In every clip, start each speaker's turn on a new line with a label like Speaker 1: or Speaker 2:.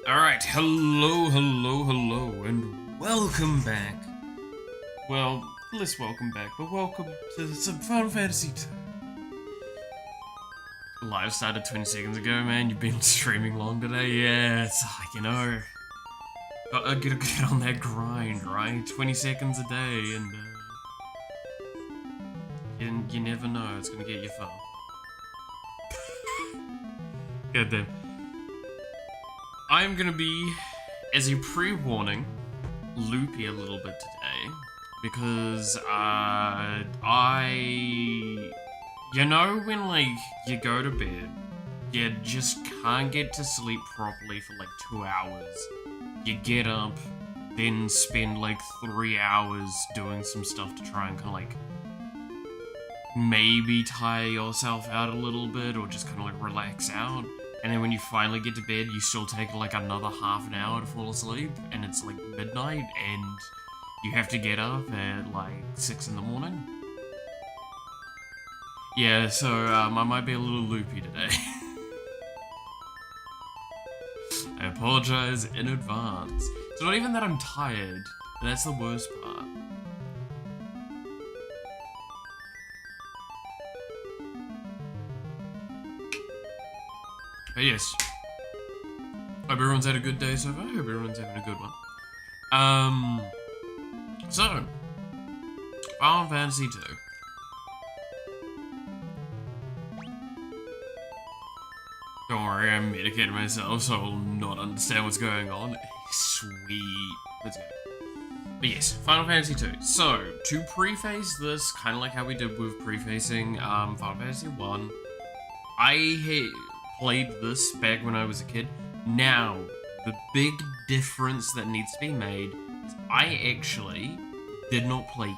Speaker 1: Alright, hello, and welcome back. Well, less welcome back, but welcome to some Final Fantasy II. Live started 20 seconds ago, man. You've been streaming long today? Yeah, it's like, gotta get on that grind, right? 20 seconds a day, and, you never know, it's gonna get you far. Goddamn. I'm gonna be, as a pre-warning, loopy a little bit today, because, you know when, like, you go to bed, you just can't get to sleep properly for, like, 2 hours. You get up, then spend, like, 3 hours doing some stuff to try and kind of, like, maybe tire yourself out a little bit, or just kind of, like, relax out. And then when you finally get to bed, you still take like another half an hour to fall asleep, and it's like midnight, and you have to get up at like 6 in the morning. Yeah, so I might be a little loopy today. I apologize in advance. It's not even that I'm tired, that's the worst part. But yes, hope everyone's had a good day so far. Hope everyone's having a good one. So, Final Fantasy II. Don't worry, I'm medicating myself, so I'll not understand what's going on. Sweet. Let's go. But yes, Final Fantasy II. So, to preface this, kind of like how we did with prefacing Final Fantasy I played this back when I was a kid. Now, the big difference that needs to be made is I actually did not play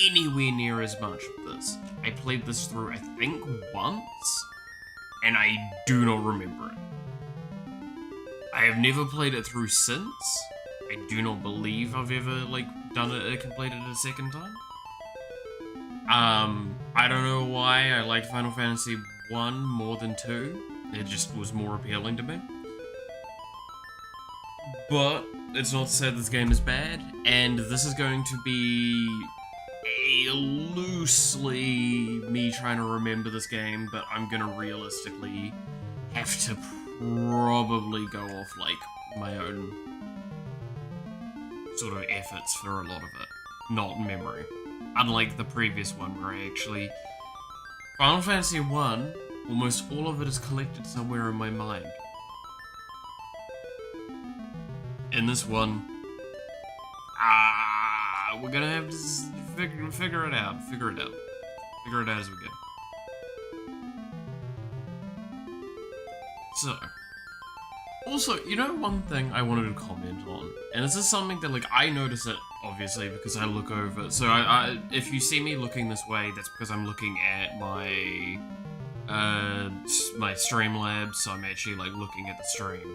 Speaker 1: anywhere near as much of this. I played this through, I think, once, and I do not remember it. I have never played it through since. I do not believe I've ever, like, done it, completed it a second time. I don't know why I liked Final Fantasy 1 more than 2. It just was more appealing to me. But it's not to say this game is bad, and this is going to be a loosely me trying to remember this game, but I'm gonna realistically have to probably go off like my own sort of efforts for a lot of it, not memory. Unlike the previous one where I actually... Final Fantasy 1, almost all of it is collected somewhere in my mind. In this one, we're gonna have to figure it out. Figure it out as we go. So, also, you know one thing I wanted to comment on, and this is something that, like, I notice it, obviously, because I look over, so if you see me looking this way, that's because I'm looking at my Streamlabs, so I'm actually, like, looking at the stream,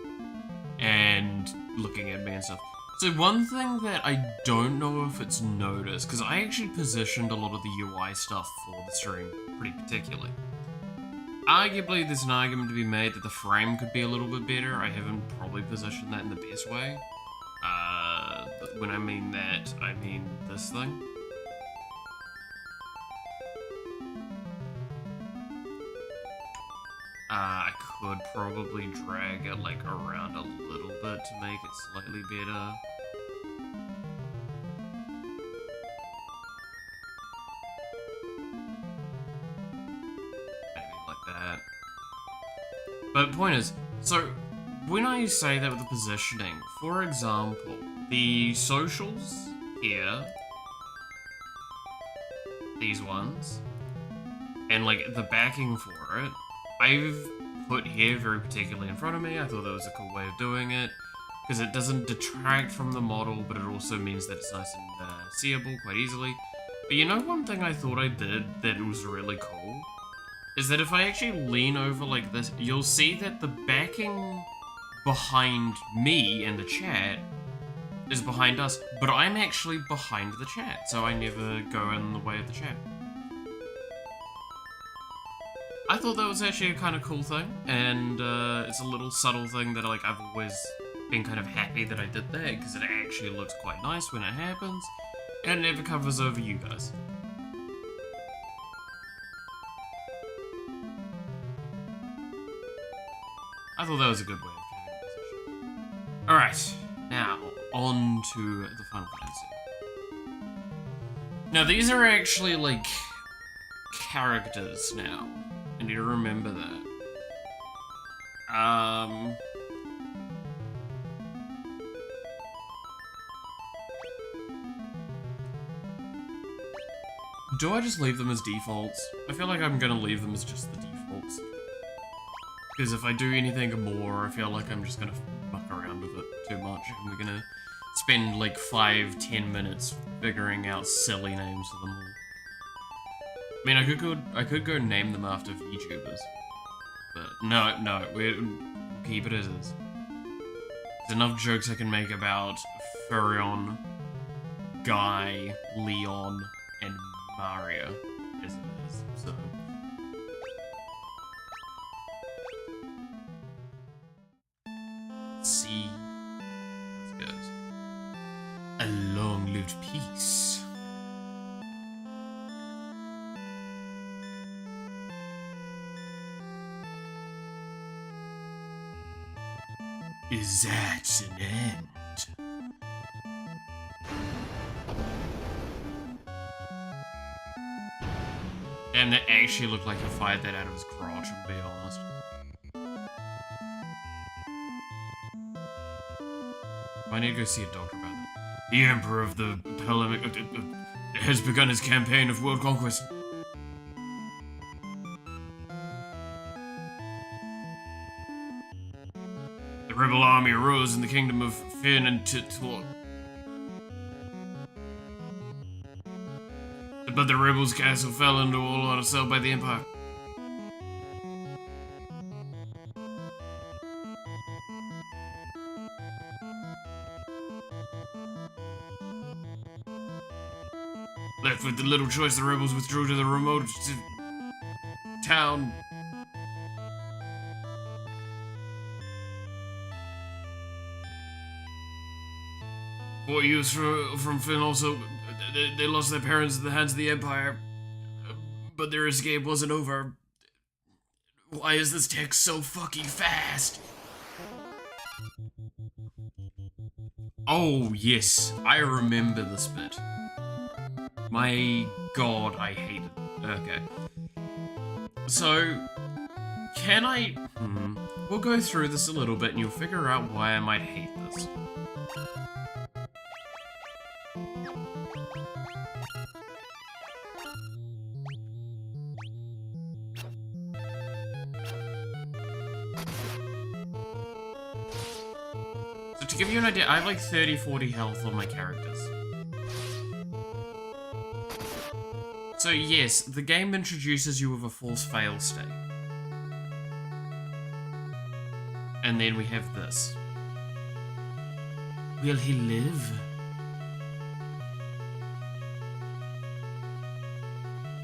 Speaker 1: and looking at me and stuff. So one thing that I don't know if it's noticed, because I actually positioned a lot of the UI stuff for the stream pretty particularly. Arguably, there's an argument to be made that the frame could be a little bit better. I haven't probably positioned that in the best way. When I mean that, I mean this thing. I could probably drag it, like, around a little bit to make it slightly better. But the point is, so when I say that with the positioning, for example, the socials here, these ones, and like the backing for it, I've put here very particularly in front of me. I thought that was a cool way of doing it, because it doesn't detract from the model, but it also means that it's nice and seeable quite easily. But you know one thing I thought I did that was really cool? Is that if I actually lean over like this, you'll see that the backing behind me and the chat is behind us, but I'm actually behind the chat, so I never go in the way of the chat. I thought that was actually a kind of cool thing, and it's a little subtle thing that like I've always been kind of happy that I did that, because it actually looks quite nice when it happens, and it never covers over you guys. I thought that was a good way of getting in position. Alright, now, on to the Final Fantasy. Now, these are actually, like, characters now. I need to remember that. Do I just leave them as defaults? I feel like I'm gonna leave them as just the defaults. Because if I do anything more, I feel like I'm just gonna muck around with it too much, and we're gonna spend like 5-10 minutes figuring out silly names for them all. I mean, I could go name them after VTubers, but no, we'll keep it as is. There's enough jokes I can make about Furion, Guy, Leon, and Mario as it is, so. Let's see. Let's go. A long-lived peace. Is that an end? And that actually looked like he fired that out of his crotch, to be honest. I need to go see a doctor about that. The Emperor of the Polemic has begun his campaign of world conquest. The rebel army arose in the kingdom of Finn and Titwat. But the rebels' castle fell into all unassailed by the Empire. Left with the little choice, the rebels withdrew to the remote town. For years from Finn also, they lost their parents at the hands of the Empire, but their escape wasn't over. Why is this text so fucking fast? Oh, yes, I remember this bit. My god, I hate it. Okay. So, can I... We'll go through this a little bit and you'll figure out why I might hate this. So to give you an idea, I have like 30-40 health on my characters. So yes, the game introduces you with a force fail state. And then we have this. Will he live?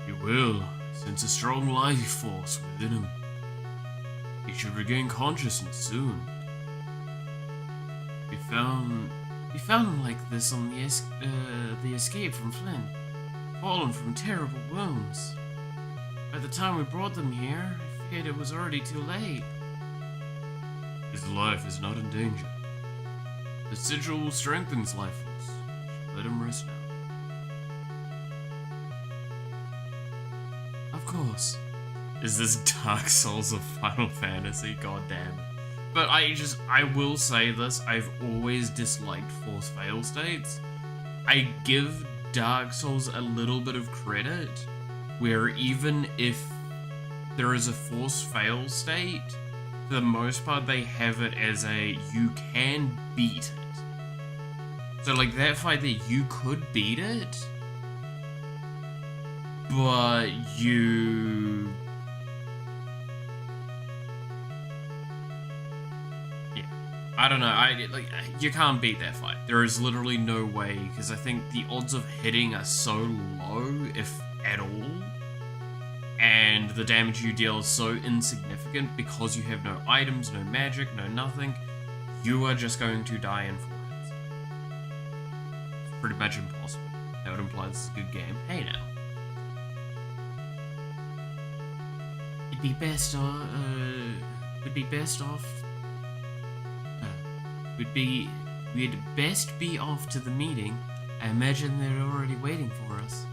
Speaker 1: He will, sense a strong life force within him. He should regain consciousness soon. We found him like this on the escape from Flynn. Fallen from terrible wounds. By the time we brought them here, I feared it was already too late. His life is not in danger. The sigil will strengthen his life force. Let him rest now. Of course. Is this Dark Souls of Final Fantasy? God damn it. But I will say this, I've always disliked force fail states. I give Dark Souls a little bit of credit, where even if there is a force fail state, for the most part they have it as a you can beat it. So like that fight there, you could beat it, but you... I don't know, you can't beat that fight. There is literally no way, because I think the odds of hitting are so low, if at all, and the damage you deal is so insignificant because you have no items, no magic, no nothing. you are just going to die in 4 hits. It's pretty much impossible. That would imply this is a good game. Hey now. It'd be best off. We'd best be off to the meeting. I imagine they're already waiting for us.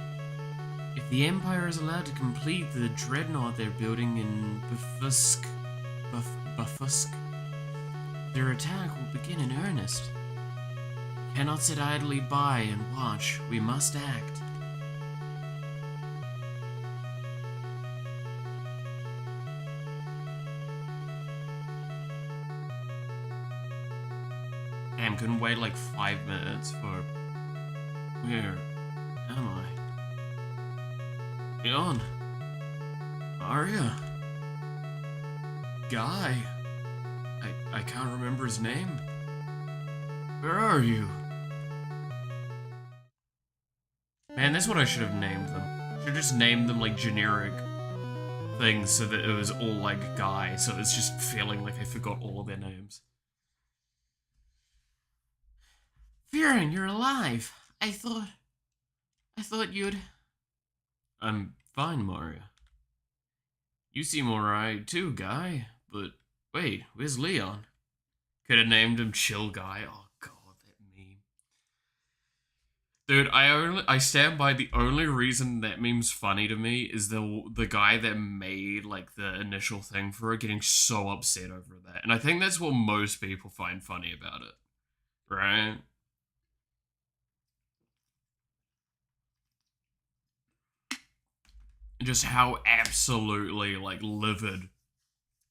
Speaker 1: If the Empire is allowed to complete the dreadnought they're building in Bufusk, their attack will begin in earnest. We cannot sit idly by and watch. We must act. Damn, couldn't wait like 5 minutes for... Where am I? Leon? Arya? Guy? I can't remember his name. Where are you? Man, that's what I should have named them. I should have just named them like generic things so that it was all like Guy, so it's just feeling like I forgot all of their names. Viren, you're alive. I thought you'd... I'm fine, Mario. You seem alright too, Guy. But wait, where's Leon? Could have named him Chill Guy. Oh god, that meme. Dude, I stand by the only reason that meme's funny to me is the guy that made like the initial thing for it getting so upset over that. And I think that's what most people find funny about it. Right? Just how absolutely, like, livid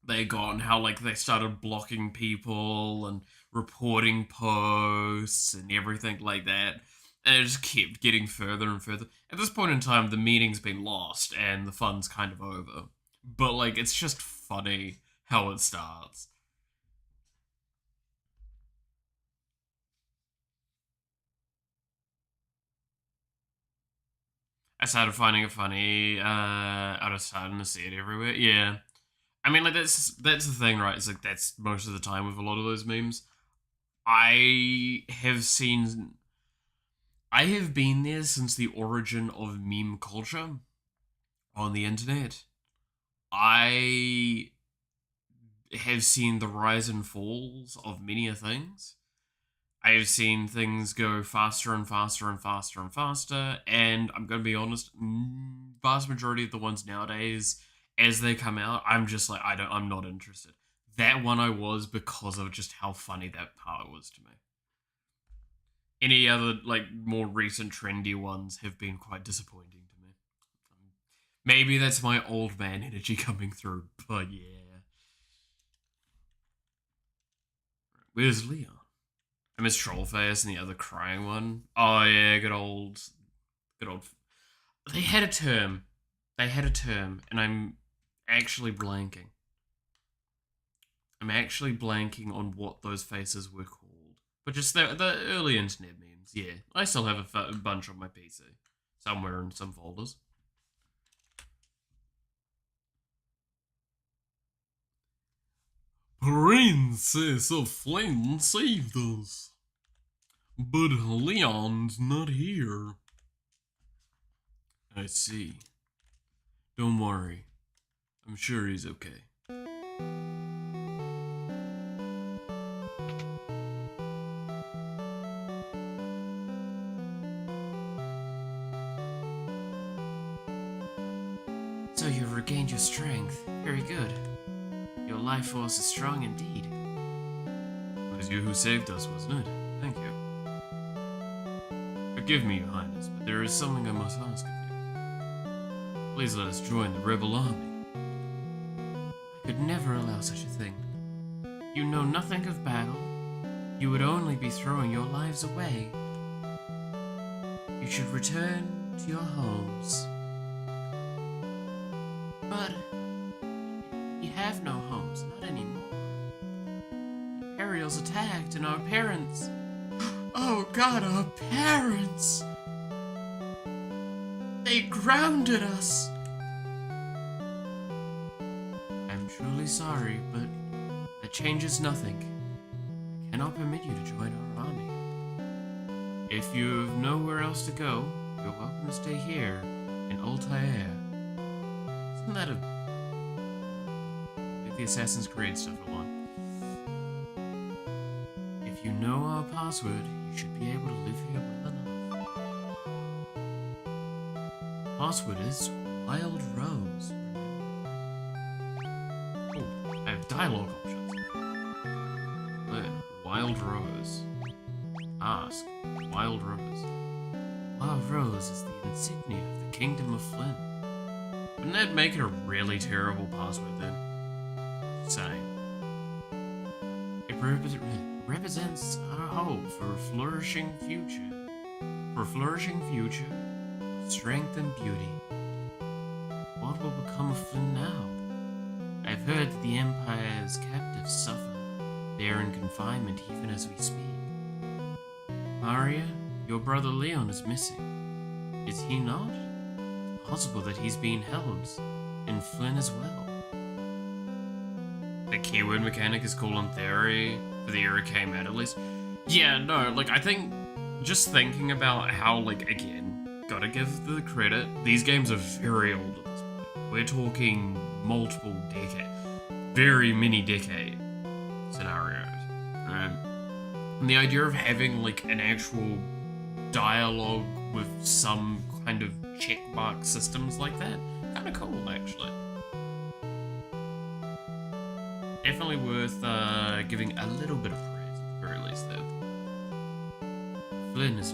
Speaker 1: they got and how, like, they started blocking people and reporting posts and everything like that. And it just kept getting further and further. At this point in time, the meeting's been lost and the fun's kind of over. But, like, it's just funny how it starts. I started finding it funny. I was starting to see it everywhere. Yeah, I mean, like that's the thing, right? It's like that's most of the time with a lot of those memes. I have been there since the origin of meme culture on the internet. I have seen the rise and falls of many things. I have seen things go faster and faster and faster and faster, and I'm gonna be honest, vast majority of the ones nowadays, as they come out, I'm just like, I'm not interested. That one I was because of just how funny that part was to me. Any other, like, more recent trendy ones have been quite disappointing to me. Maybe that's my old man energy coming through, but yeah. Where's Leon? I miss Trollface and the other crying one. Oh yeah, good old. They had a term, and I'm actually blanking. On what those faces were called. But just the early internet memes, yeah. I still have a bunch on my PC. Somewhere in some folders. Princess of Flame saved us. But Leon's not here. I see. Don't worry. I'm sure he's okay. So you've regained your strength. Very good. Your life force is strong indeed. It was you who saved us, wasn't it? Thank you. Forgive me, Your Highness, but there is something I must ask of you. Please let us join the rebel army. I could never allow such a thing. You know nothing of battle. You would only be throwing your lives away. You should return to your homes. But we have no homes, not anymore. Imperial's attacked and our parents... Oh god, our parents! They grounded us! I'm truly sorry, but that changes nothing. I and I'll permit you to join our army. If you have nowhere else to go, you're welcome to stay here in Altair. Isn't that like the Assassin's Creed stuff for one? If you know our password, you should be able to live here well enough. Password is Wild Rose. Oh, I have dialogue options. Learn Wild Rose. Ask Wild Rose. Wild Rose is the insignia of the Kingdom of Flynn. Wouldn't that make it a really terrible password then? Just saying. It represents our hope for a flourishing future. For a flourishing future, strength and beauty. What will become of Flynn now? I've heard that the Empire's captives suffer. They are in confinement even as we speak. Maria, your brother Leon is missing. Is he not? It's possible that he's being held in Flynn as well. The keyword mechanic is cool in theory, for the era it came out at least. Yeah, no, like, I think, just thinking about how, like, again, gotta give the credit, these games are very old at this point. We're talking multiple decades, very many decade scenarios, right? And the idea of having, like, an actual dialogue with some kind of checkmark systems like that, kinda cool, actually. Definitely worth giving a little bit of praise at the very least there. Flynn is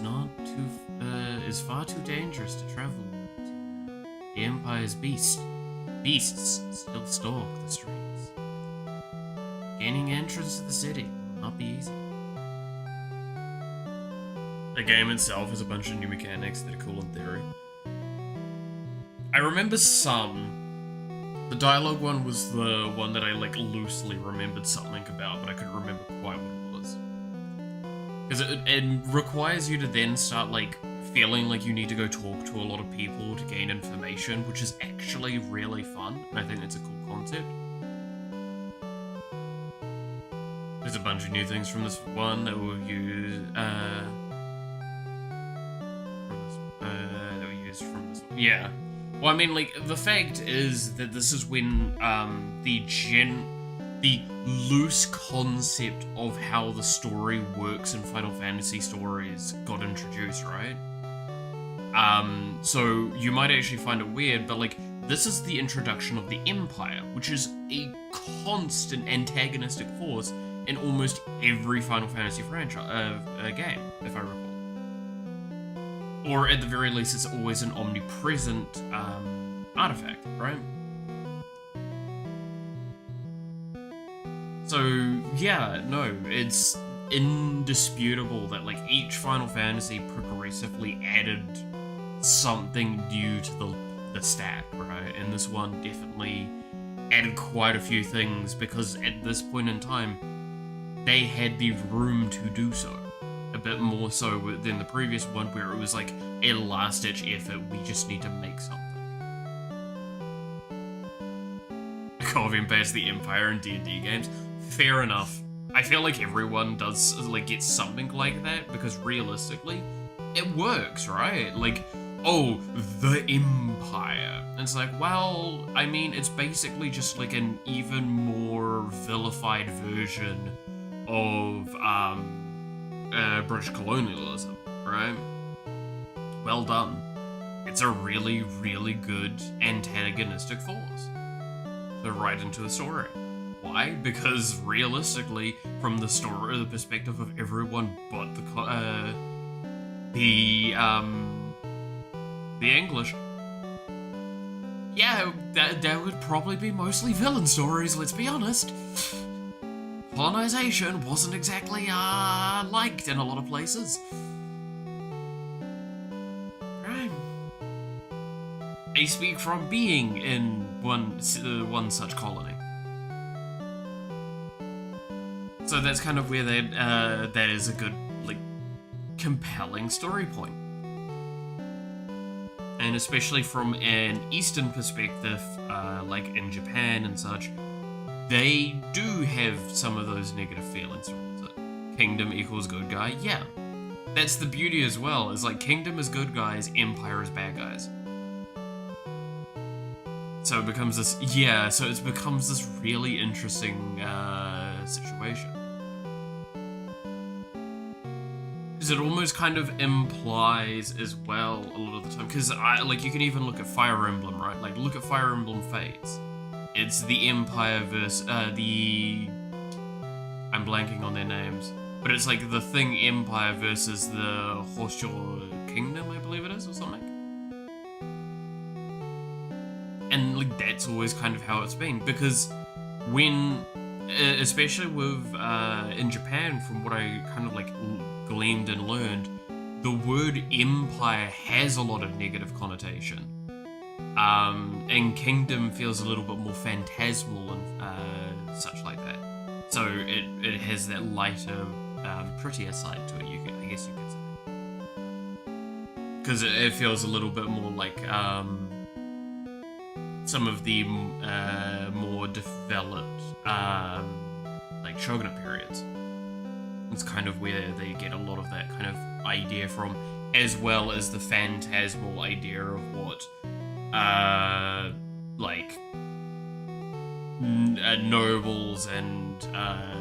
Speaker 1: far too dangerous to travel to now. The Empire's beasts still stalk the streets. Gaining entrance to the city will not be easy. The game itself has a bunch of new mechanics that are cool in theory. I remember some. The dialogue one was the one that I, like, loosely remembered something about, but I couldn't remember quite what it was. Because it requires you to then start, like, feeling like you need to go talk to a lot of people to gain information, which is actually really fun, and I think that's a cool concept. There's a bunch of new things from this one that we'll use, from this one. Yeah. Well, I mean, like, the fact is that this is when, the loose concept of how the story works in Final Fantasy stories got introduced, right? So you might actually find it weird, but, like, this is the introduction of the Empire, which is a constant antagonistic force in almost every Final Fantasy franchise, game, if I recall. Or at the very least, it's always an omnipresent artifact, right? So yeah, no, it's indisputable that, like, each Final Fantasy progressively added something new to the stack, right? And this one definitely added quite a few things because at this point in time, they had the room to do so. A bit more so than the previous one where it was like a last-ditch effort, we just need to make something. Copy and paste the Empire in D&D games. Fair enough. I feel like everyone does, like, get something like that, because realistically, it works, right? Like, oh, the Empire. And it's like, well, I mean, it's basically just like an even more vilified version of, British colonialism, right? Well done. It's a really, really good antagonistic force. So right into the story. Why? Because realistically, from the story, the perspective of everyone but the English, yeah, that would probably be mostly villain stories, let's be honest. Colonization wasn't exactly, liked in a lot of places. Right. I speak from being in one such colony. So that's kind of where that is a good, like, compelling story point. And especially from an Eastern perspective, like in Japan and such, they do have some of those negative feelings towards it. kingdom equals good guy? Yeah. That's the beauty as well, is like kingdom is good guys, empire is bad guys. So it becomes this, yeah, so it becomes this really interesting situation. Because it almost kind of implies as well a lot of the time, because like you can even look at Fire Emblem, right? Like look at Fire Emblem Fates. It's the Empire versus I'm blanking on their names, but it's like the Thing Empire versus the Horseshoe Kingdom, I believe it is, or something. And like that's always kind of how it's been, because when, especially with in Japan, from what I kind of like gleaned and learned, the word empire has a lot of negative connotation. And kingdom feels a little bit more phantasmal and such like that. So it has that lighter, prettier side to it. I guess you could say, because it feels a little bit more like some of the more developed like shogunate periods. It's kind of where they get a lot of that kind of idea from, as well as the phantasmal idea of what like nobles and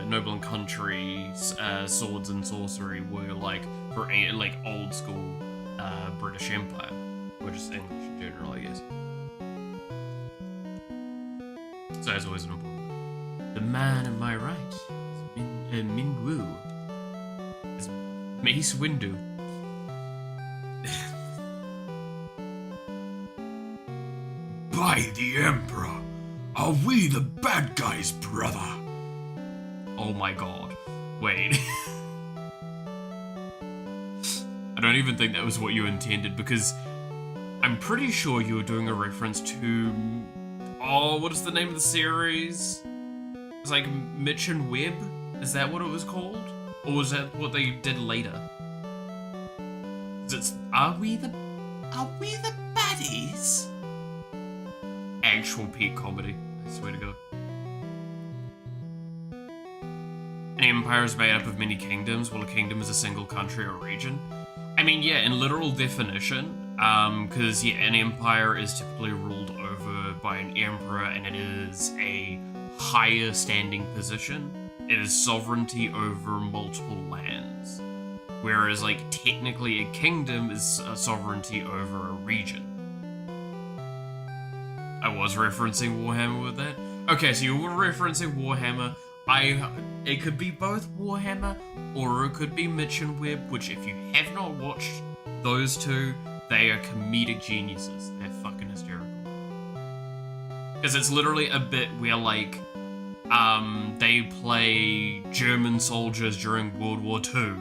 Speaker 1: noble and country swords and sorcery were like for like old school British Empire, or just English in general, I guess. So that's always an important one. The man on my right is Min Wu. Is Mace Windu.
Speaker 2: By the Emperor, are we the bad guys, brother?
Speaker 1: Oh my god. Wait. I don't even think that was what you intended, because I'm pretty sure you were doing a reference to... Oh, what is the name of the series? It's like Mitch and Webb? Is that what it was called? Or was that what they did later? Are we the baddies? Actual peak comedy, I swear to God. An empire is made up of many kingdoms, while a kingdom is a single country or region. I mean, yeah, in literal definition, because yeah, an empire is typically ruled over by an emperor, and it is a higher standing position. It is sovereignty over multiple lands. Whereas, like, technically a kingdom is a sovereignty over a region. I was referencing Warhammer with that. Okay, so you were referencing Warhammer. It could be both Warhammer, or it could be Mitch and Webb, which if you have not watched those two, they are comedic geniuses. They're fucking hysterical. Because it's literally a bit where, like, they play German soldiers during World War II.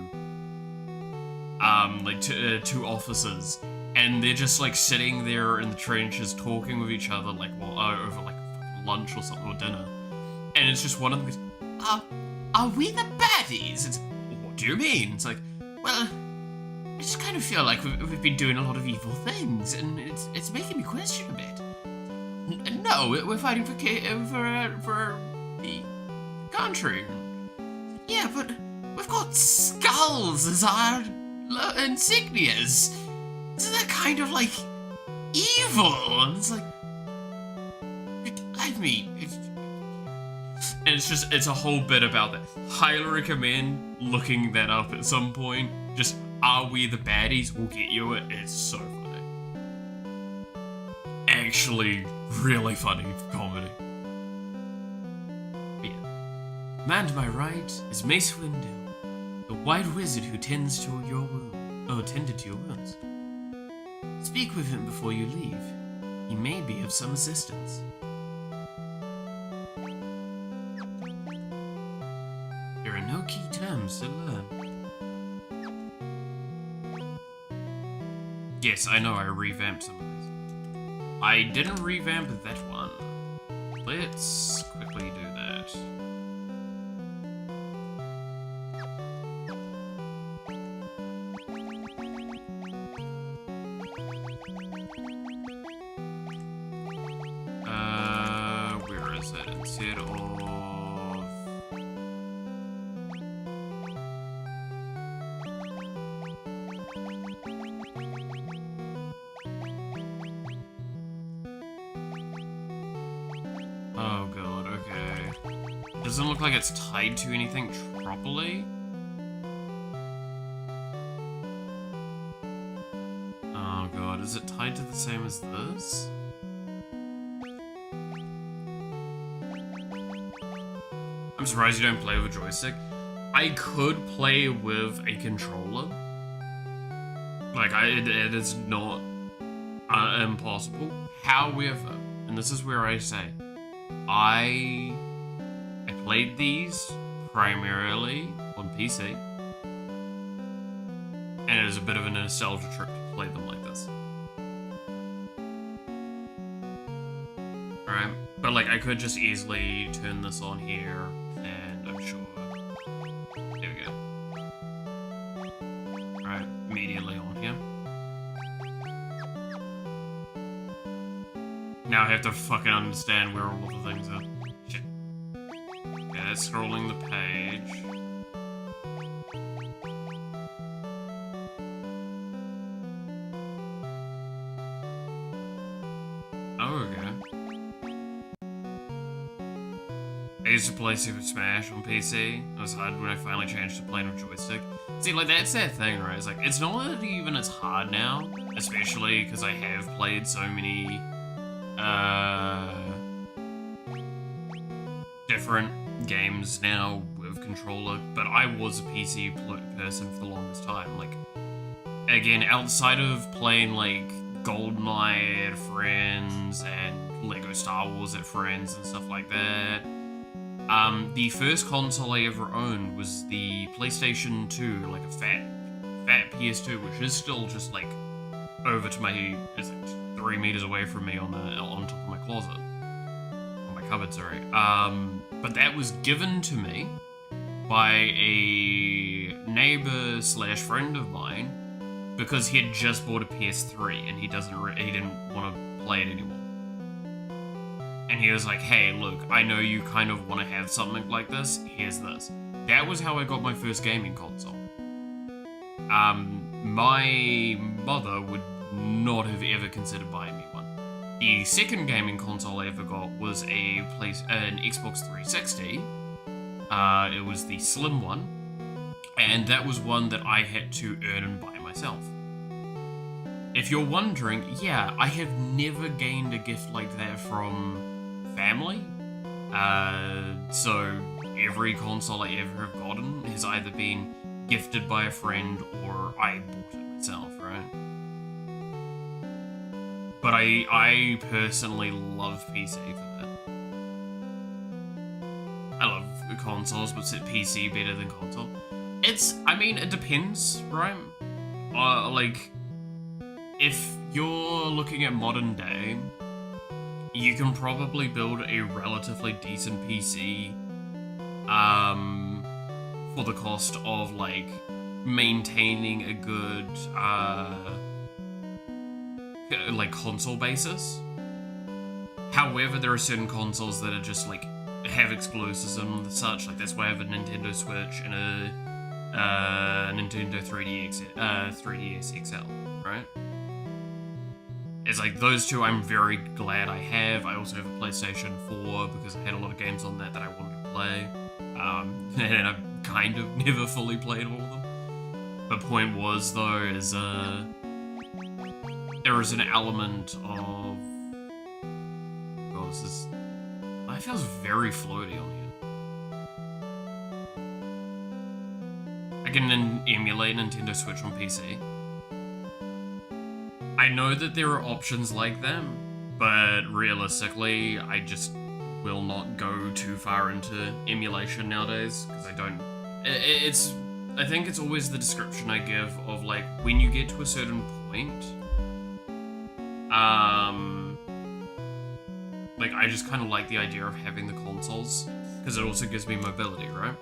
Speaker 1: Like, two officers. And they're just, like, sitting there in the trenches talking with each other, like, well, over, like, lunch or something, or dinner. And it's just one of them goes, are we the baddies? It's, what do you mean? It's like, well, I just kind of feel like we've been doing a lot of evil things, and it's making me question a bit. No, we're fighting for the country. Yeah, but we've got skulls as our insignias. Isn't that kind of like evil? And it's like, I mean, and it's a whole bit about that. Highly recommend looking that up at some point. Just, are we the baddies? We'll get you it. It's so funny. Actually, really funny comedy. But yeah. Man to my right is Mace Windu, the white wizard who tended to your wounds. Speak with him before you leave. He may be of some assistance. There are no key terms to learn. Yes, I know I revamped some of these. I didn't revamp that one. Let's quickly do that. Where is it? Instead of... doesn't look like it's tied to anything properly. Oh god, is it tied to the same as this? I'm surprised you don't play with a joystick. I could play with a controller. Like, it is not impossible. However, and this is where I say, I played these primarily on PC, and it is a bit of a nostalgia trip to play them like this. Alright, but like I could just easily turn this on here, and I'm sure. There we go. Alright, immediately on here. Now I have to fucking understand where all the things are. Shit. Yeah, that's scrolling the page. Oh, okay. I used to play Super Smash on PC. It was hard when I finally changed to playing with joystick. See, like, that's that thing, right? It's like, it's not that even it's hard now, especially because I have played so many different games now with controller, but I was a PC person for the longest time. Like, again, outside of playing like GoldenEye at friends and Lego Star Wars at friends and stuff like that, the first console I ever owned was the PlayStation 2, like a fat PS2, which is still just like over to my, it's like 3 meters away from me on top of my closet. On my cupboard, sorry. But that was given to me by a neighbor / friend of mine because he had just bought a PS3 and he didn't want to play it anymore. And he was like, hey, look, I know you kind of want to have something like this, here's this. That was how I got my first gaming console. My mother would not have ever considered buying me one. The second gaming console I ever got was an Xbox 360. It was the slim one, and that was one that I had to earn and buy myself. If you're wondering, yeah, I have never gained a gift like that from family. So every console I ever have gotten has either been gifted by a friend or I bought it myself, right? But I personally love PC for that. I love consoles, but PC better than console. I mean, it depends, right? Like, if you're looking at modern day, you can probably build a relatively decent PC, for the cost of, like, maintaining a good, like, console basis. However, there are certain consoles that are just, like, have exclusives and such. Like, that's why I have a Nintendo Switch and a Nintendo 3DS XL, right? It's like, those two I'm very glad I have. I also have a PlayStation 4 because I had a lot of games on that I wanted to play. And I've kind of never fully played all of them. The point was, though, is, there is an element of... Oh, this is... It feels very floaty on here. I can emulate Nintendo Switch on PC. I know that there are options like them, but realistically, I just will not go too far into emulation nowadays, because I don't... I think it's always the description I give of, like, when you get to a certain point, like, I just kind of like the idea of having the consoles, because it also gives me mobility, right?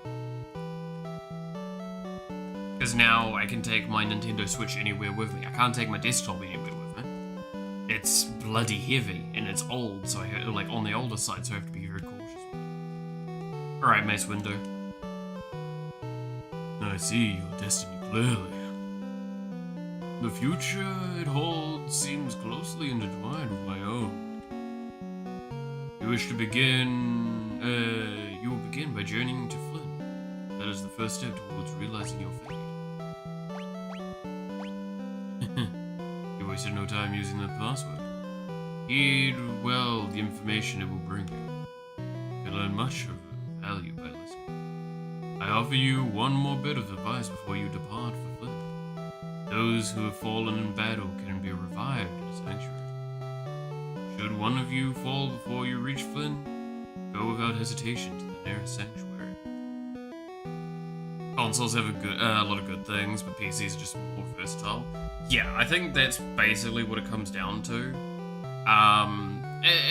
Speaker 1: Because now I can take my Nintendo Switch anywhere with me. I can't take my desktop anywhere with me. It's bloody heavy, and it's old, so I like on the older side, so I have to be very cautious with it. Alright, Mace Windu. I see your destiny clearly. The future it holds seems closely intertwined with my own. You wish to begin, you will begin by journeying to Flynn. That is the first step towards realizing your fate. You wasted no time using that password. Heed well the information it will bring you. You learn much of value by listening. I offer you one more bit of advice before you depart for Flynn. Those who have fallen in battle can be revived in a sanctuary. Should one of you fall before you reach Flynn, go without hesitation to the nearest sanctuary. Consoles have a lot of good things, but PCs are just more versatile. Yeah, I think that's basically what it comes down to.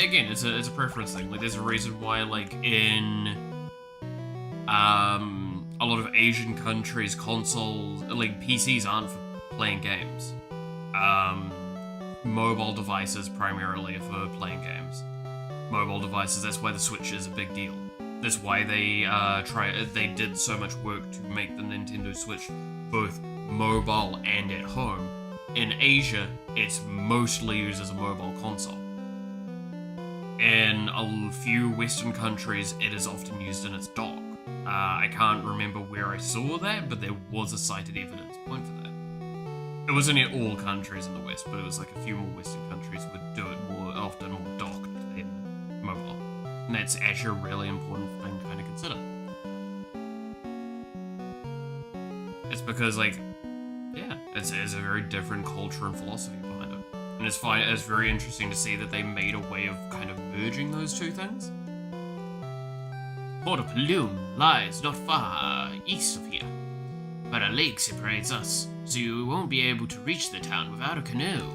Speaker 1: Again, it's a preference thing. Like, there's a reason why, like, in a lot of Asian countries, consoles, like, PCs aren't for playing games. Mobile devices primarily are for playing games. Mobile devices, that's why the Switch is a big deal. That's why they did so much work to make the Nintendo Switch both mobile and at home. In Asia, it's mostly used as a mobile console. In a few Western countries, it is often used in its dock. I can't remember where I saw that, but there was a cited evidence point for that. It wasn't in all countries in the West, but it was like a few more Western countries would do it more often, more docked than mobile. And that's actually a really important thing to kind of consider. It's because, like, yeah, it's a very different culture and philosophy behind it. And it's very interesting to see that they made a way of kind of merging those two things. Port of Paloom lies not far east of here, but a lake separates us, so you won't be able to reach the town without a canoe.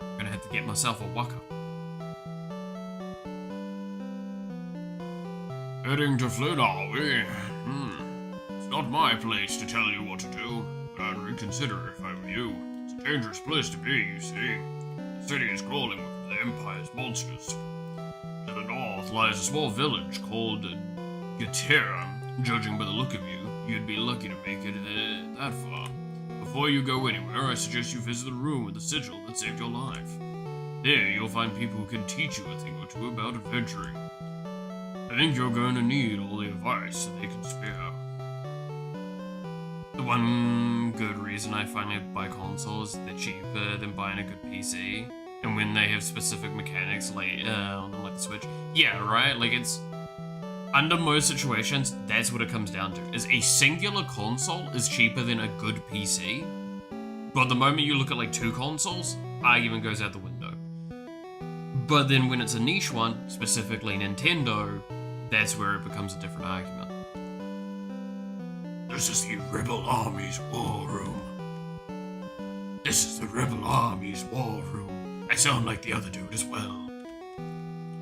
Speaker 1: I'm gonna have to get myself a waka.
Speaker 2: Heading to Flynn, are we? It's not my place to tell you what to do, but I'd reconsider if I were you. It's a dangerous place to be, you see. The city is crawling with the Empire's monsters. To the north lies a small village called Gatera. Judging by the look of you, you'd be lucky to make it that far. Before you go anywhere, I suggest you visit the room with the sigil that saved your life. There, you'll find people who can teach you a thing or two about adventuring. I think you're going to need all the advice that they can spare.
Speaker 1: The one good reason I finally buy consoles is they're cheaper than buying a good PC. And when they have specific mechanics like on them, like the Switch. Yeah, right? Like, it's... Under most situations, that's what it comes down to. Is a singular console is cheaper than a good PC. But the moment you look at, like, two consoles, argument goes out the window. But then when it's a niche one, specifically Nintendo, that's where it becomes a different argument.
Speaker 2: This is the Rebel Army's war room. This is the Rebel Army's war room. I sound like the other dude as well.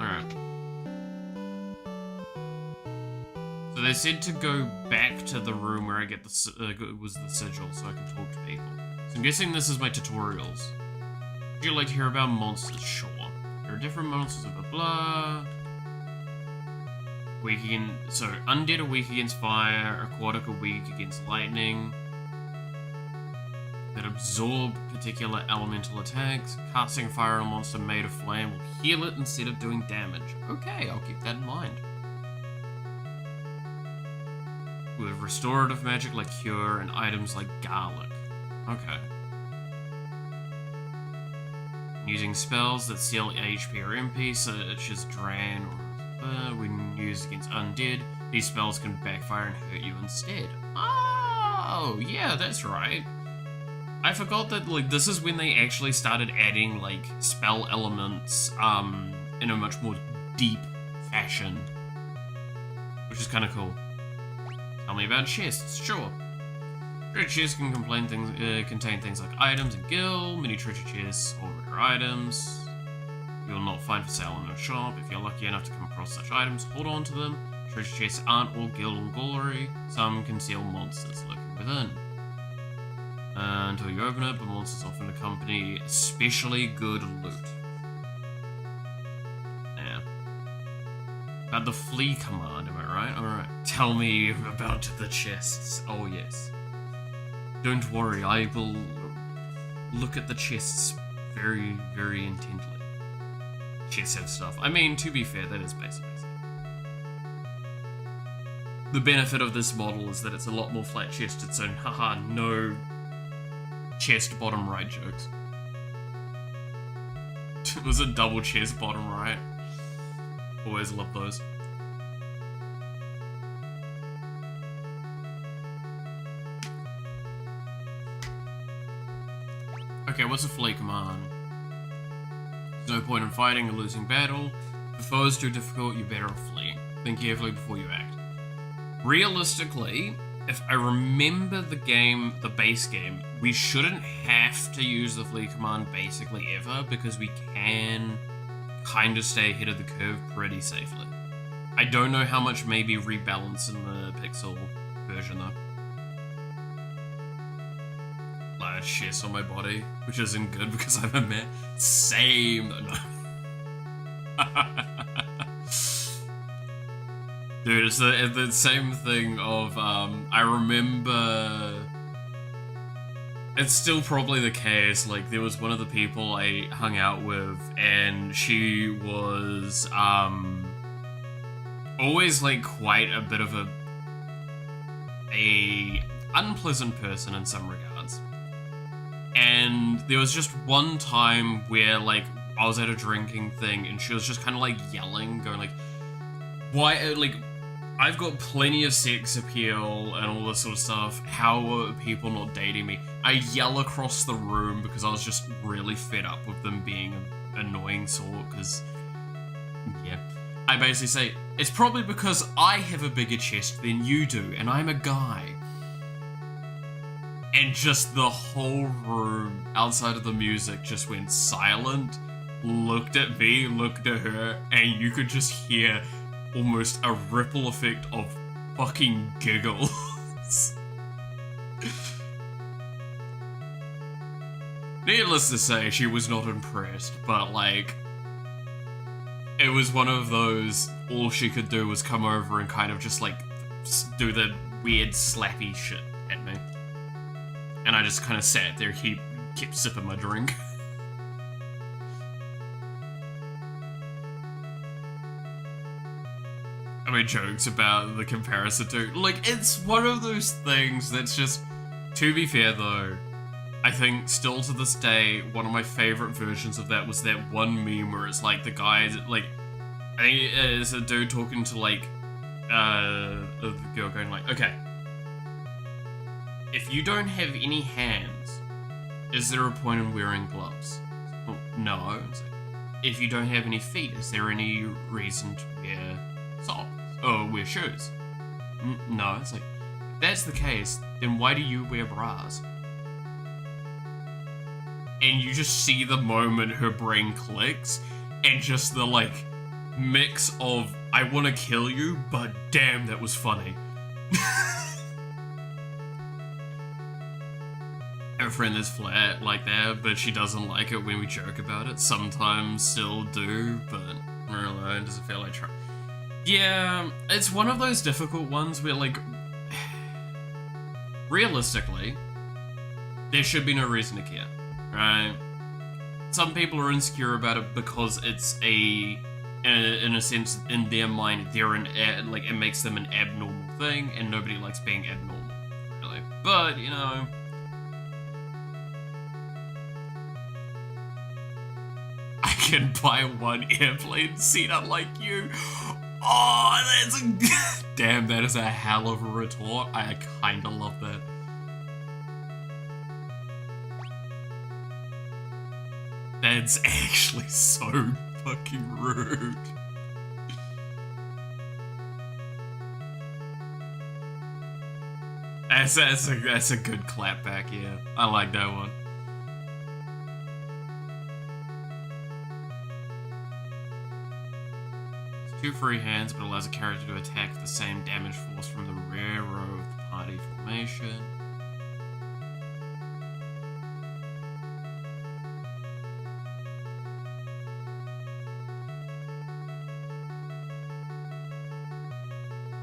Speaker 1: Alright. So they said to go back to the room where I get was the sigil so I can talk to people. So I'm guessing this is my tutorials. Would you like to hear about monsters? Sure. There are different monsters, blah blah blah. Weak against, so undead are weak against fire, aquatic are weak against lightning. That absorb particular elemental attacks. Casting fire on a monster made of flame will heal it instead of doing damage. Okay, I'll keep that in mind. With restorative magic like cure and items like garlic. Okay. Using spells that seal HP or MP, such as Drain or when used against undead, these spells can backfire and hurt you instead. Oh, yeah, that's right. I forgot that, like, this is when they actually started adding, like, spell elements, in a much more deep fashion. Which is kind of cool. Tell me about chests, sure. Treasure chests can contain things like items and gil, mini treasure chests, or rare items. You will not find for sale in a shop. If you're lucky enough to come across such items, hold on to them. Treasure chests aren't all gil and glory. Some conceal monsters lurking within. Until you open it, but monsters often accompany especially good loot. Yeah. About the flee command, am I right? Alright. Tell me about the chests. Oh yes. Don't worry, I will look at the chests very, very intently. Chests have stuff. I mean, to be fair, that is basically it. the benefit of this model is that it's a lot more flat-chested, so haha, no chest bottom right jokes. It was a double chest bottom right. Always love those. Okay, what's a flee command? There's no point in fighting or losing battle. If the foe is too difficult, you better flee. Think carefully before you act. Realistically, if I remember the game, the base game, we shouldn't have to use the flee command basically ever, because we can kind of stay ahead of the curve pretty safely. I don't know how much maybe rebalance in the Pixel version though. Large chest on my body, which isn't good because I'm a man. Same. No. Dude, it's the same thing of, I remember, it's still probably the case, like, there was one of the people I hung out with, and she was, always, like, quite a bit of a unpleasant person in some regards. And there was just one time where, like, I was at a drinking thing, and she was just kind of, like, yelling, going, like, why, like, I've got plenty of sex appeal and all this sort of stuff. How are people not dating me? I yell across the room because I was just really fed up with them being an annoying sort, because, yeah. I basically say, it's probably because I have a bigger chest than you do, and I'm a guy. And just the whole room, outside of the music, just went silent, looked at me, looked at her, and you could just hear almost a ripple effect of fucking giggles. Needless to say, she was not impressed, but like, it was one of those, all she could do was come over and kind of just like do the weird slappy shit at me. And I just kind of sat there, kept sipping my drink. I made jokes about the comparison to, like, it's one of those things that's just, to be fair though, I think still to this day, one of my favorite versions of that was that one meme where it's like the guy, like, I think it's a dude talking to like, the girl going like, okay, if you don't have any hands, is there a point in wearing gloves? Well, no. It's like, if you don't have any feet, is there any reason to wear socks? Or wear shoes? No. It's like, if that's the case, then why do you wear bras? And you just see the moment her brain clicks, and just the like mix of I want to kill you, but damn, that was funny. Her friend is flat like that, but she doesn't like it when we joke about it. Sometimes still do, but I don't know, it doesn't feel like trying. Yeah, it's one of those difficult ones where, like, realistically, there should be no reason to care, right? Some people are insecure about it because it's in a sense, in their mind, like, it makes them an abnormal thing, and nobody likes being abnormal, really. But, you know, I can buy one airplane seat unlike you. Oh, that's a... Damn, that is a hell of a retort. I kinda love that. That's actually so fucking rude. That's a good clapback, yeah. I like that one. 2 free hands, but allows a character to attack the same damage force from the rear row of the party formation.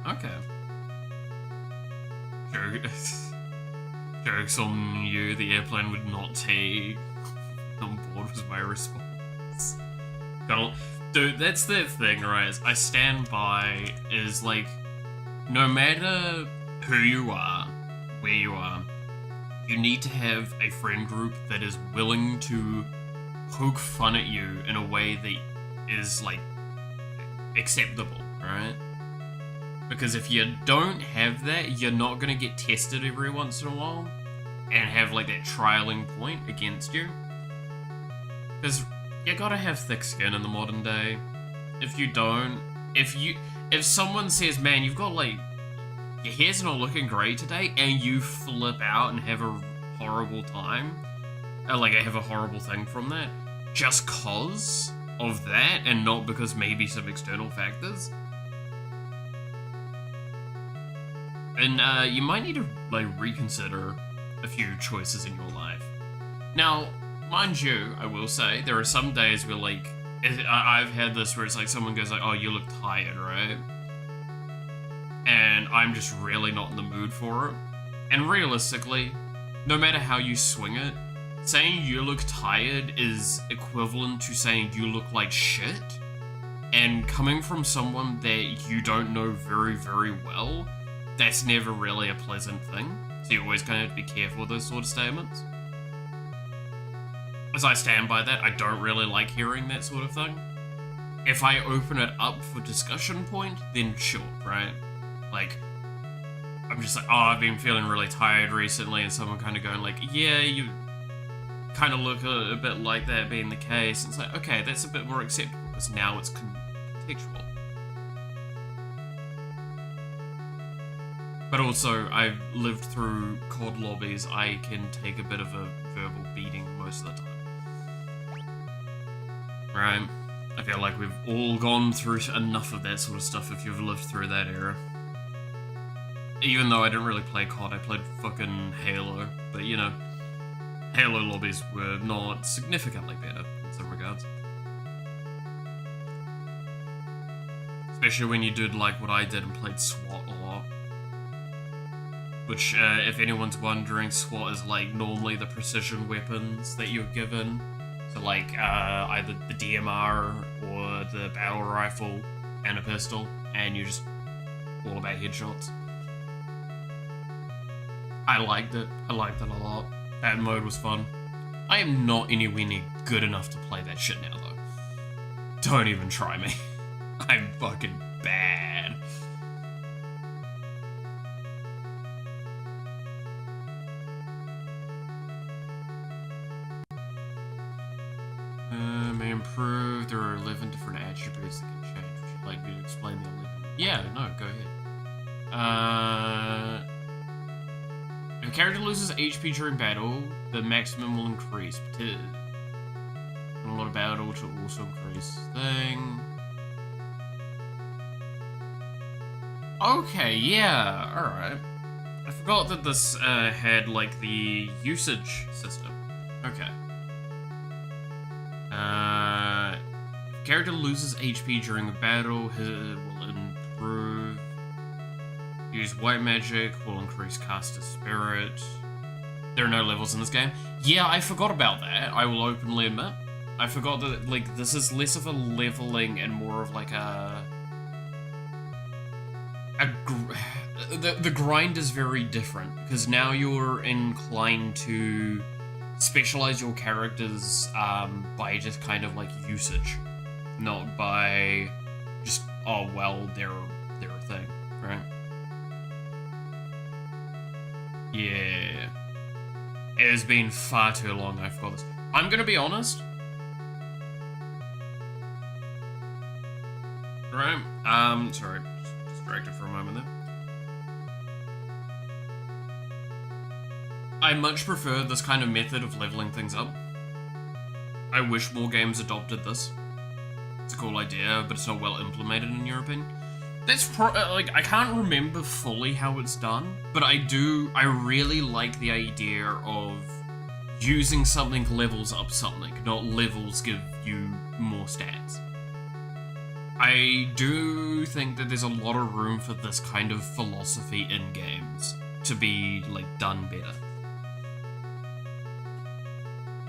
Speaker 1: Okay. Jokes on you, the airplane would not take on board was my response. Dude, that's the thing, right? I stand by is like, no matter who you are, where you are, you need to have a friend group that is willing to poke fun at you in a way that is, like, acceptable, right? Because if you don't have that, you're not going to get tested every once in a while and have, like, that trialing point against you. Because you gotta have thick skin in the modern day. If you don't, if someone says, man, you've got, like, your hair's not looking great today, and you flip out and have a horrible time, like, I have a horrible thing from that, just cause of that, and not because maybe some external factors, and you might need to, like, reconsider a few choices in your life. Now, mind you, I will say, there are some days where, like, I've had this where it's like someone goes like, oh, you look tired, right? And I'm just really not in the mood for it. And realistically, no matter how you swing it, saying you look tired is equivalent to saying you look like shit. And coming from someone that you don't know very, very well, that's never really a pleasant thing. So you always kind of have to be careful with those sort of statements. As I stand by that, I don't really like hearing that sort of thing. If I open it up for discussion point, then sure, right? Like, I'm just like, oh, I've been feeling really tired recently, and someone kind of going like, yeah, you kind of look a bit like that being the case. And it's like, okay, that's a bit more acceptable, because now it's contextual. But also, I've lived through COD lobbies, I can take a bit of a verbal beating most of the time. Right? I feel like we've all gone through enough of that sort of stuff if you've lived through that era. Even though I didn't really play COD, I played fucking Halo. But, you know, Halo lobbies were not significantly better in some regards. Especially when you did like what I did and played SWAT a lot. Which, if anyone's wondering, SWAT is like normally the precision weapons that you're given. So like, either the DMR or the battle rifle and a pistol, and you're just all about headshots. I liked it. I liked it a lot. That mode was fun. I am not anywhere near good enough to play that shit now, though. Don't even try me. I'm fucking bad. May improve. There are 11 different attributes that can change. Would you like me to explain the 11? Yeah, no, go ahead. If a character loses HP during battle, the maximum will increase. And a lot of battle to also increase thing. Okay, yeah, alright. I forgot that this had, like, the usage system. Okay. If a character loses HP during a battle, it will improve. Use white magic, will increase caster spirit. There are no levels in this game. Yeah, I forgot about that, I will openly admit. I forgot that, like, this is less of a leveling and more of, like, the grind is very different, because now you're inclined to specialize your characters by just kind of like usage, not by just, oh well, they're a thing, right? Yeah. It has been far too long, I forgot this. I'm gonna be honest. Right, sorry, just distracted for a moment there. I much prefer this kind of method of leveling things up. I wish more games adopted this. It's a cool idea, but it's not well implemented in your opinion. That's like, I can't remember fully how it's done, but I really like the idea of using something levels up something, not levels give you more stats. I do think that there's a lot of room for this kind of philosophy in games to be, like, done better.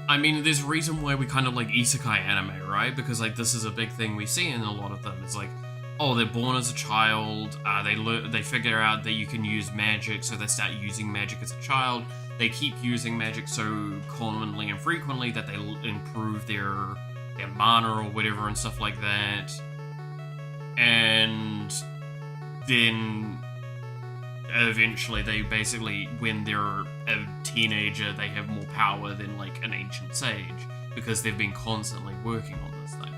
Speaker 1: I mean, there's a reason why we kind of like isekai anime, right? Because, like, this is a big thing we see in a lot of them. It's like, oh, they're born as a child, they figure out that you can use magic, so they start using magic as a child. They keep using magic so commonly and frequently that they improve their mana or whatever and stuff like that. And then eventually they basically, when they're a teenager, they have more power than like an ancient sage because they've been constantly working on this thing.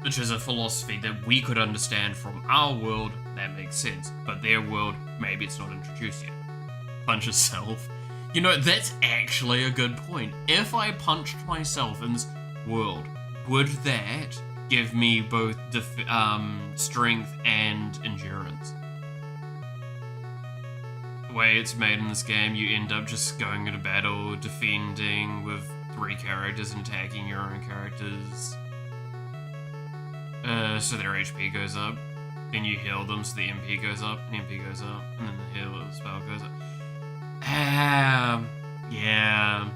Speaker 1: Which is a philosophy that we could understand from our world, that makes sense. But their world, maybe it's not introduced yet. Punch yourself. You know, that's actually a good point. If I punched myself in this world, would that give me both strength and endurance? The way it's made in this game, you end up just going into battle, defending with 3 characters and attacking your own characters. So their HP goes up. Then you heal them so the MP goes up, and MP goes up, and then the heal spell goes up. Yeah.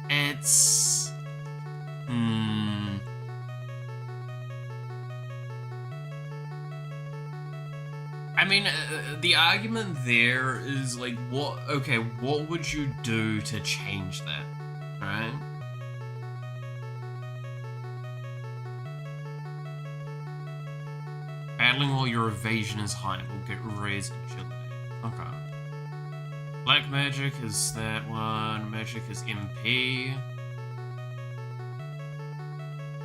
Speaker 1: It's... I mean, the argument there is like, what would you do to change that, right? Battling while your evasion is high will get raised agility. Okay. Black magic is that one. Magic is MP.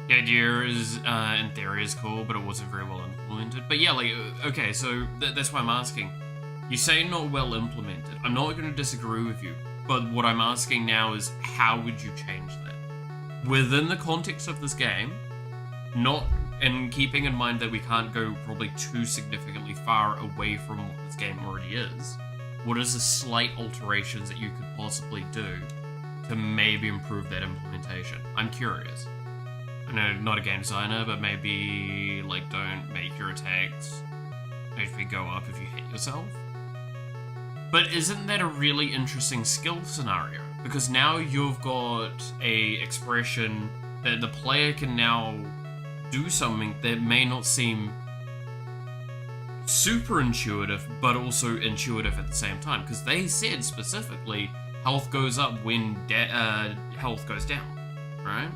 Speaker 1: The idea is, in theory, is cool, but it wasn't very well implemented. But yeah, like, okay, so that's why I'm asking. You say not well implemented. I'm not going to disagree with you, but what I'm asking now is, how would you change that? Within the context of this game, not... And keeping in mind that we can't go probably too significantly far away from what this game already is, what is the slight alterations that you could possibly do to maybe improve that implementation? I'm curious. I know, not a game designer, but maybe, like, don't make your attacks HP go up if you hit yourself. But isn't that a really interesting skill scenario? Because now you've got a expression that the player can now do something that may not seem super intuitive, but also intuitive at the same time. Because they said specifically, health goes up when health goes down, right?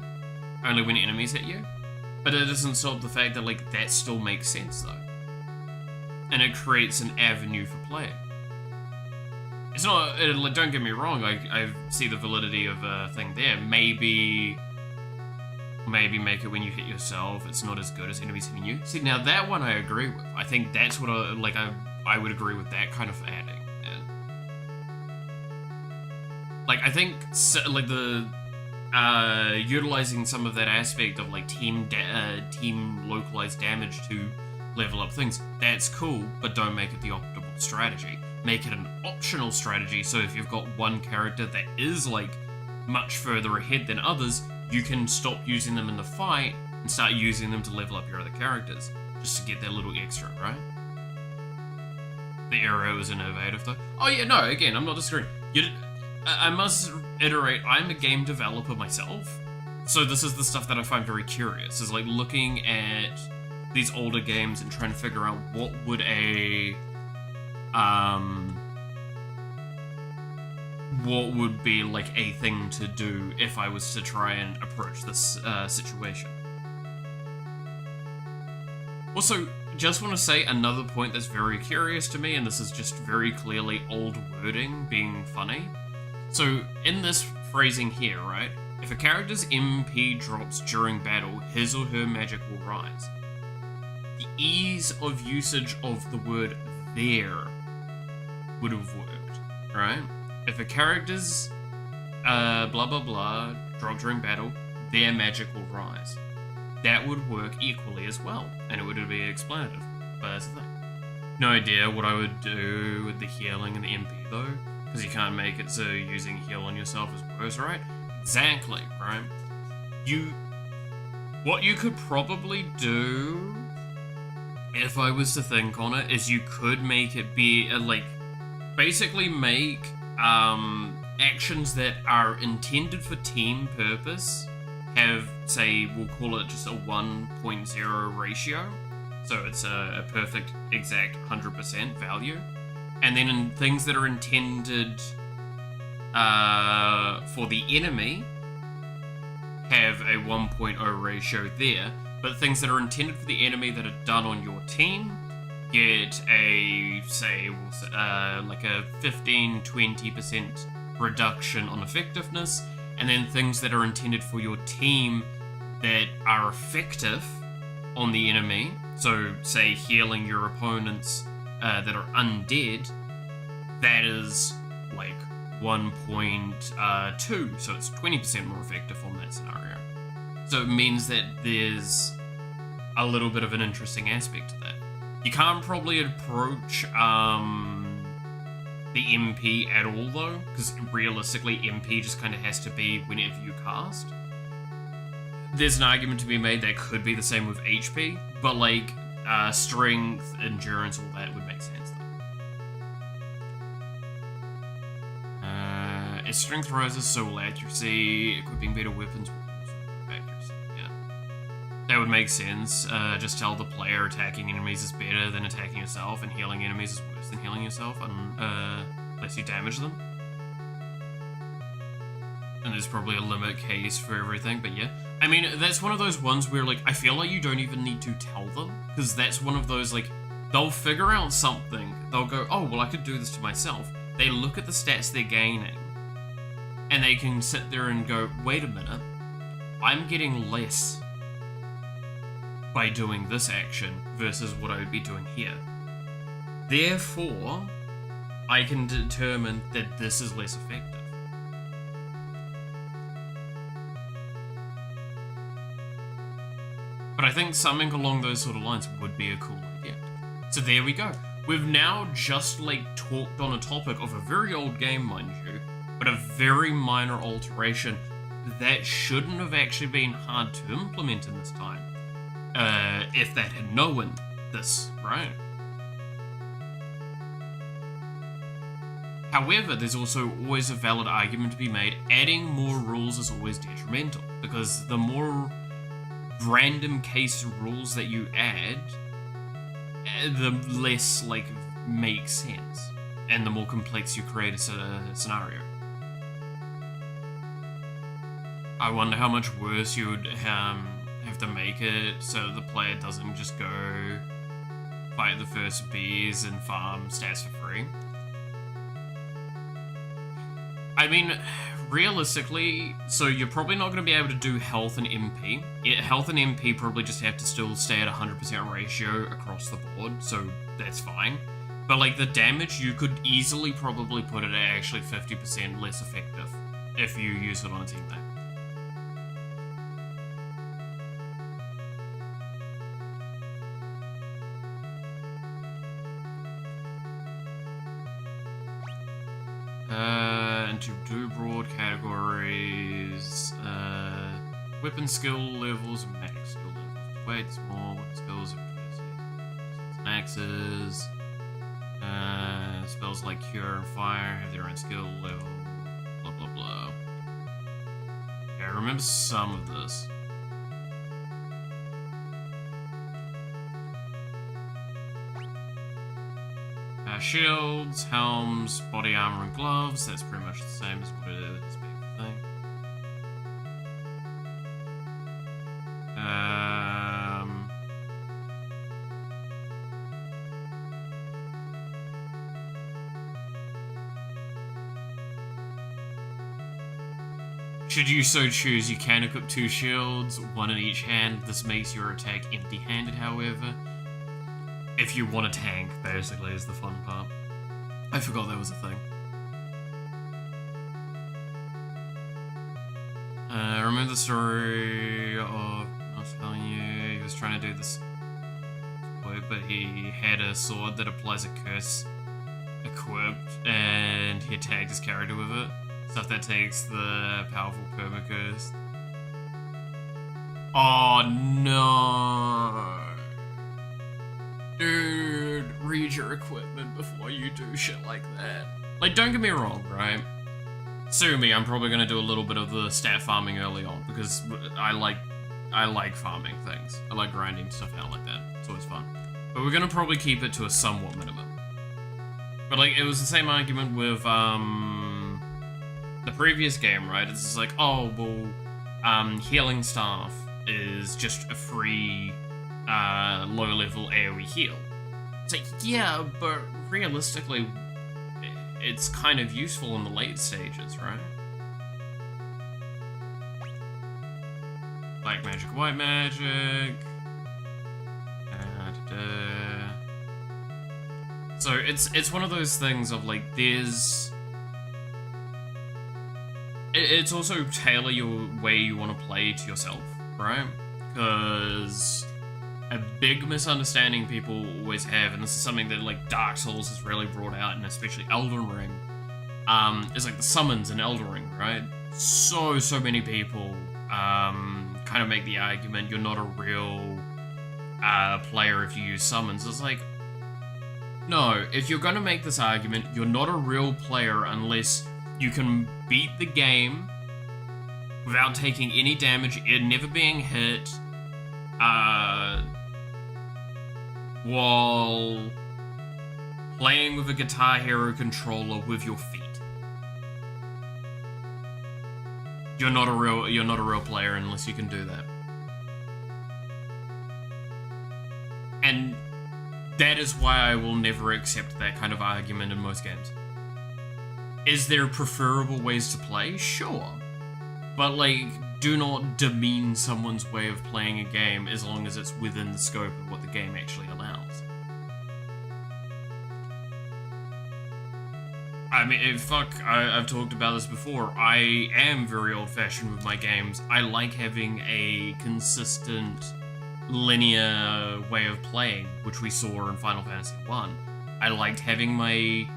Speaker 1: Only when enemies hit you. But it doesn't stop the fact that, like, that still makes sense, though. And it creates an avenue for playing. It's not, like, don't get me wrong, I see the validity of a thing there. Maybe make it when you hit yourself, it's not as good as enemies hitting you. See, now that one I agree with. I think that's what I would agree with that kind of adding. Like, I think, like, the, utilizing some of that aspect of, like, team localized damage to level up things, that's cool, but don't make it the optimal strategy. Make it an optional strategy, so if you've got one character that is, like, much further ahead than others, you can stop using them in the fight and start using them to level up your other characters, just to get that little extra, right? The arrow is innovative, though. Oh yeah, no, again, I'm not disagreeing. I must iterate, I'm a game developer myself, so this is the stuff that I find very curious, is like looking at these older games and trying to figure out what would what would be like a thing to do if I was to try and approach this situation. Also, just want to say another point that's very curious to me, and this is just very clearly old wording being funny. So, in this phrasing here, right, if a character's MP drops during battle, his or her magic will rise. The ease of usage of the word there would have worked, right? If a character's blah blah blah drop during battle, their magic will rise. That would work equally as well, and it would be explanative. But that's the thing. No idea what I would do with the healing and the MP though, because you can't make it so using heal on yourself is worse, right? Exactly, right? What you could probably do, if I was to think on it, is you could make it be like, basically make actions that are intended for team purpose have, say, we'll call it just a 1.0 ratio. So it's a perfect, exact 100% value. And then in things that are intended for the enemy, have a 1.0 ratio there. But things that are intended for the enemy that are done on your team get a, say, like a 15-20% reduction on effectiveness. And then things that are intended for your team that are effective on the enemy, so say healing your opponents that are undead, that is like 1.2, so it's 20% more effective on that scenario. So it means that there's a little bit of an interesting aspect to that. You can't probably approach the MP at all though, because realistically MP just kind of has to be whenever you cast. There's an argument to be made that could be the same with HP, but like strength, endurance, all that would make sense though. As strength rises, so will accuracy. Equipping better weapons will also improve accuracy. Yeah, that would make sense. Just tell the player attacking enemies is better than attacking yourself, and healing enemies is worse than healing yourself, unless you damage them. And there's probably a limit case for everything, but yeah. I mean, that's one of those ones where, like, I feel like you don't even need to tell them, because that's one of those, like, they'll figure out something. They'll go, oh, well, I could do this to myself. They look at the stats they're gaining, and they can sit there and go, wait a minute, I'm getting less by doing this action versus what I would be doing here. Therefore, I can determine that this is less effective. But I think something along those sort of lines would be a cool idea. So there we go. We've now just like talked on a topic of a very old game, mind you, but a very minor alteration that shouldn't have actually been hard to implement in this time. If that had known this, right? However, there's also always a valid argument to be made. Adding more rules is always detrimental, because the more random case rules that you add, the less like makes sense, and the more complex you create a scenario. I wonder how much worse you would have to make it so the player doesn't just go fight the first bees and farm stats for free. I mean, realistically, so you're probably not going to be able to do health and MP. Health and MP probably just have to still stay at 100% ratio across the board, so that's fine. But like the damage, you could easily probably put it at actually 50% less effective if you use it on a teammate. And to do broad categories, weapon skill levels and magic skill levels. Wait, small weapon skills and axes. Spells like cure and fire have their own skill level. Blah blah blah. Yeah, I remember some of this. Shields, helms, body armor, and gloves. That's pretty much the same as what it is being the thing. Should you so choose, you can equip 2 shields, 1 in each hand. This makes your attack empty-handed, however. If you want a tank, basically, is the fun part. I forgot that was a thing. I remember the story of, I was telling you, he was trying to do this boy, but he had a sword that applies a curse equipped, and he attacked his character with it. Stuff that takes the powerful perma-curse. Oh no! Dude, read your equipment before you do shit like that. Like, don't get me wrong, right? sue me, I'm probably going to do a little bit of the stat farming early on, because I like farming things. I like grinding stuff out like that. It's always fun. But we're going to probably keep it to a somewhat minimum. But, like, it was the same argument with, the previous game, right? It's just like, oh, well, healing staff is just a free, low-level AoE heal. It's like, yeah, but realistically, it's kind of useful in the late stages, right? Black magic, white magic. So it's one of those things of like, there's... It's also tailor your way you want to play to yourself, right? Because a big misunderstanding people always have, and this is something that like Dark Souls has really brought out, and especially Elden Ring, is like the summons in Elden Ring, right? So many people kind of make the argument you're not a real player if you use summons. It's like, no, if you're gonna make this argument, you're not a real player unless you can beat the game without taking any damage and never being hit, while playing with a Guitar Hero controller with your feet. You're not a real player unless you can do that. And that is why I will never accept that kind of argument in most games. Is there preferable ways to play? Sure. But, like, do not demean someone's way of playing a game as long as it's within the scope of what the game actually allows. I mean, I've talked about this before. I am very old-fashioned with my games. I like having a consistent, linear way of playing, which we saw in Final Fantasy 1. I liked having my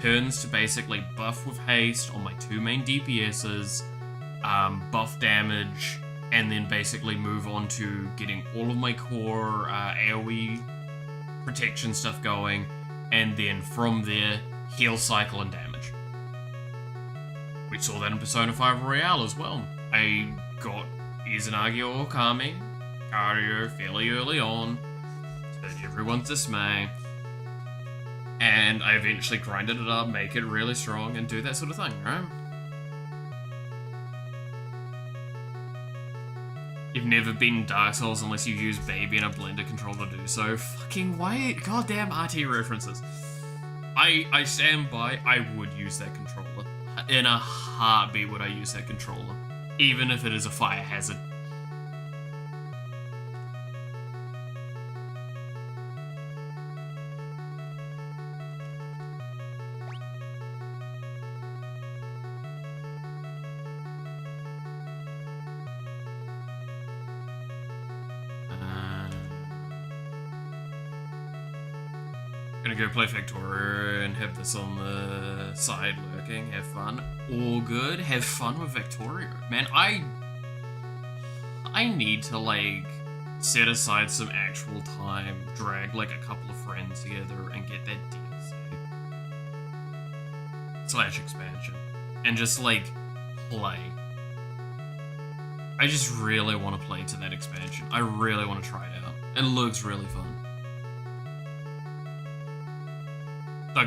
Speaker 1: turns to basically buff with haste on my two main DPSs, buff damage, and then basically move on to getting all of my core AoE protection stuff going, and then from there, heal cycle and damage. We saw that in Persona 5 Royale as well. I got Izanagi or Okami, Cario fairly early on, to everyone's dismay, and I eventually grinded it up, make it really strong, and do that sort of thing, right? You've never beaten Dark Souls unless you use Baby and a blender controller to do so. Fucking wait, goddamn RT references. I stand by, I would use that controller. In a heartbeat would I use that controller. Even if it is a fire hazard. Gonna go play Victoria and have this on the side lurking, have fun. All good, have fun with Victoria. Man, I need to, like, set aside some actual time, drag, like, a couple of friends together and get that DLC. / expansion. And just, like, play. I just really want to play to that expansion. I really want to try it out. It looks really fun.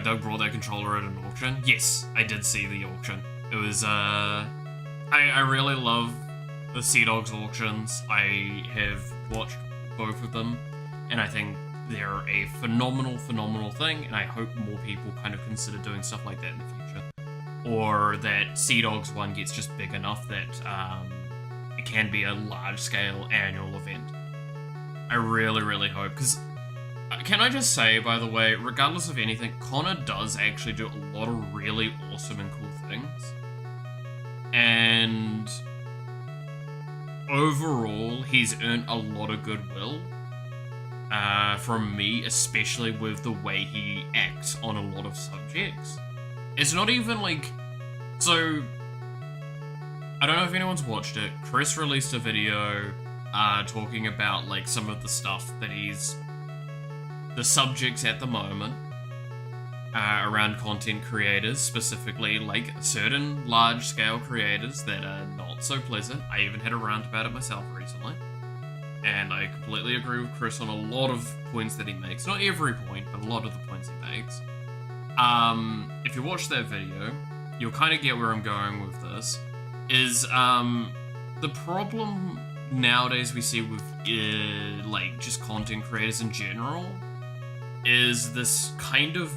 Speaker 1: Doug brought that controller at an auction. Yes, I did see the auction. It was, I really love the Sea Dogs auctions. I have watched both of them, and I think they're a phenomenal thing, and I hope more people kind of consider doing stuff like that in the future. Or that Sea Dogs one gets just big enough that, it can be a large-scale annual event. I really hope, because can I just say, by the way, regardless of anything, Connor does actually do a lot of really awesome and cool things. And overall, he's earned a lot of goodwill from me, especially with the way he acts on a lot of subjects. It's not even like... So, I don't know if anyone's watched it. Chris released a video talking about, like, some of the stuff that he's... the subjects at the moment. around content creators, specifically like certain large-scale creators that are not so pleasant. I even had a rant about it myself recently, and I completely agree with Chris on a lot of points that he makes. Not every point, but a lot of the points he makes. If you watch that video, you'll kind of get where I'm going with this. Is the problem nowadays we see with like just content creators in general is this kind of,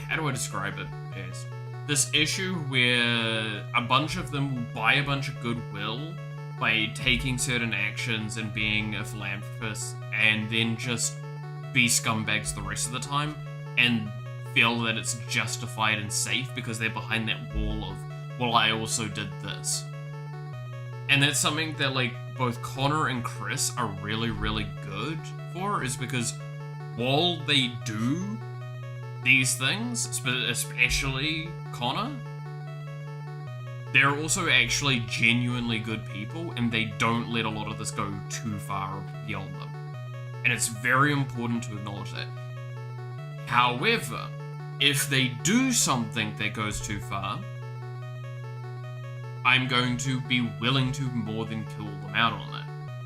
Speaker 1: how do I describe it? Is this issue where a bunch of them will buy a bunch of goodwill by taking certain actions and being a philanthropist, and then just be scumbags the rest of the time and feel that it's justified and safe because they're behind that wall of, well, I also did this. And that's something that like both Connor and Chris are really, really good for, is because while they do these things, especially Connor, they're also actually genuinely good people, and they don't let a lot of this go too far beyond them. And it's very important to acknowledge that. However, if they do something that goes too far, I'm going to be willing to more than call them out on that.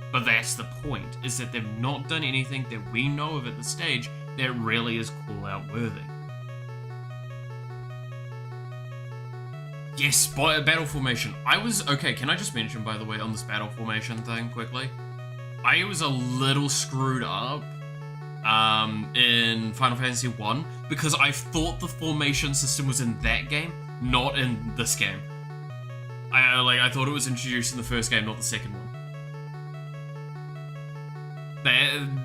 Speaker 1: But that's the point, is that they've not done anything that we know of at this stage that really is call-out worthy. Yes, battle formation. Okay, can I just mention, by the way, on this battle formation thing, quickly? I was a little screwed up in Final Fantasy 1 because I thought the formation system was in that game, not in this game. I thought it was introduced in the first game, not the second one.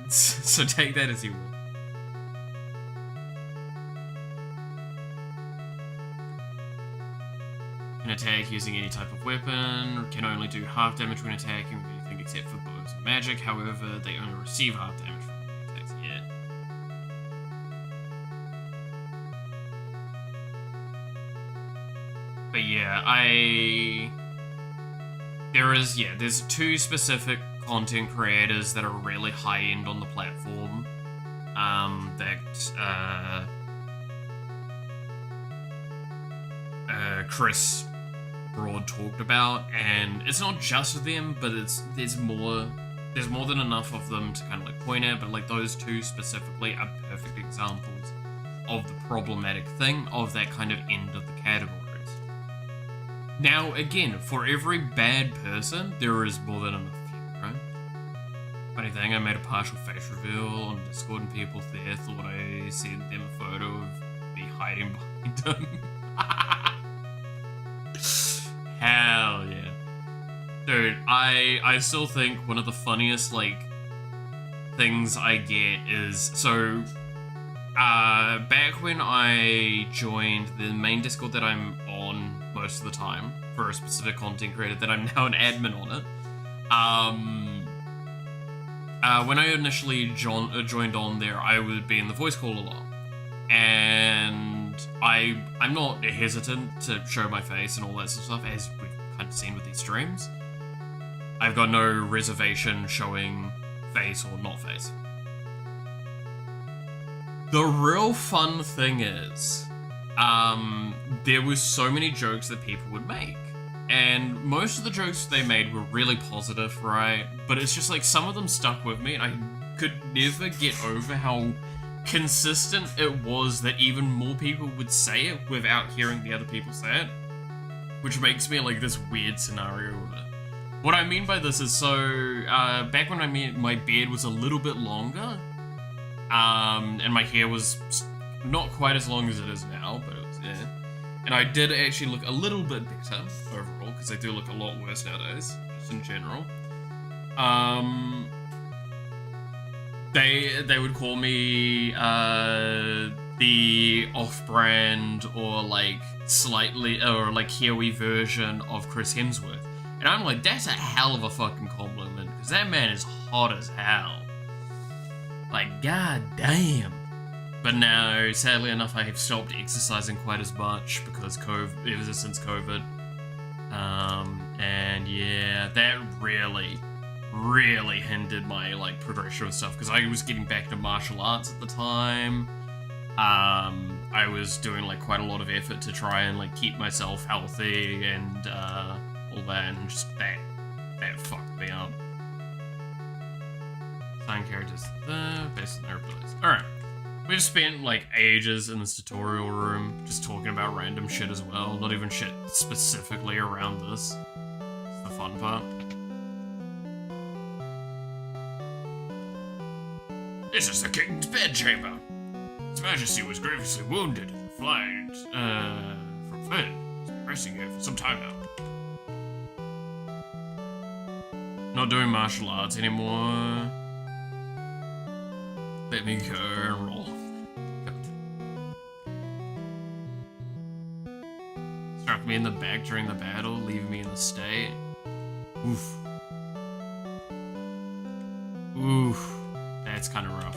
Speaker 1: So take that as you will. Can attack using any type of weapon, can only do half damage when attacking with anything except for bows and magic, however, they only receive half damage from attacks. Yeah. But yeah, there's two specific content creators that are really high-end on the platform, Chris Broad talked about, and it's not just them, but there's more than enough of them to kind of like point at, but like those two specifically are perfect examples of the problematic thing of that kind of end of the categories. Now again, for every bad person, there is more than enough few, right? Funny thing, I made a partial face reveal on Discord and people there thought I sent them a photo of me hiding behind them. Hell yeah. Dude, I still think one of the funniest, like, things I get is, so, back when I joined the main Discord that I'm on most of the time, for a specific content creator that I'm now an admin on it, when I initially joined on there, I would be in the voice call a lot. And I'm not hesitant to show my face and all that sort of stuff, as we've kind of seen with these streams. I've got no reservation showing face or not face. The real fun thing is, there was so many jokes that people would make. And most of the jokes they made were really positive, right? But it's just like some of them stuck with me, and I could never get over how consistent it was that even more people would say it without hearing the other people say it, which makes me like this weird scenario with it. What I mean by this is, so back when my beard was a little bit longer, and my hair was not quite as long as it is now, but it was there, and I did actually look a little bit better overall, because I do look a lot worse nowadays, just in general. They would call me the off-brand or like slightly or like Kiwi version of Chris Hemsworth, and I'm like, that's a hell of a fucking compliment, because that man is hot as hell. Like, god damn. But no, sadly enough, I have stopped exercising quite as much because ever since COVID. And yeah, that really hindered my like progression and stuff, because I was getting back to martial arts at the time. I was doing like quite a lot of effort to try and like keep myself healthy and all that, and just that fucked me up. Assign characters based on their abilities. Alright. We've spent like ages in this tutorial room just talking about random shit as well, not even shit specifically around this. It's the fun part.
Speaker 2: This is the king's bedchamber. His Majesty was grievously wounded in the flight from Finn. He's been resting here for some time now.
Speaker 1: Not doing martial arts anymore. Let me go and roll. Struck me in the back during the battle, leaving me in the state. Oof. Oof. That's kind of rough.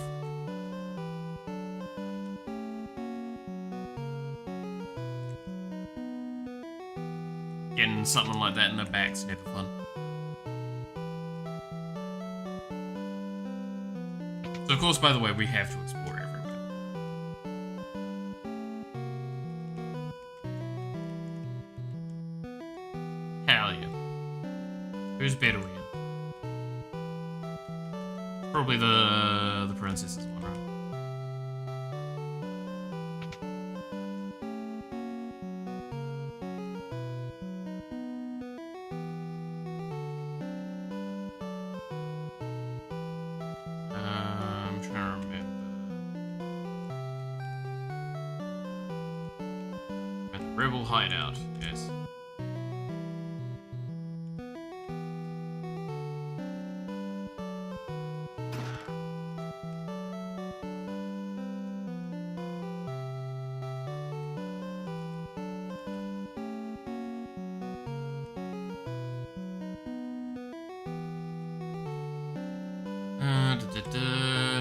Speaker 1: Getting something like that in the back's never fun. So of course, by the way, we have to explore everywhere. Hell yeah. Whose bed are we in? Probably the princess's one, right? I'm trying to remember. At the rebel hideout, yes.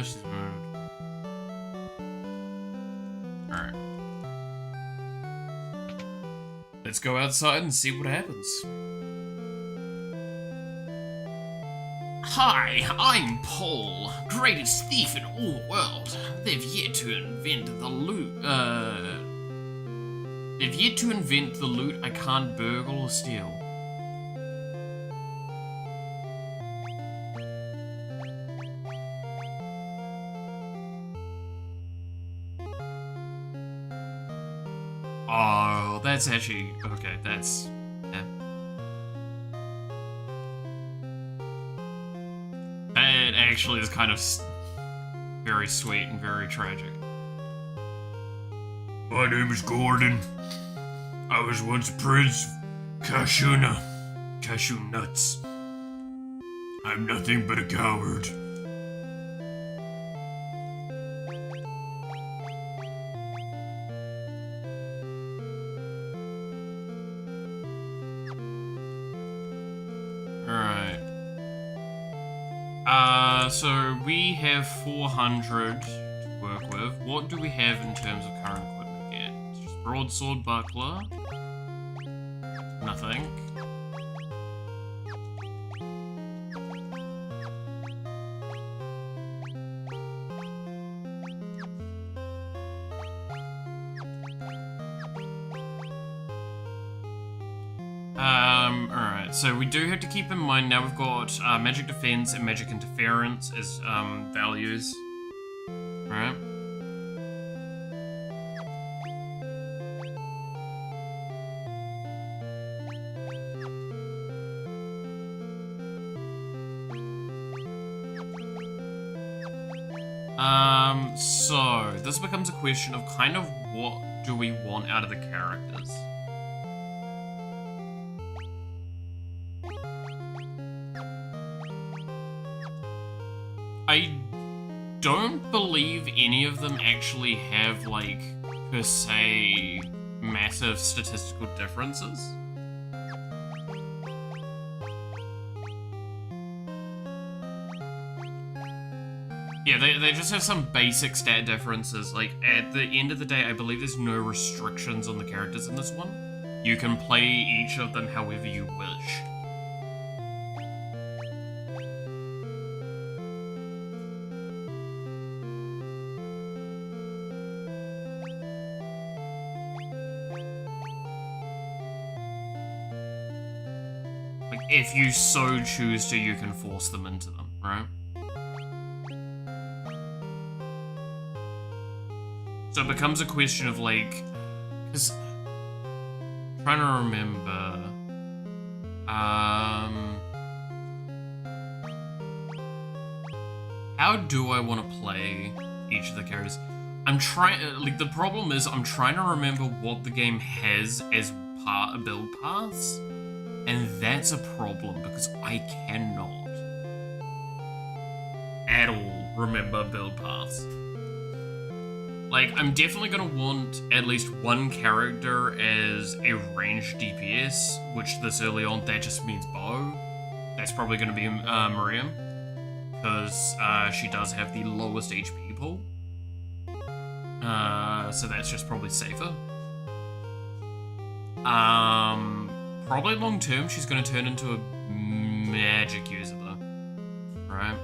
Speaker 1: She's moved. Alright. Let's go outside and see what happens.
Speaker 2: Hi, I'm Paul, greatest thief in all the world. They've yet to invent the loot,
Speaker 1: They've yet to invent the loot I can't burgle or steal. Oh, that's actually... okay, that's... yeah. That actually is kind of very sweet and very tragic.
Speaker 2: My name is Gordon. I was once Prince Cashew Nuts. I'm nothing but a coward.
Speaker 1: Alright. So we have 400 to work with. What do we have in terms of current equipment yet? It's just broadsword, buckler. Nothing. Alright, so we do have to keep in mind now we've got magic defense and magic interference as values. Alright. So this becomes a question of kind of what do we want out of the characters? I don't believe any of them actually have, like, per se, massive statistical differences. Yeah, they just have some basic stat differences. Like, at the end of the day, I believe there's no restrictions on the characters in this one. You can play each of them however you wish. if you so choose to, you can force them into them, right? So it becomes a question of like, because I'm trying to remember, how do I want to play each of the characters? I'm trying, like, the problem is I'm trying to remember what the game has as build paths, and that's a problem because I cannot at all remember build paths. Like, I'm definitely gonna want at least one character as a ranged DPS, which this early on, that just means bow. That's probably gonna be Miriam, because she does have the lowest HP pool. So that's just probably safer. Probably long term, she's gonna turn into a magic user though, right?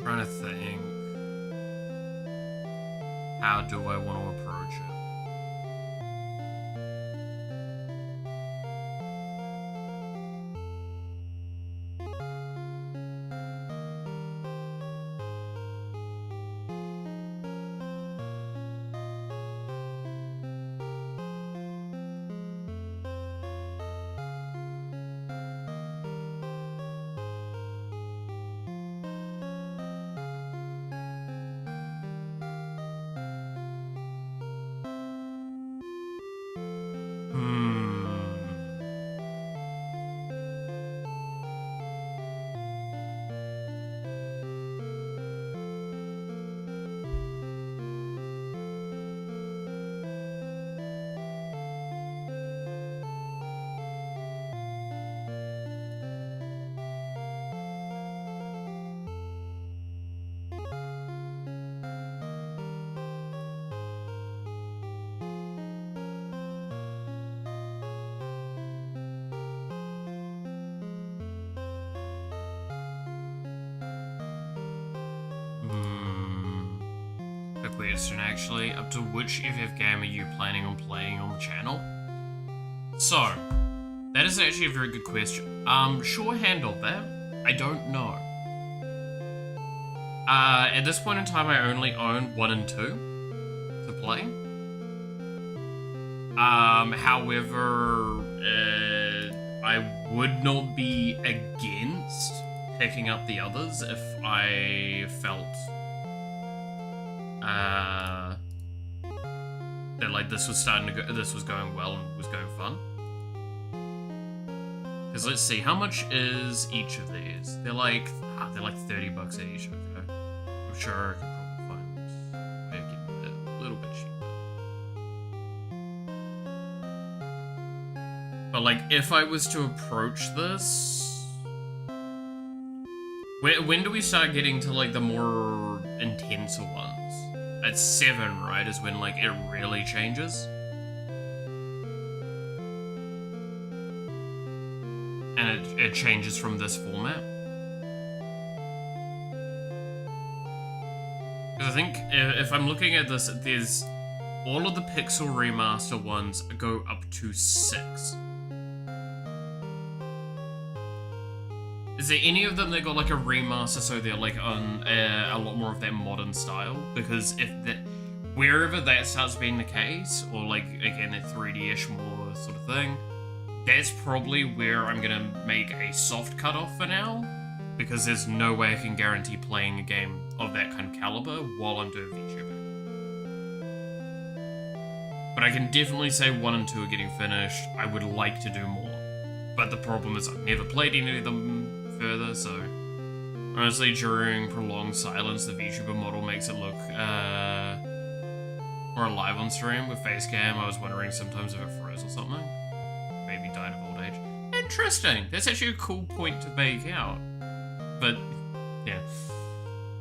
Speaker 1: Trying to think, how do I want to approach it? Question actually, up to which FF game are you planning on playing on the channel? So, that is actually a very good question. Shorthand of that, I don't know. At this point in time, I only own 1 and 2 to play. However, I would not be against picking up the others if I felt that like this was starting to go, this was going well and was going fun. Because let's see, how much is each of these? They're like $30 each. Okay, I'm sure I can probably find a way of getting it a little bit cheaper. But like, if I was to approach this, when do we start getting to like the more intenser ones? At 7, right, is when like it really changes. And it changes from this format. Because I think if I'm looking at this, there's all of the Pixel Remaster ones go up to 6. Is there any of them that got like a remaster so they're like on a lot more of that modern style? Because if that, wherever that starts being the case, or like again a 3D-ish more sort of thing, that's probably where I'm gonna make a soft cutoff for now, because there's no way I can guarantee playing a game of that kind of caliber while I'm doing VTubing. But I can definitely say 1 and 2 are getting finished. I would like to do more, but the problem is I've never played any of them further, so honestly during prolonged silence the VTuber model makes it look more alive on stream. With face cam I was wondering sometimes if it froze or something. Maybe died of old age. Interesting, that's actually a cool point to make out. But yeah,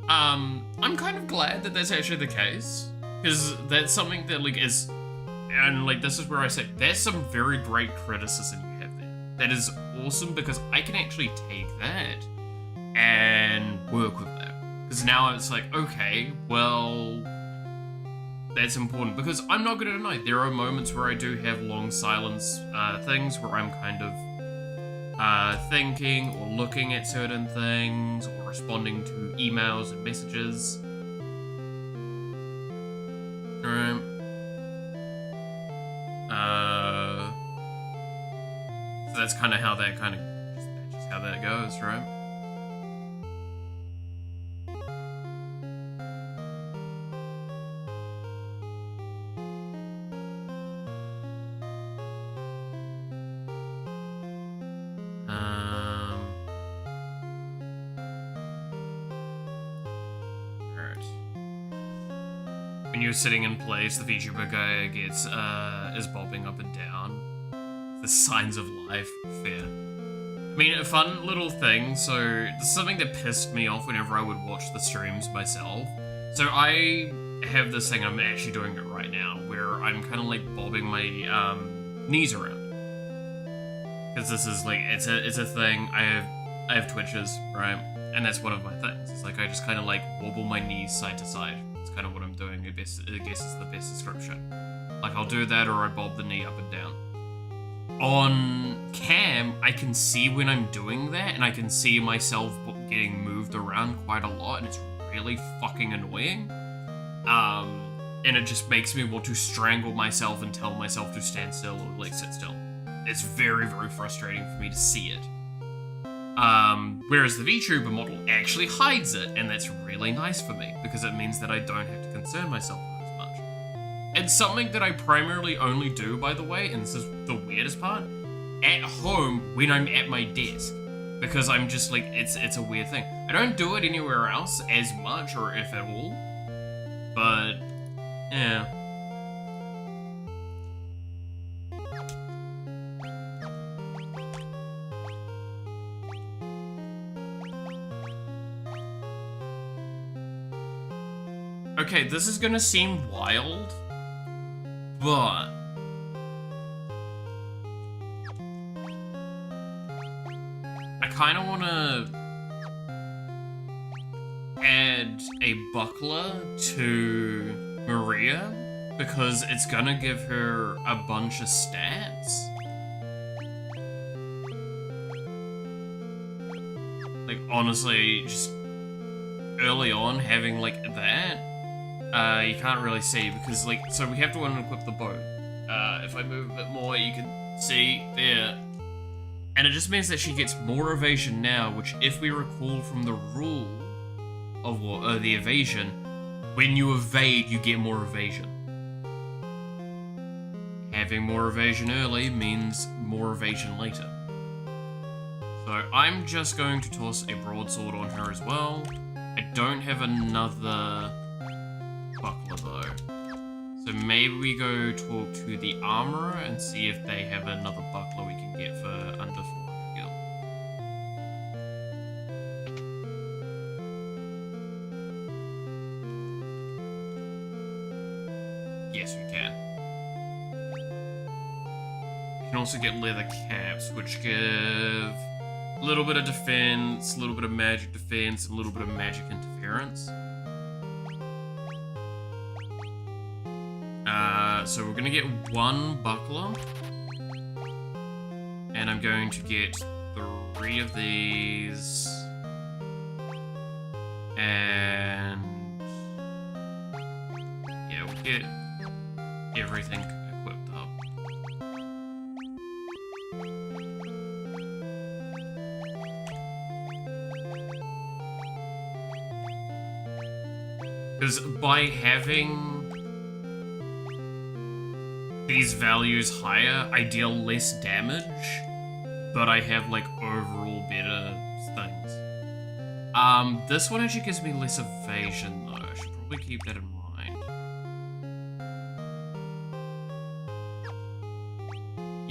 Speaker 1: I'm kind of glad that that's actually the case, because that's something that, like, is, and, like, this is where I say, there's some very great criticism you have there. That is awesome, because I can actually take that and work with that. Because now it's like, okay, well, that's important, because I'm not gonna deny, there are moments where I do have long silence things where I'm kind of thinking or looking at certain things or responding to emails and messages. Alright. So that's kind of how that just how that goes, right? When you're sitting in place, the VTuber guy is bobbing up and down. The signs of life. Fair. I mean, a fun little thing, so this is something that pissed me off whenever I would watch the streams myself. So I have this thing, I'm actually doing it right now, where I'm kind of like bobbing my knees around. Because this is like, it's a thing, I have twitches, right? And that's one of my things. It's like I just kind of like wobble my knees side to side. It's kind of what I'm doing, I guess is the best description. Like I'll do that or I bob the knee up and down. On cam, I can see when I'm doing that and I can see myself getting moved around quite a lot and it's really fucking annoying. And it just makes me want to strangle myself and tell myself to stand still or like sit still. It's very, very frustrating for me to see it. Whereas the VTuber model actually hides it, and that's really nice for me, because it means that I don't have to concern myself with it as much. It's something that I primarily only do, by the way, and this is the weirdest part, at home when I'm at my desk. Because I'm just like, it's a weird thing. I don't do it anywhere else as much, or if at all. But, yeah. Okay, this is gonna seem wild, but I kind of want to add a buckler to Maria because it's gonna give her a bunch of stats. Like, honestly, just early on having like that. You can't really see because, like, so we have to unequip the boat. If I move a bit more, you can see there. And it just means that she gets more evasion now, which, if we recall from the rule of the evasion, when you evade, you get more evasion. Having more evasion early means more evasion later. So I'm just going to toss a broadsword on her as well. I don't have another buckler though. So maybe we go talk to the armorer and see if they have another buckler we can get for under 400 gil. Yes, we can. We can also get leather caps, which give a little bit of defense, a little bit of magic defense, and a little bit of magic interference. So we're gonna get one buckler, and I'm going to get 3 of these, and yeah, we'll get everything equipped up. Because by having these values higher, I deal less damage, but I have like overall better things. This one actually gives me less evasion though. I should probably keep that in mind.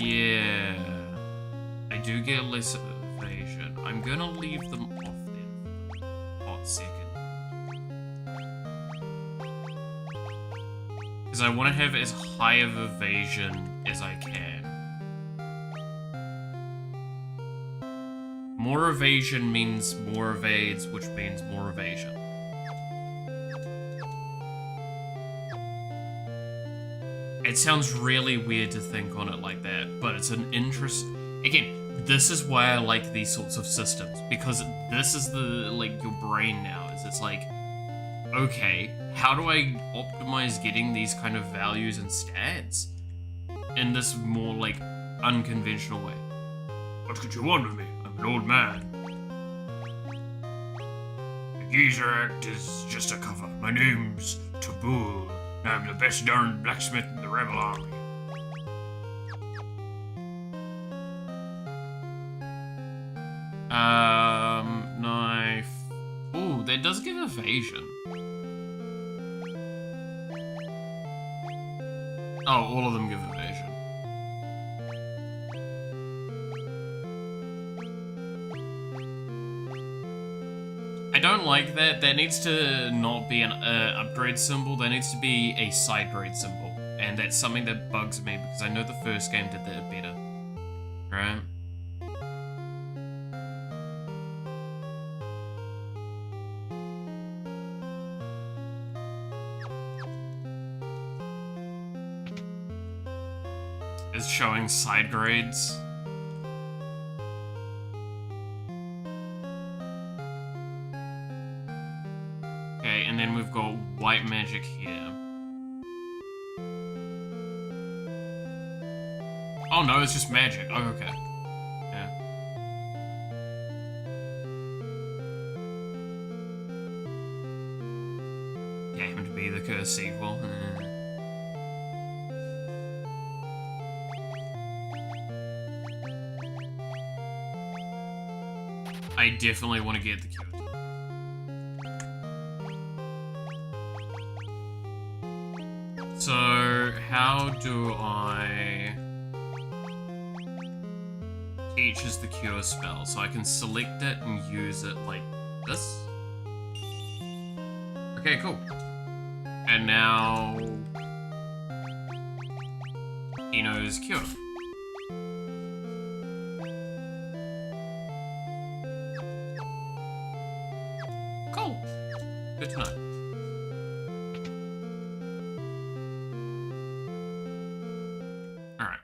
Speaker 1: Yeah, I do get less evasion. I'm gonna leave them off then for a hot second. Because I want to have as high of evasion as I can. More evasion means more evades, which means more evasion. It sounds really weird to think on it like that, but it's an interest. Again, this is why I like these sorts of systems, because this is the, like, your brain now, is it's like, okay, how do I optimize getting these kind of values and stats in this more, like, unconventional way?
Speaker 2: What could you want of me? I'm an old man. The geezer act is just a cover. My name's Taboo. I'm the best darn blacksmith in the rebel army.
Speaker 1: Knife. Ooh, that does give evasion. Oh, all of them give evasion. I don't like that. That needs to not be an upgrade symbol. That needs to be a side grade symbol. And that's something that bugs me because I know the first game did that better. Right? Is showing side grades. Okay, and then we've got white magic here. Oh no, it's just magic. Oh, okay. Yeah. Yeah, happened to be the cursed sequel. I definitely want to get the cure. So, how do I teach as the cure spell? So I can select it and use it like this. Okay, cool. And now he knows cure. Cool. Good to know. Alright.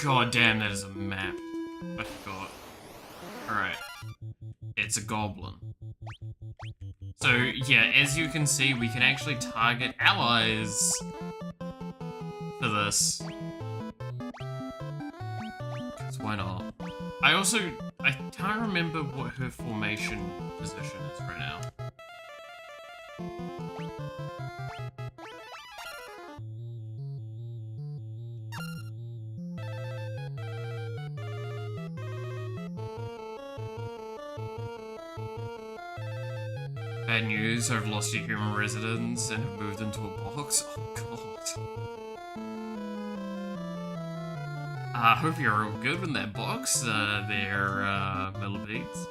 Speaker 1: God damn, that is a map. I forgot. Alright. It's a goblin. So, yeah, as you can see, we can actually target allies for this. Because why not? I can't remember what her formation position is right now. Bad news, I've lost your human residence and have moved into a box. Oh god. I hope you're all good in that box there, millipedes.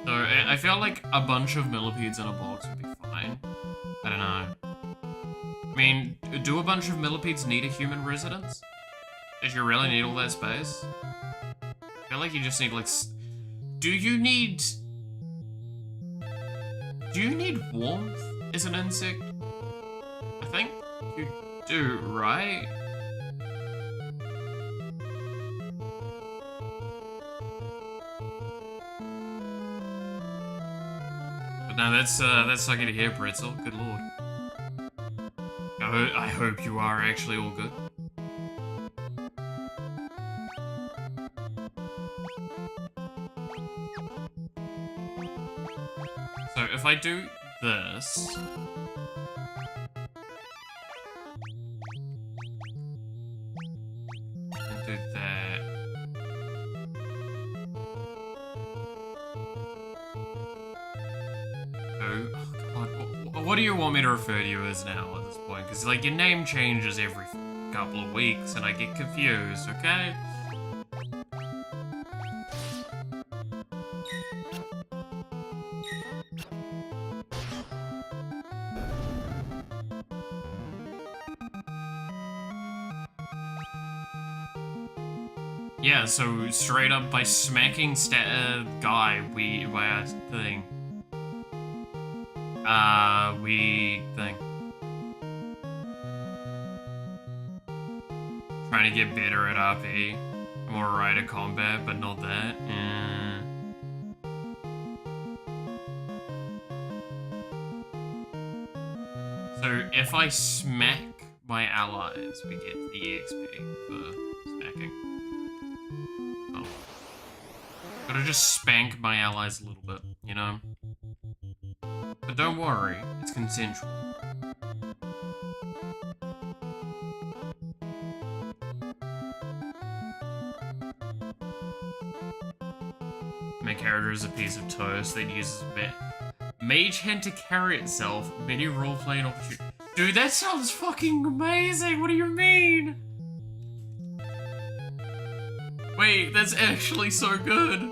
Speaker 1: So, I feel like a bunch of millipedes in a box would be fine. I don't know. I mean, do a bunch of millipedes need a human residence? Did you really need all that space? I feel like you just need, like... Do you need warmth as an insect? I think you do, right? But no, that's sucky to hear, Pretzel. Good lord. I hope you are actually all good. So if I do this... and do that... Oh god, what do you want me to refer to you as now at this point? Because, like, your name changes every couple of weeks and I get confused, okay? Yeah, so straight up by smacking guy, thing. Trying to get better at RP. I'm alright at combat, but not that. So if I smack my allies, we get the EXP for smacking. Oh. Gotta just spank my allies a little bit, you know? But don't worry, it's consensual. My character is a piece of toast that uses Mage Hand to carry itself, many role-playing opportunities. Dude, that sounds fucking amazing! What do you mean? Wait, that's actually so good!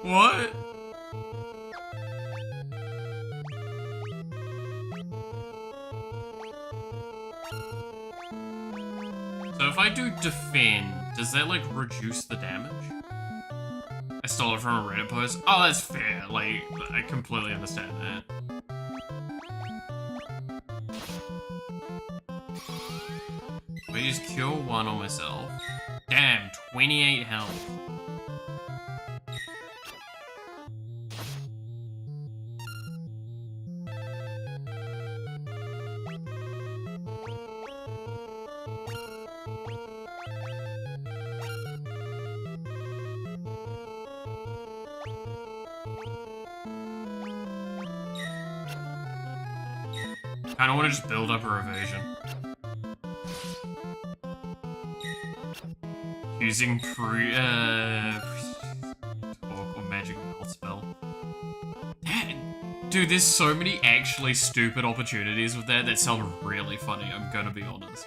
Speaker 1: What? So if I do defend, does that like reduce the damage? I stole it from a Reddit post. Oh, that's fair. Like, I completely understand that. We just kill one on myself. Damn, 28 health. Kinda wanna just build up a evasion. Using or magic melt spell. Dude, there's so many actually stupid opportunities with that sound really funny, I'm gonna be honest.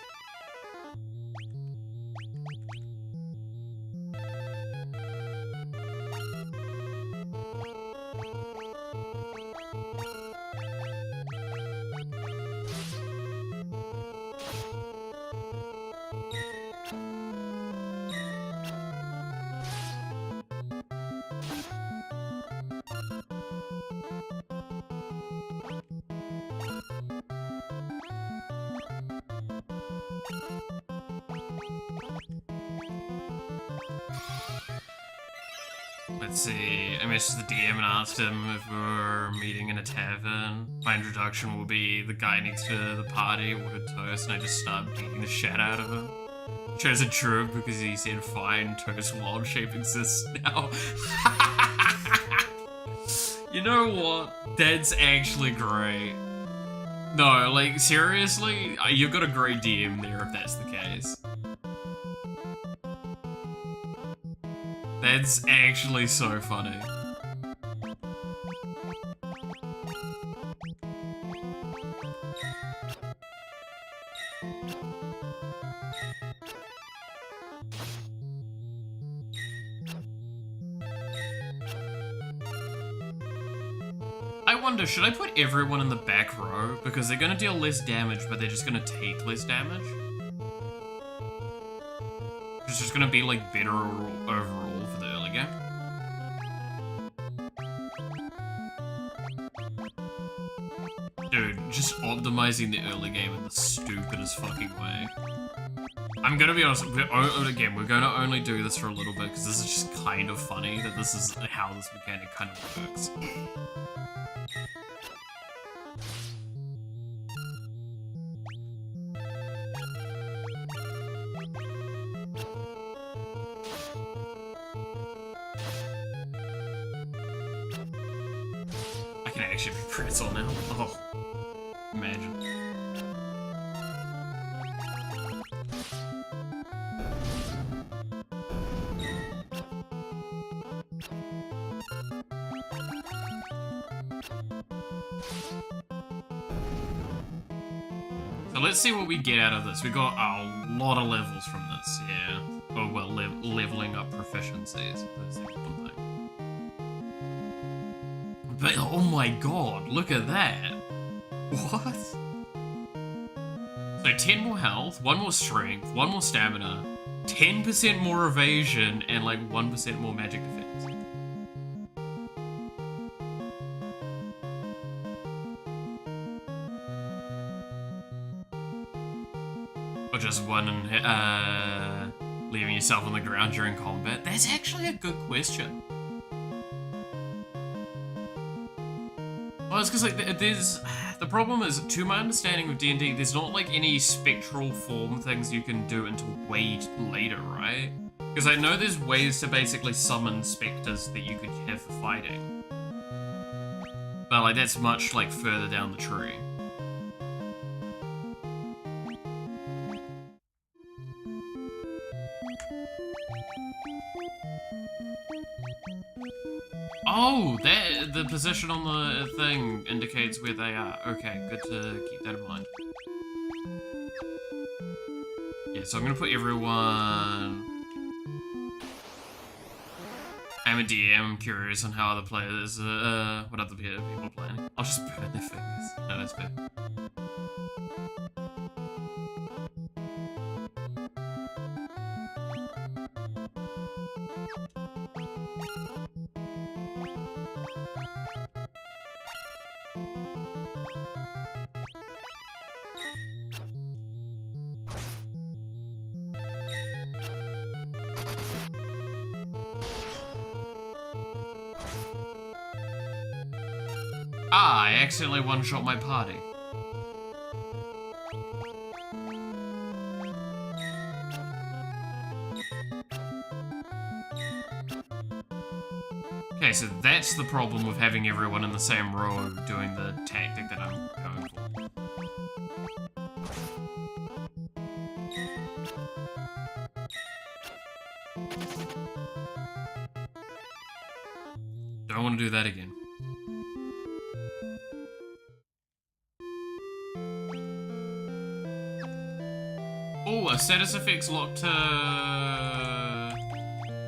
Speaker 1: Let's see, I messaged the DM and asked him if we're meeting in a tavern. My introduction will be the guy next to the party ordered toast, and I just start beating the shit out of him. Chose a troop because he said fine, toast wild shape exists now. You know what? That's actually great. No, like, seriously, you've got a great DM there if that's the case. That's actually so funny. I wonder, should I put everyone in the back row? Because they're gonna deal less damage, but they're just gonna take less damage? It's just gonna be, like, better overall for the early game. Dude, just optimizing the early game in the stupidest fucking way. I'm gonna be honest, we're gonna only do this for a little bit, because this is just kind of funny that this is how this mechanic kind of works. I can actually be pretzel now. Oh, imagine. So let's see what we get out of this. We got a lot of levels from this, yeah. Oh well, leveling up proficiencies. That's the important thing. But oh my god, look at that! What? So 10 more health, 1 more strength, 1 more stamina, 10% more evasion, and like 1% more magic defense. Or just one leaving yourself on the ground during combat? That's actually a good question. Well, it's because like there's the problem is, to my understanding of D&D, there's not like any spectral form things you can do until way later, right? Because I know there's ways to basically summon specters that you could have for fighting, but like that's much like further down the tree. Oh, the position on the thing indicates where they are. Okay, good to keep that in mind. Yeah, so I'm gonna put everyone... I'm a DM, I'm curious on how other players, what other people are playing. I'll just burn their fingers. No, that's bad. Ah, I accidentally one-shot my party. Okay, so that's the problem with having everyone in the same row doing the tactic that I'm going for. Don't want to do that again. Oh, are status effects locked to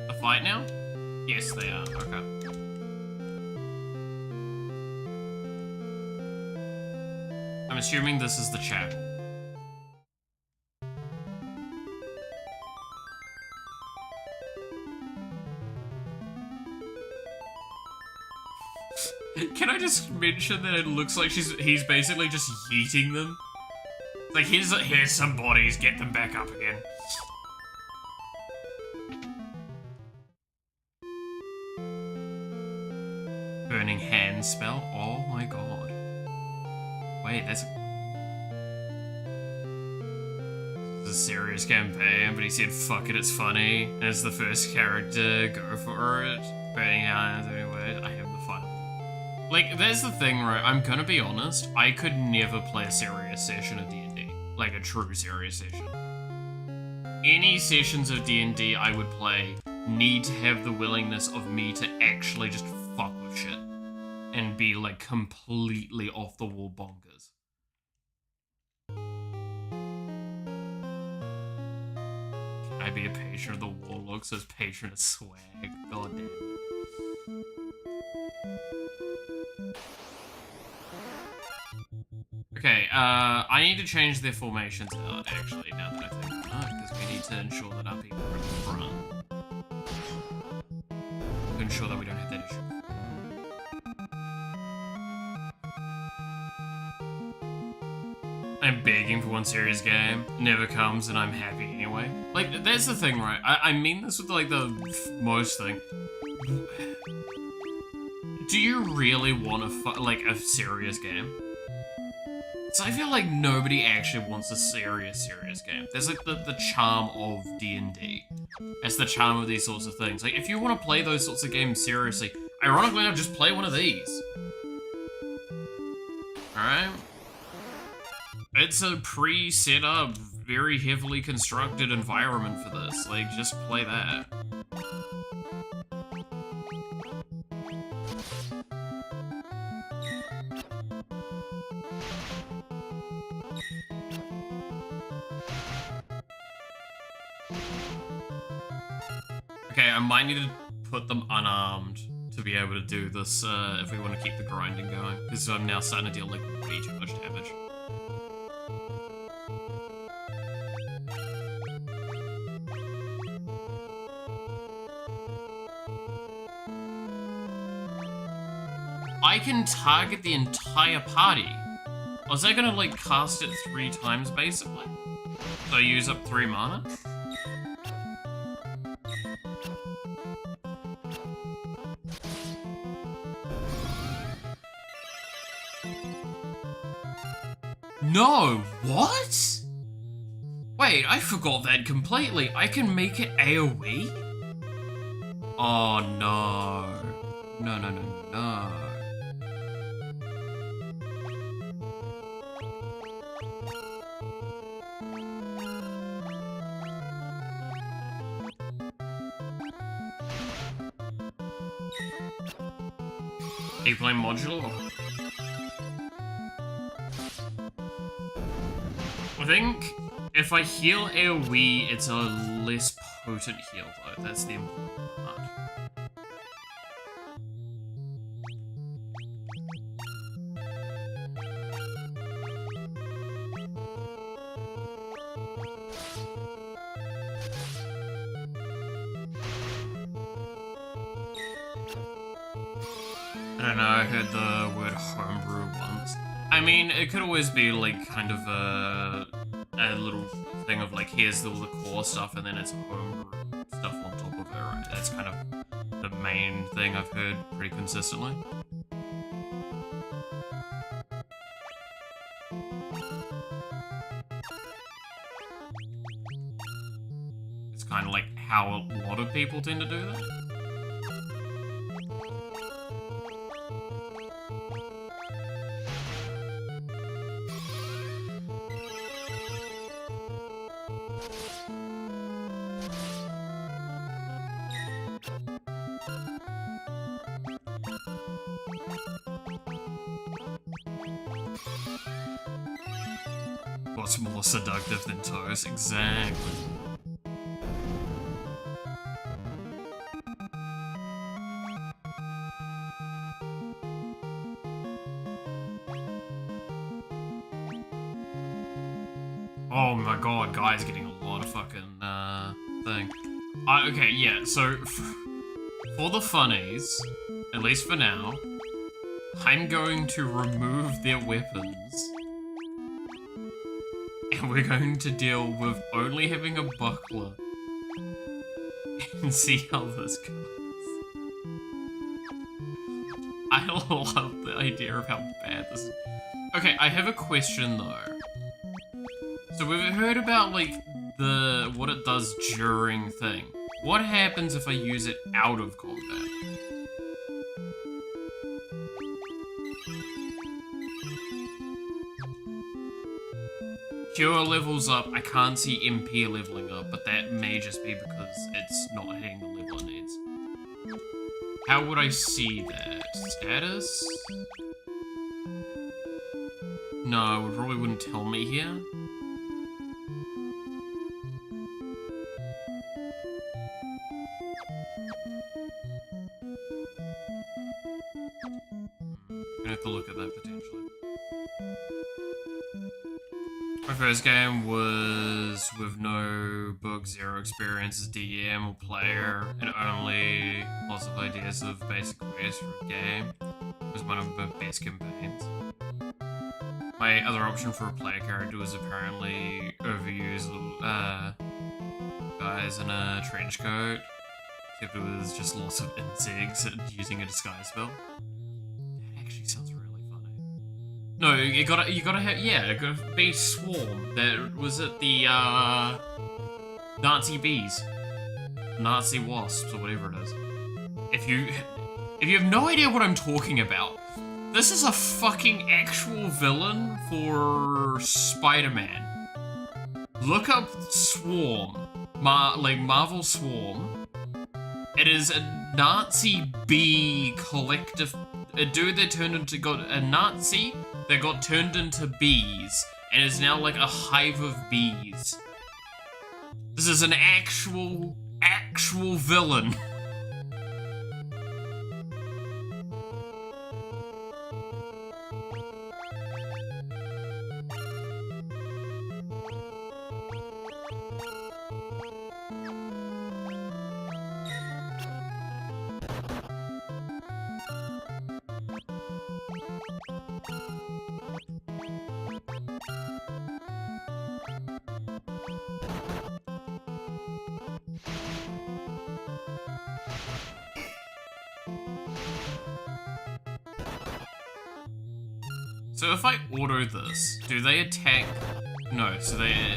Speaker 1: the fight now? Yes, they are. Okay. I'm assuming this is the chapel. Can I just mention that it looks like he's basically just yeeting them? Like, here's some bodies, get them back up again. Burning hand spell? Oh my god. Wait, that's... This is a serious campaign, but he said, fuck it, it's funny. And it's the first character, go for it. Burning hands, anyway, I have the fun. Like, that's the thing, right? I'm gonna be honest, I could never play a serious session of D&D. Like a true serious session. Any sessions of D&D I would play need to have the willingness of me to actually just fuck with shit. And be like completely off the wall bonkers. Can I be a patron of the Warlocks as patron of swag? God damn it. Okay, I need to change their formations out, actually, now that I think about it, because we need to ensure that our people are in the front. To ensure that we don't have that issue. I'm begging for one serious game, never comes, and I'm happy anyway. Like, that's the thing, right? I mean this with, like, the most thing. Do you really want a serious game? So I feel like nobody actually wants a serious game. There's like the charm of D&D. It's the charm of these sorts of things. Like, if you want to play those sorts of games seriously, ironically enough, just play one of these. Alright? It's a pre-set up, very heavily constructed environment for this. Like, just play that. Okay, I might need to put them unarmed to be able to do this if we want to keep the grinding going, because I'm now starting to deal like way too much damage. I can target the entire party. Was I gonna like cast it 3 times basically? So I use up 3 mana? No, what? Wait, I forgot that completely. I can make it AoE? Oh no. No, no, no, no. Are you playing modular? I think if I heal AoE, it's a less potent heal though. That's the important part. I don't know, I heard the word homebrew once. I mean, it could always be like kind of a little thing of like, here's all the core stuff and then it's homebrew stuff on top of it, right? That's kind of the main thing I've heard pretty consistently. It's kind of like how a lot of people tend to do that. What's more seductive than toes? Exactly. Oh my god, guys getting a lot of fucking, thing. Okay, yeah, so, for the funnies, at least for now, I'm going to remove their weapons. And we're going to deal with only having a buckler. And see how this goes. I love the idea of how bad this is. Okay, I have a question though. So we've heard about like what it does during thing. What happens if I use it out of combat? Cure levels up, I can't see MP leveling up, but that may just be because it's not hitting the level it needs. How would I see that? Status? No, it probably wouldn't tell me here. Gonna have to look at that potentially. My first game was with no book, 0 experience as DM or player, and only lots of ideas of basic ways for a game. It was one of my best campaigns. My other option for a player character was apparently overused guys in a trench coat, except it was just lots of insects and using a disguise spell. That actually sounds really funny. No, you gotta have, yeah, it gotta be Swarm. That was it, the Nazi bees, Nazi wasps, or whatever it is. If you have no idea what I'm talking about, this is a fucking actual villain for Spider-Man. Look up Swarm, like Marvel Swarm. It is a Nazi bee collective, a dude that got a Nazi that got turned into bees, and is now like a hive of bees. This is an actual villain. So if I auto this, do they attack? No, so they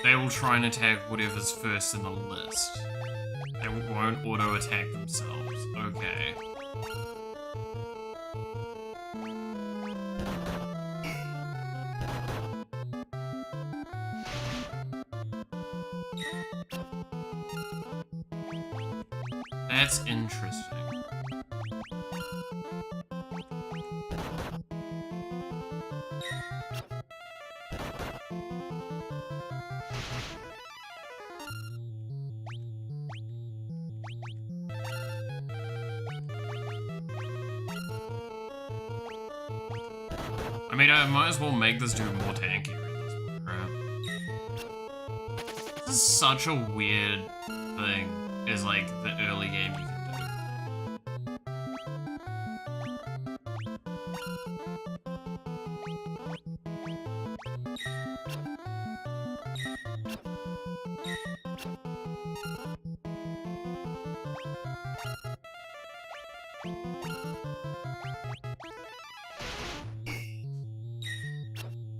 Speaker 1: will try and attack whatever's first in the list. They won't auto attack themselves. Okay. That's interesting. I mean, I might as well make this dude more tanky with this crap. This is such a weird thing, is like the early game you can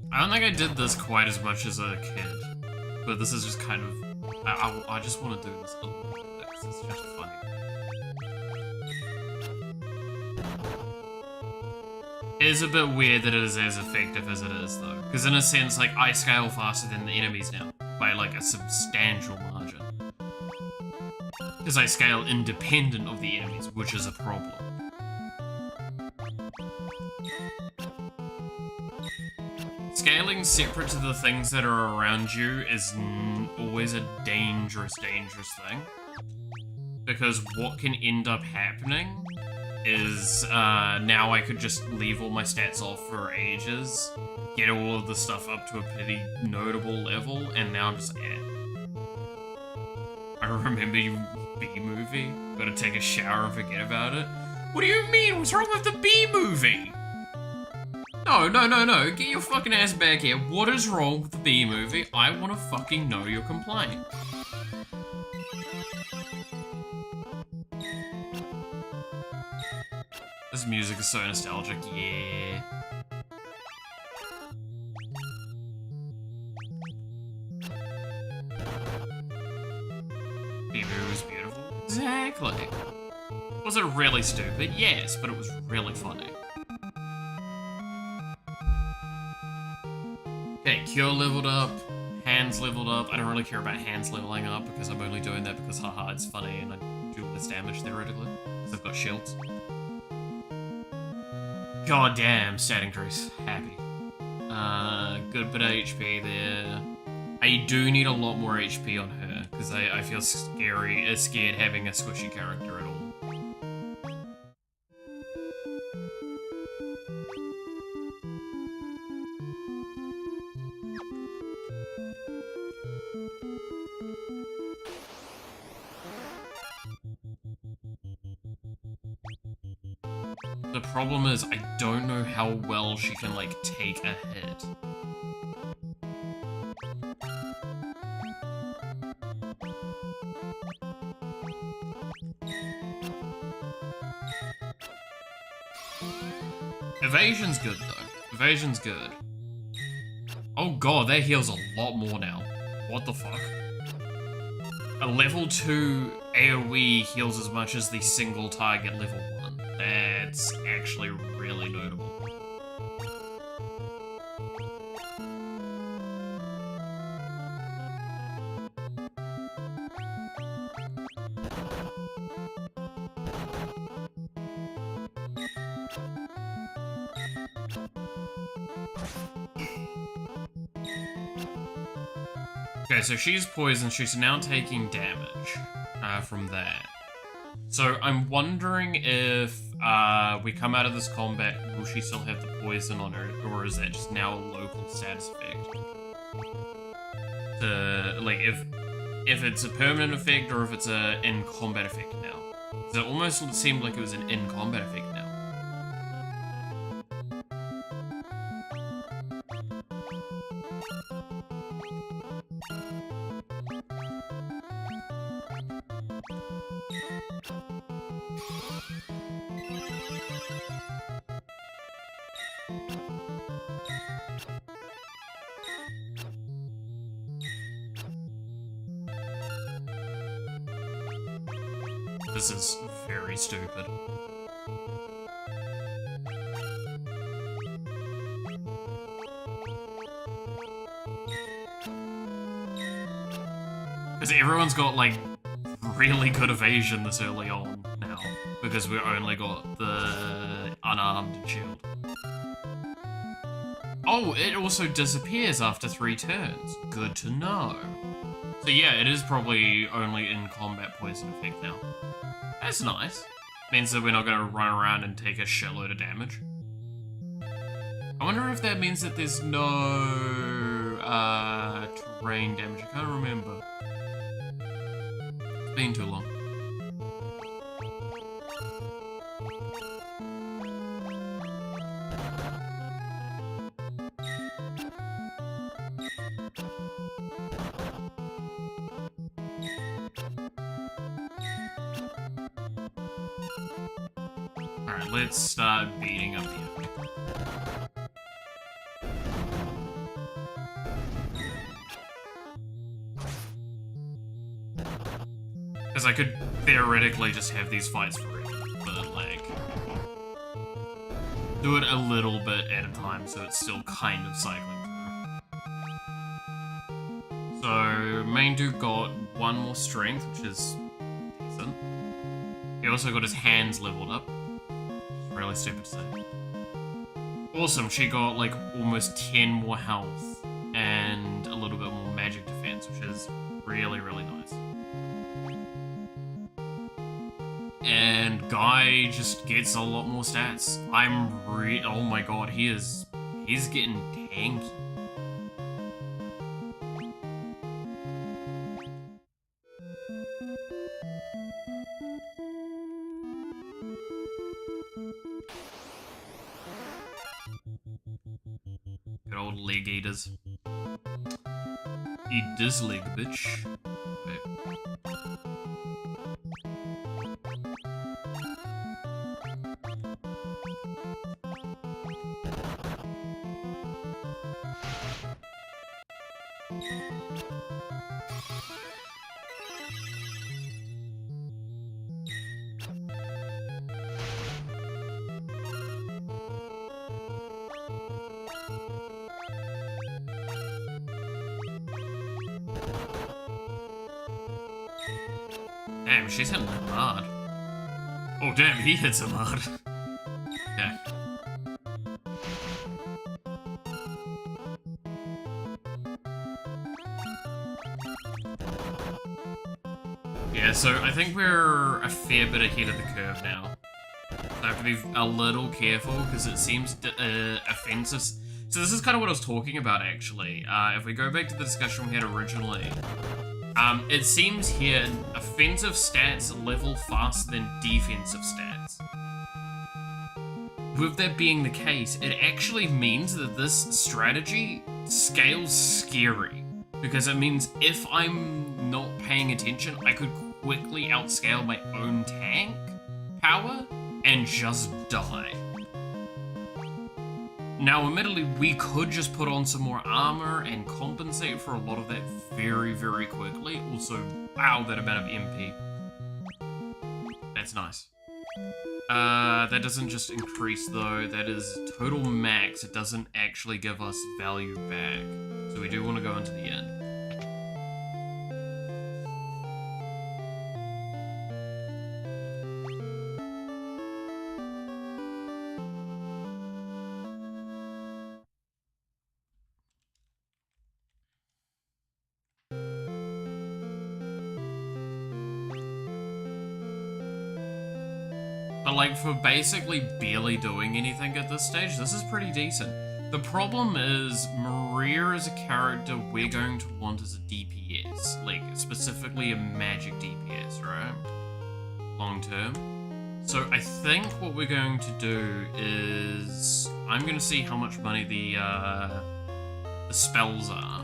Speaker 1: I don't think I did this quite as much as a kid, but this is just kind of... I just want to do this a little bit, because it's just funny. It is a bit weird that it is as effective as it is, though, because in a sense, like, I scale faster than the enemies now, by, like, a substantial margin. Because I scale independent of the enemies, which is a problem. Scaling separate to the things that are around you is always a dangerous, dangerous thing. Because what can end up happening is now I could just leave all my stats off for ages, get all of the stuff up to a pretty notable level, and now I'm just like, eh. I remember you B-movie, gotta take a shower and forget about it. What do you mean? What's wrong with the B-movie? No, no, no, no. Get your fucking ass back here. What is wrong with the B-movie? I want to fucking know your complaint. This music is so nostalgic, yeah. B-movie was beautiful. Exactly. Was it really stupid? Yes, but it was really funny. Okay, Cure leveled up, Hands leveled up. I don't really care about Hands leveling up because I'm only doing that because haha, it's funny and I do less damage theoretically. Because I've got shields. God damn, stat increase. Happy. Good bit of HP there. I do need a lot more HP on her because I feel scared having a squishy character at all. The problem is, I don't know how well she can, like, take a hit. Evasion's good, though. Evasion's good. Oh god, that heals a lot more now. What the fuck? A level 2 AoE heals as much as the single target level 1. That's actually really notable. Okay, so she's poisoned. She's now taking damage from that. So I'm wondering if we come out of this combat, will she still have the poison on her, or is that just now a local status effect? Like, if it's a permanent effect or if it's a in-combat effect now. Because it almost seemed like it was an in-combat effect now. This is very stupid. Because everyone's got, like, really good evasion this early on now. Because we only got the unarmed shield. Oh, it also disappears after 3 turns. Good to know. So yeah, it is probably only in combat poison effect now. That's nice. Means that we're not going to run around and take a shitload of damage. I wonder if that means that there's no terrain damage. I can't remember. It's been too long. Alright, let's start beating up the enemy. Because I could theoretically just have these fights forever, but like, do it a little bit at a time so it's still kind of cycling through. So, main dude got 1 more strength, which is decent. He also got his hands leveled up. Really stupid to say. Awesome, she got like almost 10 more health and a little bit more magic defense, which is really, really nice. And Guy just gets a lot more stats. Oh my god, he's getting tanky. Good old leg eaters. Eat this leg, bitch. Wait. Damn, she's hitting him hard. Oh damn, he hits him hard. Yeah. Yeah, so I think we're a fair bit ahead of the curve now. So I have to be a little careful because it seems offensive. So this is kind of what I was talking about actually. If we go back to the discussion we had originally, it seems here offensive stats level faster than defensive stats. With that being the case, it actually means that this strategy scales scary. Because it means if I'm not paying attention, I could quickly outscale my own tank power and just die. Now, admittedly, we could just put on some more armor and compensate for a lot of that very, very quickly. Also, wow, that amount of MP. That's nice. That doesn't just increase, though. That is total max. It doesn't actually give us value back. So we do want to go into the end. But like, for basically barely doing anything at this stage, this is pretty decent. The problem is, Maria is a character we're going to want as a DPS. Like, specifically a magic DPS, right? Long term. So I think what we're going to do is... I'm going to see how much money the spells are.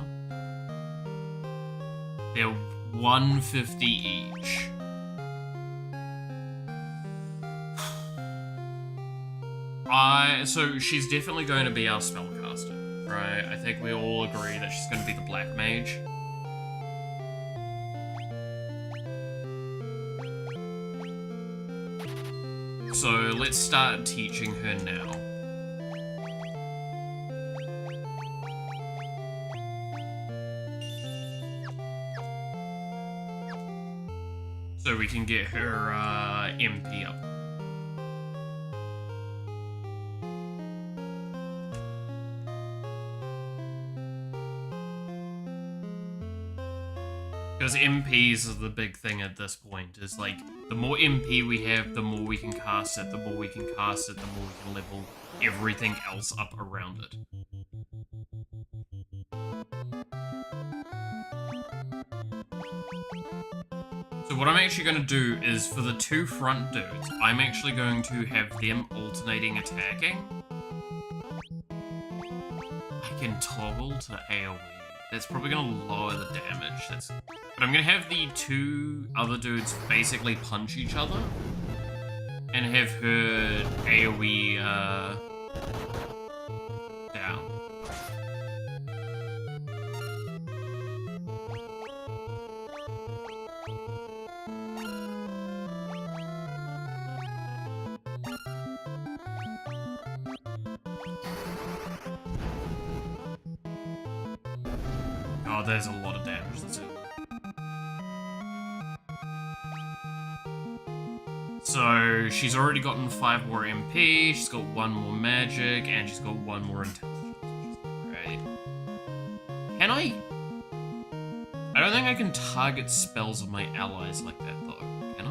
Speaker 1: They're 150 each. So she's definitely going to be our spellcaster, right? I think we all agree that she's going to be the black mage. So let's start teaching her now. So we can get her MP up. Because MPs are the big thing at this point, is like, the more MP we have, the more we can cast it, the more we can cast it, the more we can level everything else up around it. So what I'm actually going to do is, for the two front dudes, I'm actually going to have them alternating attacking. I can toggle to AoE. That's probably going to lower the damage. But I'm going to have the two other dudes basically punch each other. And have her AoE, down. Oh, there's a lot of damage, that's it. So, she's already gotten 5 more MP, she's got 1 more magic, and she's got 1 more intelligence, which is great. Can I? I don't think I can target spells of my allies like that, though. Can I?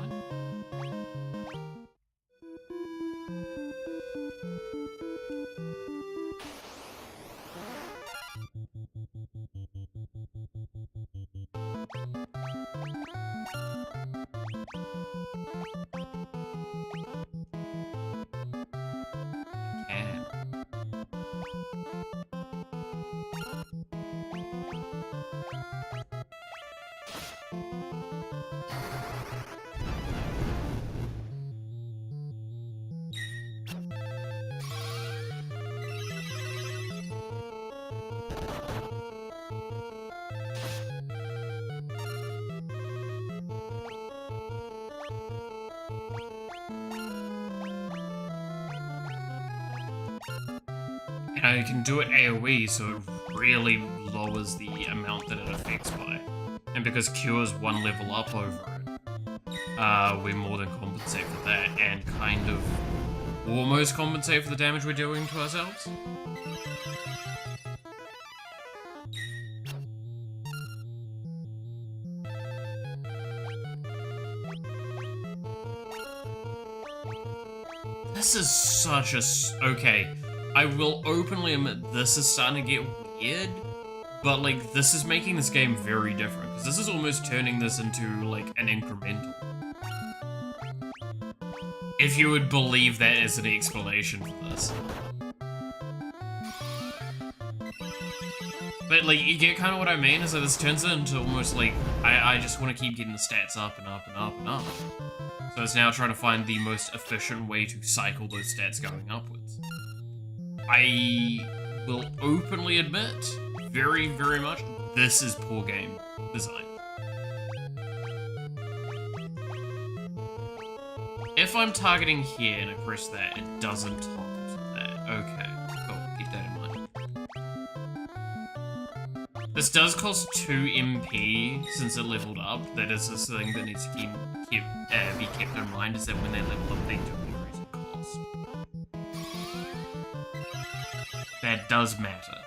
Speaker 1: And I can do it AoE, so it really lowers the amount that it affects by. And because Cure's 1 level up over it, we more than compensate for that, and kind of almost compensate for the damage we're doing to ourselves. This is such a... Okay, I will openly admit this is starting to get weird, but, like, this is making this game very different, because this is almost turning this into, like, an incremental. If you would believe that as an explanation for this. But, like, you get kind of what I mean, is that this turns it into almost, like, I just want to keep getting the stats up and up and up and up. So it's now trying to find the most efficient way to cycle those stats going upwards. I will openly admit, very, very much, this is poor game design. If I'm targeting here and I press that, it doesn't toggle to that. Okay, cool, keep that in mind. This does cost 2 MP since it leveled up. That is this thing that needs to be kept in mind, is that when they level up, they do increase in cost. That does matter.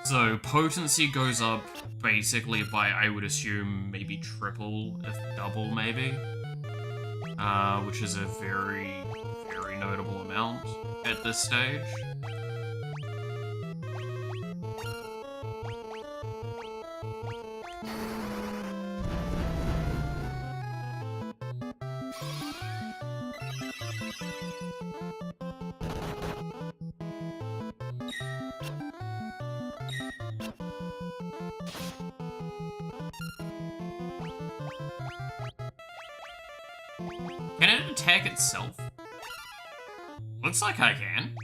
Speaker 1: So potency goes up basically by, I would assume, maybe triple, if double maybe. Which is a very, very notable amount at this stage. Can it attack itself? Looks like I can.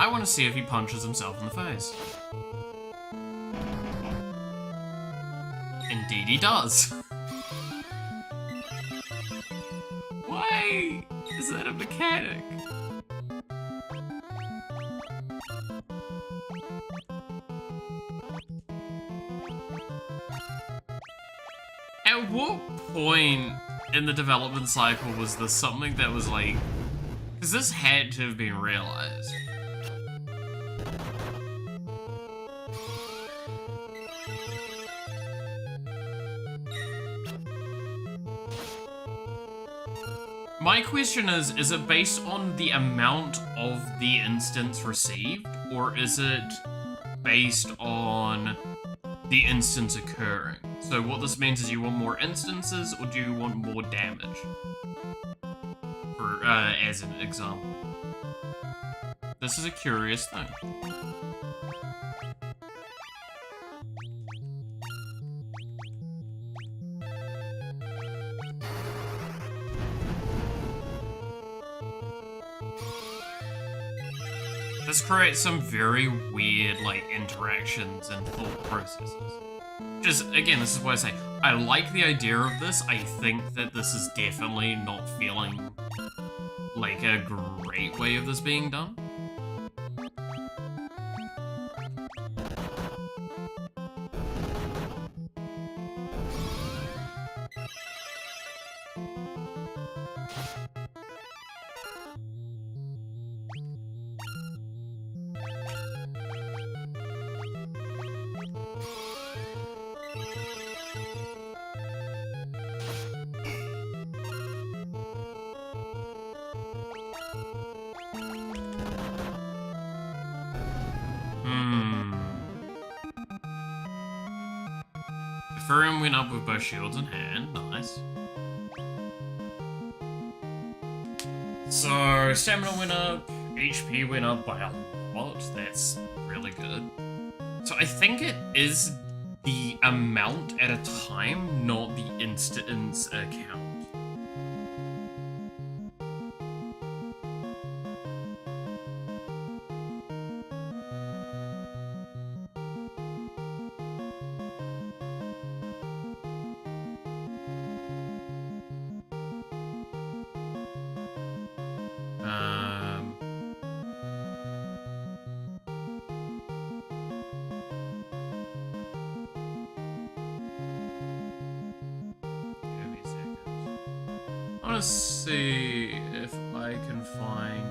Speaker 1: I want to see if he punches himself in the face. Indeed he does. Why is that a mechanic? At what point in the development cycle was this something that was like... Because this had to have been realized. My question is it based on the amount of the instance received, or is it based on the instance occurring? So what this means is you want more instances, or do you want more damage? For, as an example. This is a curious thing. This creates some very weird, like, interactions and thought processes. Just, again, this is what I say. I like the idea of this. I think that this is definitely not feeling like a great way of this being done. Furion went up with both shields in hand, nice. So, stamina went up, HP went up by a lot, that's really good. So I think it is the amount at a time, not the instance count. I want to see if I can find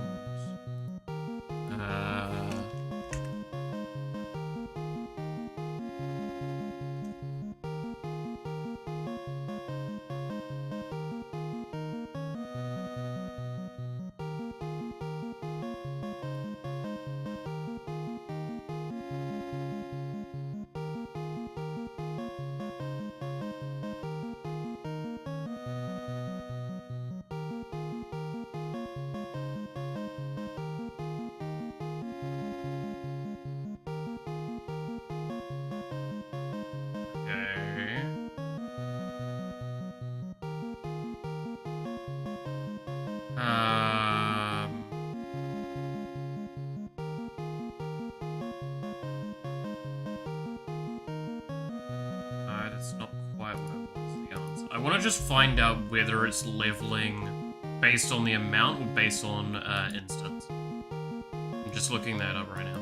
Speaker 1: that's not quite what I want the answer. I want to just find out whether it's leveling based on the amount or based on instance. I'm just looking that up right now.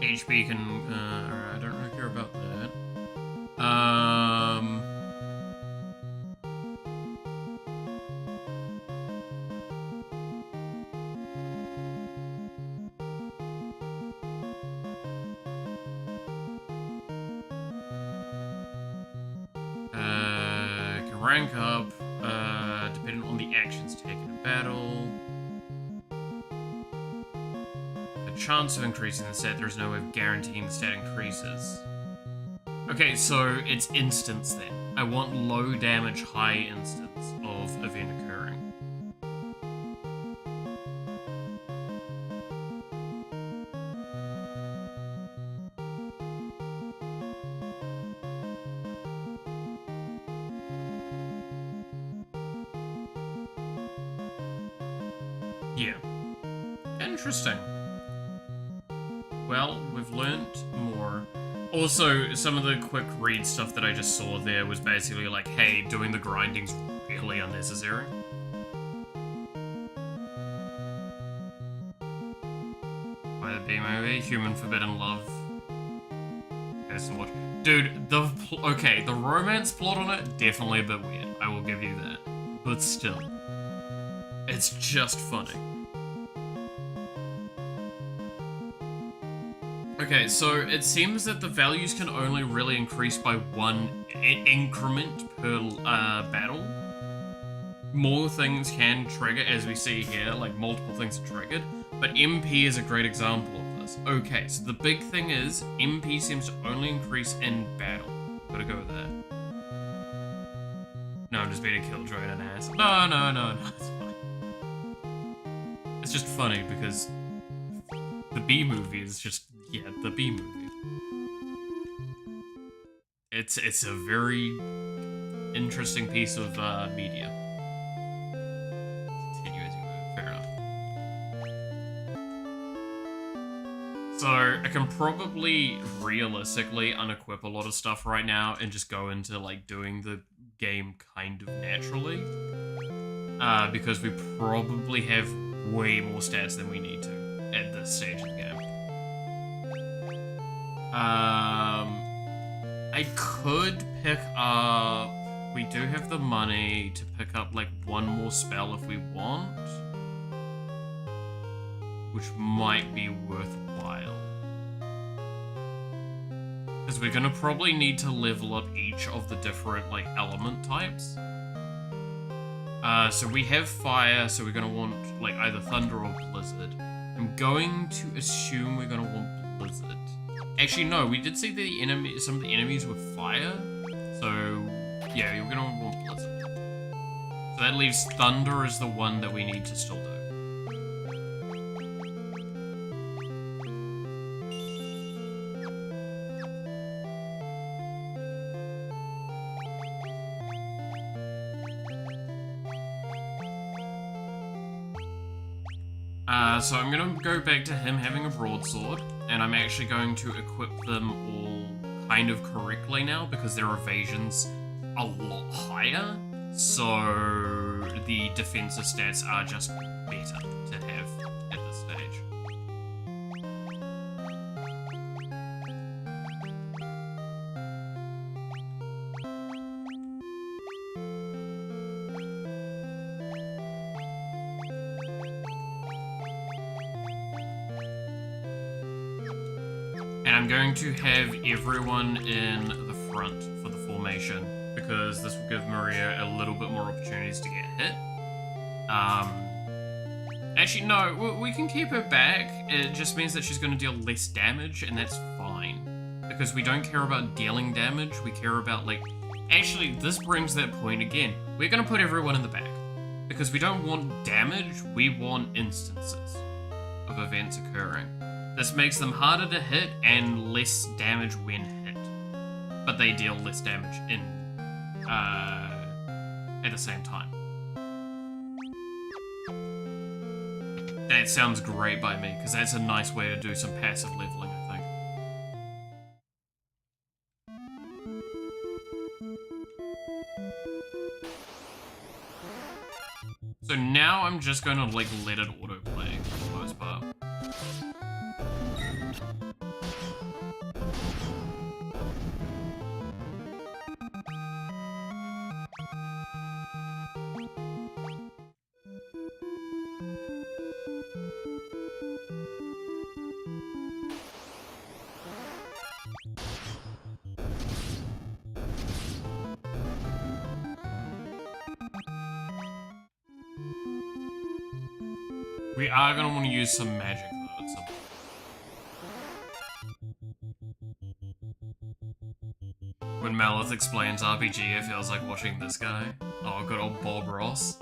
Speaker 1: HP can, I don't really care about that. Can rank up, depending on the actions taken in battle. Chance of increasing the stat, there's no way of guaranteeing the stat increases. Okay, so it's instance then. I want low damage, high instance of event occurring. Yeah. Interesting. Well, we've learnt more. Also, some of the quick read stuff that I just saw there was basically like, hey, doing the grinding's really unnecessary. By the B-movie, Human Forbidden Love. Okay, so what? Dude, the romance plot on it, definitely a bit weird. I will give you that. But still. It's just funny. Okay, so it seems that the values can only really increase by one increment per battle. More things can trigger, as we see here, like multiple things are triggered, but MP is a great example of this. Okay, so the big thing is, MP seems to only increase in battle. Gotta go with that. No, I'm just being a killjoy and an ass. No, it's fine. It's just funny because the B movie is just, yeah, the B movie. It's a very interesting piece of media. Continue as you move, fair enough. So I can probably realistically unequip a lot of stuff right now and just go into like doing the game kind of naturally. Because we probably have way more stats than we need to at this stage of the game. I could pick up... We do have the money to pick up, like, one more spell if we want. Which might be worthwhile. Because we're gonna probably need to level up each of the different, like, element types. So we have fire, so we're gonna want, like, either thunder or blizzard. I'm going to assume we're gonna want blizzard. Actually, no, we did see some of the enemies with fire. So, yeah, we're gonna want blizzard. So that leaves thunder as the one that we need to still do. So I'm gonna go back to him having a broadsword, and I'm actually going to equip them all kind of correctly now because their evasion's a lot higher, so the defensive stats are just better to have at this stage. And I'm going to have everyone in the front for the formation, because this will give Maria a little bit more opportunities to get hit. Actually, no, we can keep her back. It just means that she's going to deal less damage, and that's fine. Because we don't care about dealing damage, we care about, like... Actually, this brings that point again. We're going to put everyone in the back. Because we don't want damage, we want instances of events occurring. This makes them harder to hit and less damage when hit. But they deal less damage at the same time. That sounds great by me, because that's a nice way to do some passive leveling, I think. So now I'm just going to, like, let it autoplay for the most part. We are going to want to use some magic, though, at some point. When Malith explains RPG, it feels like watching this guy. Oh, good old Bob Ross.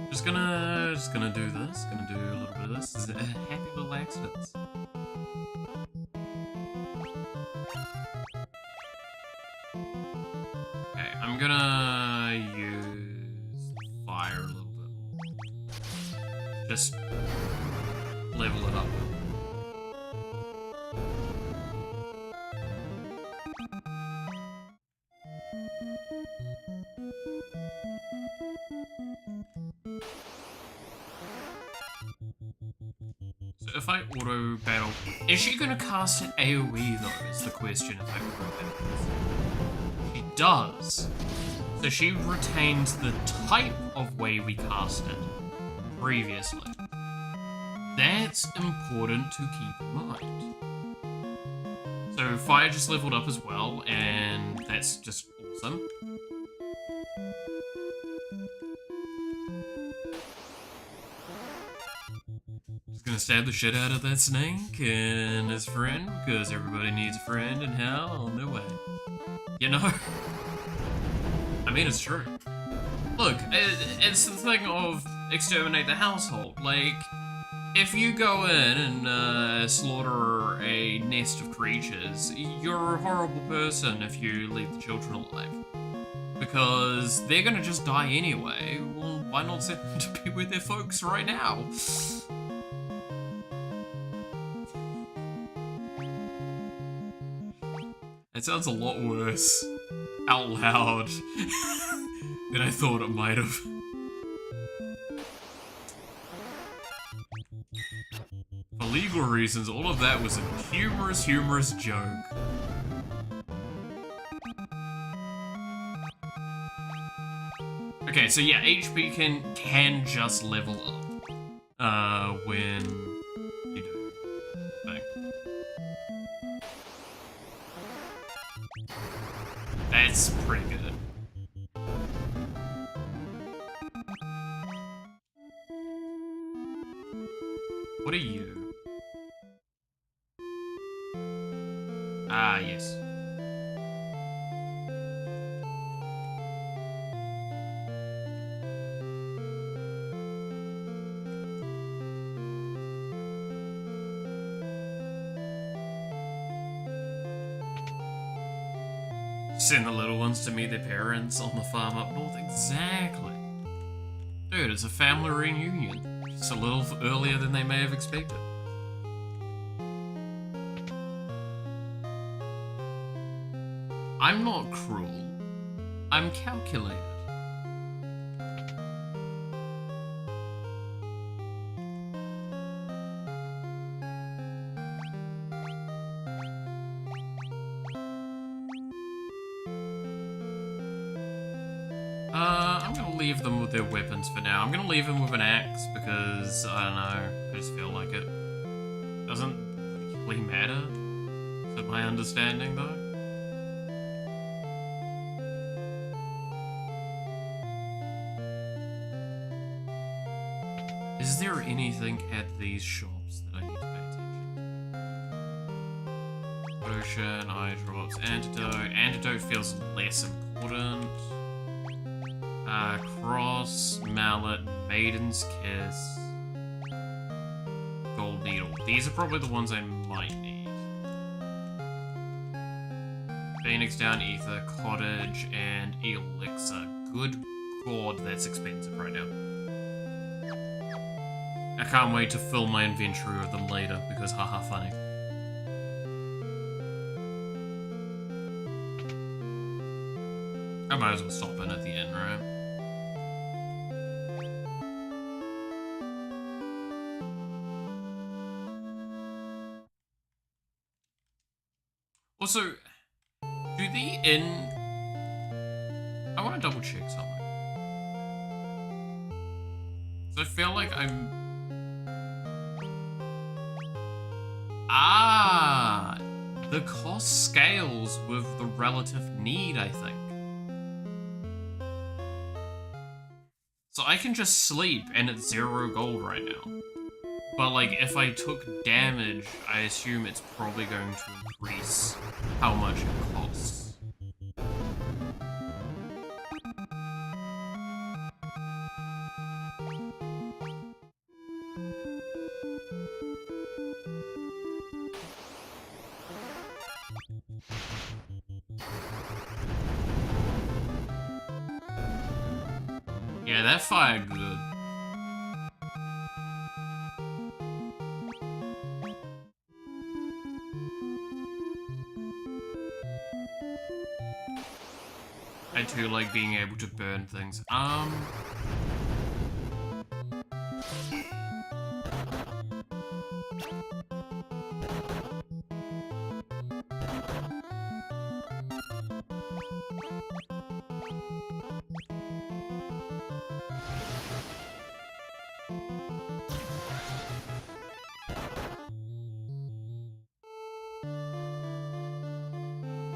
Speaker 1: Just gonna do this. Gonna do a little bit of this. This is happy little accidents. Okay, I'm gonna use fire a little bit more. So if I auto battle, is she gonna cast an AoE though? Is the question if I auto battle. She does. So she retains the type of way we cast it previously. That's important to keep in mind. So Fire just leveled up as well, and that's just awesome. Just gonna stab the shit out of that snake and his friend, because everybody needs a friend in hell on their way. You know? I mean, it's true. Look, it's the thing of exterminate the household. Like, if you go in and slaughter a nest of creatures, you're a horrible person if you leave the children alive. Because they're gonna just die anyway. Well, why not send them to be with their folks right now? It sounds a lot worse out loud than I thought it might have. For legal reasons, all of that was a humorous joke. Okay, so yeah, HP can just level up when you do thing. That's pretty good. What are you? Ah, yes. Send the little ones to meet their parents on the farm up north. Exactly. Dude, it's a family reunion. Just a little earlier than they may have expected. I'm not cruel. I'm calculated. I'm gonna leave them with their weapons for now. I'm gonna leave them with an axe because, I don't know, I just feel like it. Doesn't really matter, to my understanding though. Is there anything at these shops that I need to pay attention to? Potion, eye drops, antidote. Antidote feels less important. Cross, mallet, maiden's kiss, gold needle. These are probably the ones I might need. Phoenix down, ether, cottage, and elixir. Good god, that's expensive right now. I can't wait to fill my inventory with them later because haha funny. I might as well stop in at the end, right? Also, do the inn... I want to double check something. So I feel like I'm... Ah! The cost scales with the relative need, I think. So I can just sleep and it's 0 gold right now. But like, if I took damage, I assume it's probably going to increase how much it costs. Yeah, that fired good. I do like being able to burn things.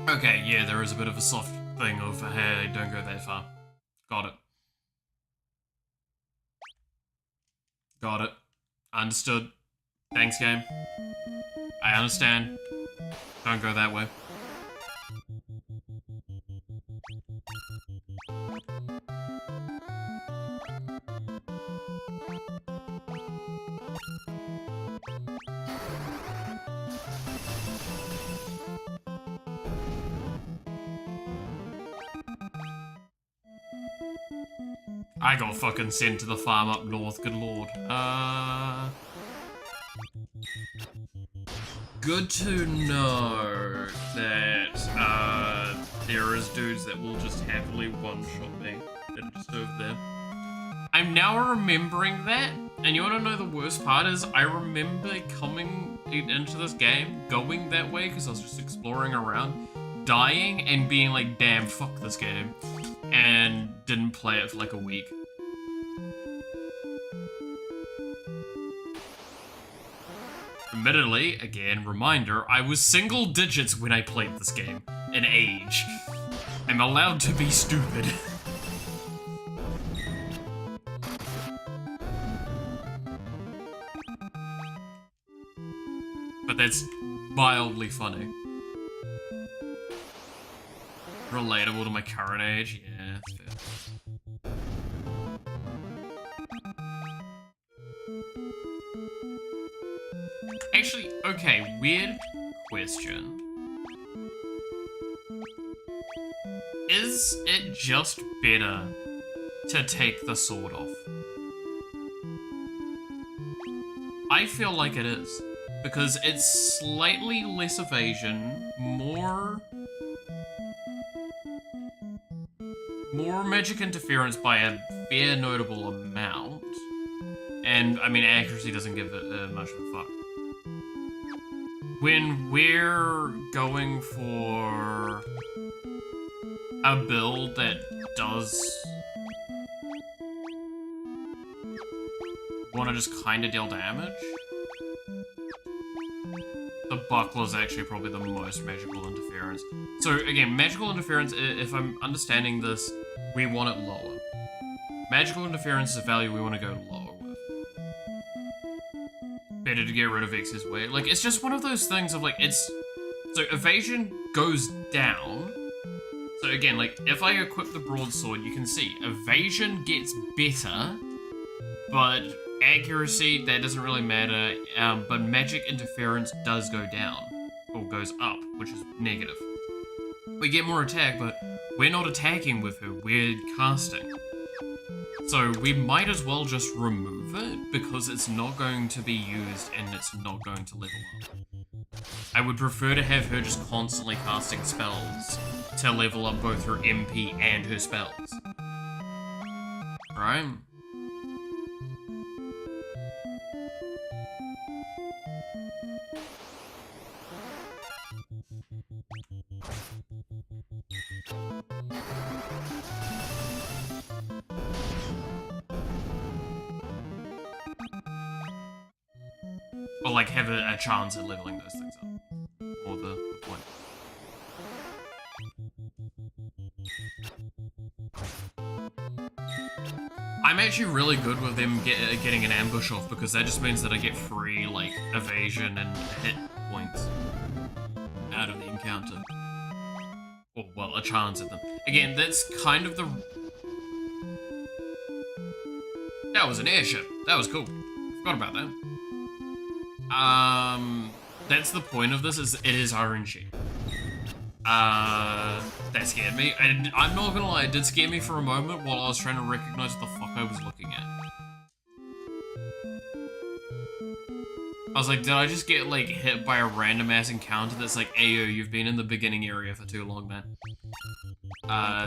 Speaker 1: Okay, yeah, there is a bit of a soft thing of, hey, don't go that far. Got it. Got it. Understood. Thanks, game. I understand. Don't go that way. I got fucking sent to the farm up north, good lord. Good to know that, there is dudes that will just happily one-shot me that are just over there. I'm now remembering that, and you wanna know the worst part is, I remember coming into this game, going that way, because I was just exploring around, dying, and being like, damn, fuck this game, and didn't play it for like a week. Admittedly, again, reminder, I was single digits when I played this game, in age. I'm allowed to be stupid. But that's mildly funny. Relatable to my current age? Yeah, that's fair. Actually, okay, weird question. Is it just better to take the sword off? I feel like it is. Because it's slightly less evasion, more magic interference by a fair notable amount. And, I mean, accuracy doesnn't give it much of a fuck. When we're going for a build that does want to just kind of deal damage, the buckler is actually probably the most magical interference. So again, magical interference, if I'm understanding this, we want it lower. Magical interference is a value we want to go lower with. Better to get rid of excess weight. Like, it's just one of those things of like, so evasion goes down. So again, like, if I equip the broadsword, you can see evasion gets better, but accuracy, that doesn't really matter, but magic interference does go down, or goes up, which is negative. We get more attack, but we're not attacking with her, we're casting. So we might as well just remove it, because it's not going to be used and it's not going to level up. I would prefer to have her just constantly casting spells to level up both her MP and her spells. Right? Or like have a chance at leveling those things up. Or the point. I'm actually really good with them getting an ambush off, because that just means that I get free, like, evasion and hit points out of the encounter. Or, well, a chance at them. Again, that's kind of the... That was an airship. That was cool. Forgot about that. That's the point of this, is it is RNG. That scared me. I'm not gonna lie, it did scare me for a moment while I was trying to recognize what the fuck I was looking at. I was like, did I just get, like, hit by a random ass encounter that's like, Ayo, you've been in the beginning area for too long, man.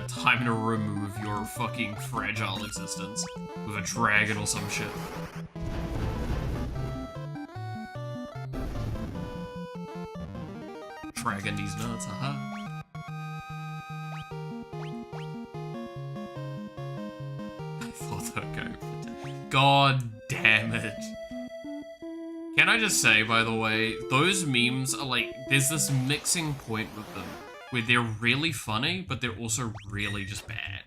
Speaker 1: Time to remove your fucking fragile existence with a dragon or some shit. Dragging these nuts, haha. I thought that would go. God damn it. Can I I just say, by the way, those memes are like, there's this mixing point with them, where they're really funny, but they're also really just bad.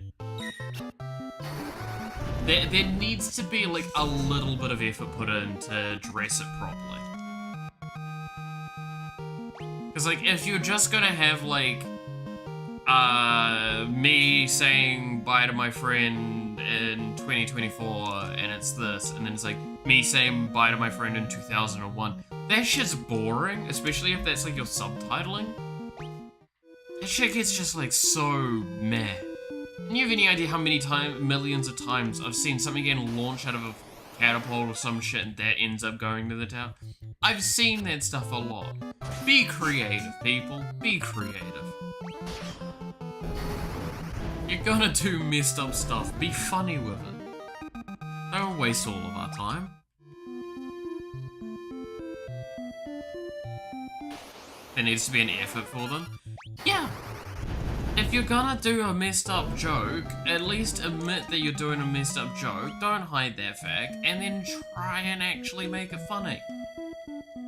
Speaker 1: There needs to be like a little bit of effort put in to dress it properly. Because like, if you're just gonna have like, me saying bye to my friend in 2024, and it's this, and then it's like, me saying bye to my friend in 2001, that shit's boring, especially if that's like your subtitling. That shit gets just like so meh. And you have any idea how many millions of times I've seen something getting launched out of a catapult or some shit and that ends up going to the tower? I've seen that stuff a lot. Be creative, people. Be creative. You're gonna do messed up stuff. Be funny with it. Don't waste all of our time. There needs to be an effort for them. Yeah. If you're gonna do a messed up joke, at least admit that you're doing a messed up joke, don't hide that fact, and then try and actually make it funny.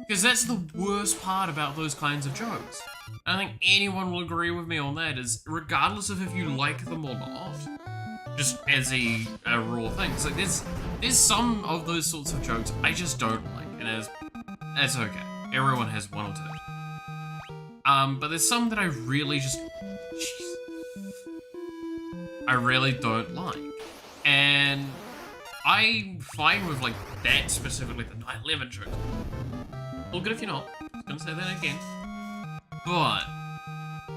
Speaker 1: Because that's the worst part about those kinds of jokes. I think anyone will agree with me on that, is regardless of if you like them or not, just as a raw thing. It's like there's some of those sorts of jokes I just don't like, and that's okay. Everyone has one or two. But there's some that I really just, I really don't like. And I'm fine with like that specifically, the 9/11 joke. All good if you're not, just gonna say that again. But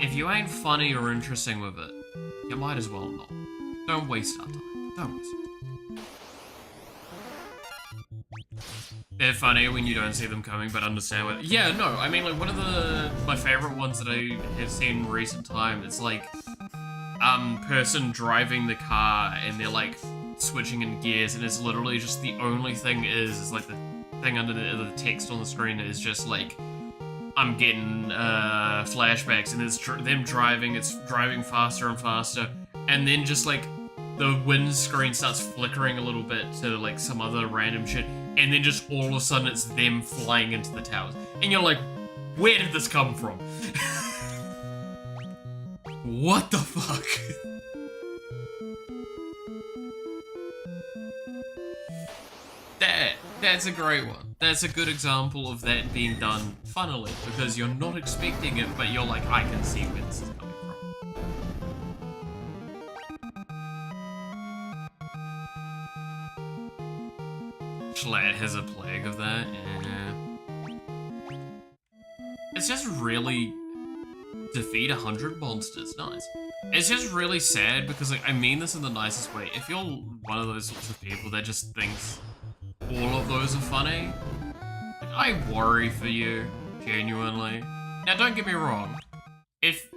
Speaker 1: if you ain't funny or interesting with it, you might as well not. Don't waste our time. Don't waste it. They're funny when you don't see them coming, but understand what. Yeah, no, I mean, like, one of my favorite ones that I have seen in recent time, it's like, person driving the car and they're like switching in gears, and it's literally just the only thing is like the thing under the text on the screen is just like, I'm getting flashbacks, and it's them driving, it's driving faster and faster, and then just like the windscreen starts flickering a little bit to like some other random shit, and then just all of a sudden it's them flying into the towers. And you're like, where did this come from? What the fuck? That's a great one. That's a good example of that being done funnily, because you're not expecting it, but you're like, I can see where this is coming from. Schlatt has a plague of that, yeah. It's just really defeat 100 monsters, nice. It's just really sad because, like, I mean this in the nicest way. If you're one of those sorts of people that just thinks all of those are funny, like, I worry for you, genuinely. Now, don't get me wrong. If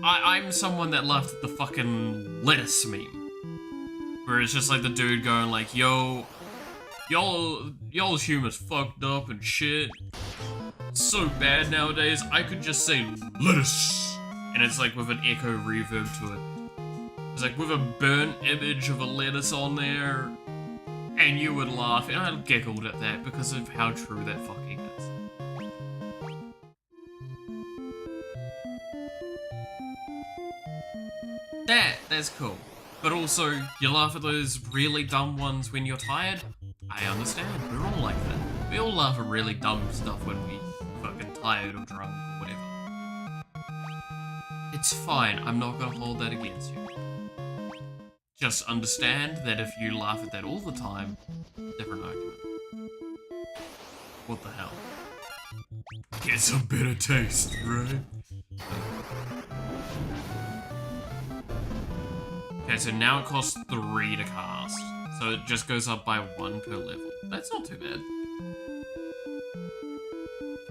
Speaker 1: I'm someone that laughed at the fucking lettuce meme, where it's just like the dude going like, yo, y'all's humor's fucked up and shit. It's so bad nowadays, I could just say lettuce. And it's like with an echo reverb to it. It's like with a burnt image of a lettuce on there, and you would laugh, and I giggled at that because of how true that fucking is. That's cool. But also, you laugh at those really dumb ones when you're tired? I understand, we're all like that. We all laugh at really dumb stuff when we fucking tired or drunk or whatever. It's fine, I'm not gonna hold that against you. Just understand that if you laugh at that all the time, different argument. What the hell? Get some better taste, right? Okay, so now it costs 3 to cast. So it just goes up by 1 per level. That's not too bad.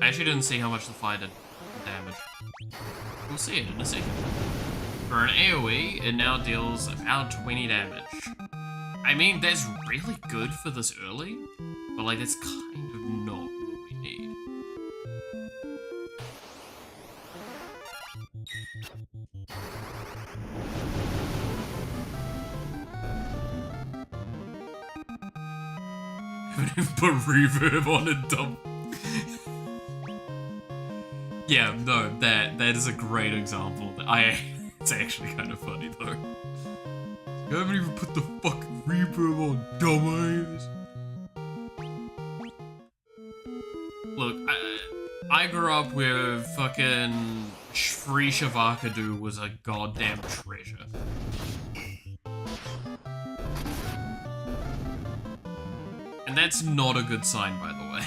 Speaker 1: I actually didn't see how much the fire did damage. We'll see it in a second. For an AoE, it now deals about 20 damage. I mean, that's really good for this early, but like, that's kind of not what we need. Haven't even put reverb on it, dumb. Yeah, no, that is a great example. It's actually kind of funny though. You haven't even put the fucking reverb on, dumbass. Look, I grew up where fucking Free Shavakadu was a goddamn treasure. And that's not a good sign, by the way.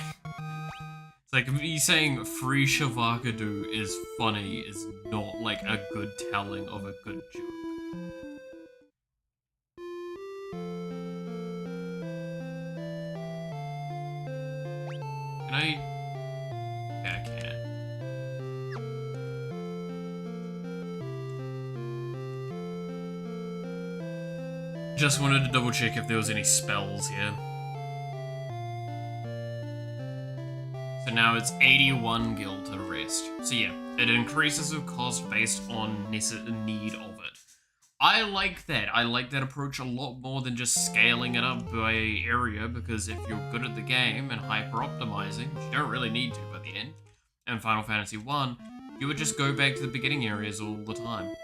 Speaker 1: It's like, me saying Free Shavakadu is funny is not, like, a good telling of a good joke. Can I... Yeah, I can. Just wanted to double check if there was any spells here. So now it's 81 gil to rest. So yeah, it increases the cost based on need of it. I like that. I like that approach a lot more than just scaling it up by area, because if you're good at the game and hyper-optimizing, which you don't really need to by the end, in Final Fantasy 1, you would just go back to the beginning areas all the time.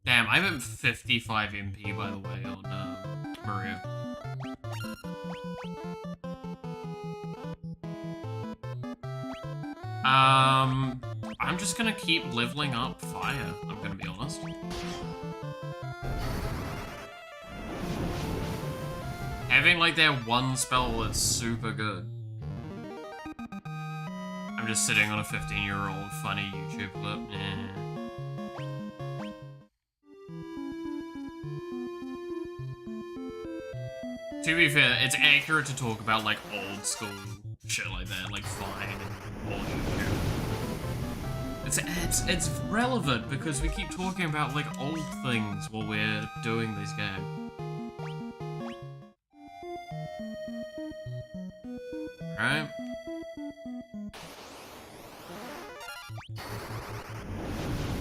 Speaker 1: Damn, I'm at 55 MP, by the way, on Maria. I'm just gonna keep leveling up fire, I'm gonna be honest. Having, like, that one spell that's super good. I'm just sitting on a 15-year-old funny YouTube clip. To be fair, it's accurate to talk about, like, old school shit like that, like Vine and all YouTube. It's relevant because we keep talking about, like, old things while we're doing this game. Alright.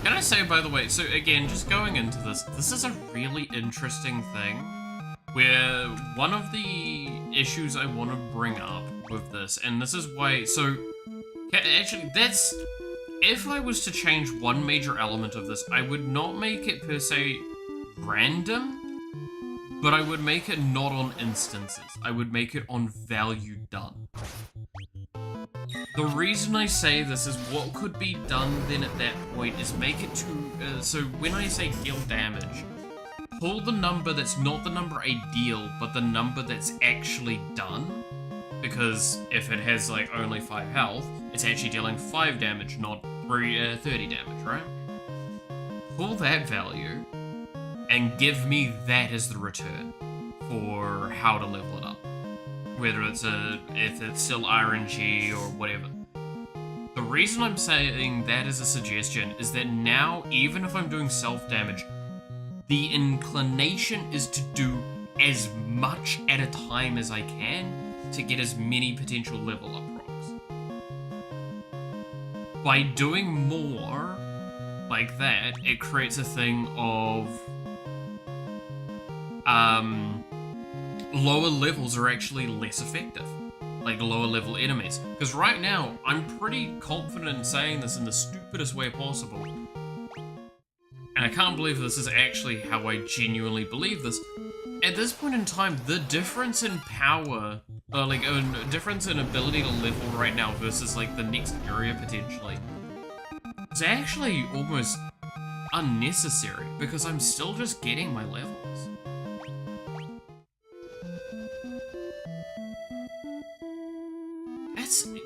Speaker 1: Can I say, by the way, so again, just going into this is a really interesting thing, where one of the issues I want to bring up with this, and this is why, so, actually, that's, if I was to change one major element of this, I would not make it per se random, but I would make it not on instances. I would make it on value done. The reason I say this is what could be done then at that point is make it to, so when I say gil damage, pull the number that's not the number ideal, but the number that's actually done. Because if it has, like, only 5 health, it's actually dealing 5 damage, not 30 damage, right? Pull that value, and give me that as the return for how to level it up. Whether it's if it's still RNG or whatever. The reason I'm saying that as a suggestion is that now, even if I'm doing self-damage, the inclination is to do as much at a time as I can to get as many potential level up rocks. By doing more like that, it creates a thing of lower levels are actually less effective. Like lower level enemies. Because right now, I'm pretty confident in saying this in the stupidest way possible. And I can't believe this is actually how I genuinely believe this. At this point in time, the difference in power, like a difference in ability to level right now versus like the next area potentially, is actually almost unnecessary because I'm still just getting my levels.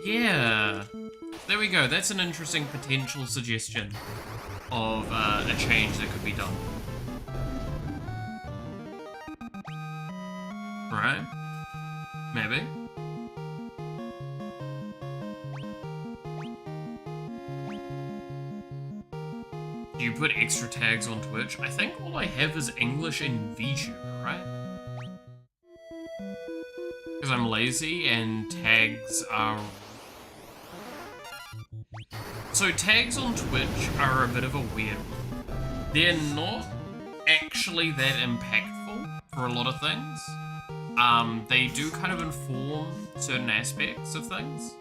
Speaker 1: Yeah, there we go. That's an interesting potential suggestion of a change that could be done. Right? Maybe. Do you put extra tags on Twitch? I think all I have is English and VTuber, right? Because I'm lazy and tags are... So tags on Twitch are a bit of a weird one. They're not actually that impactful for a lot of things. They do kind of inform certain aspects of things.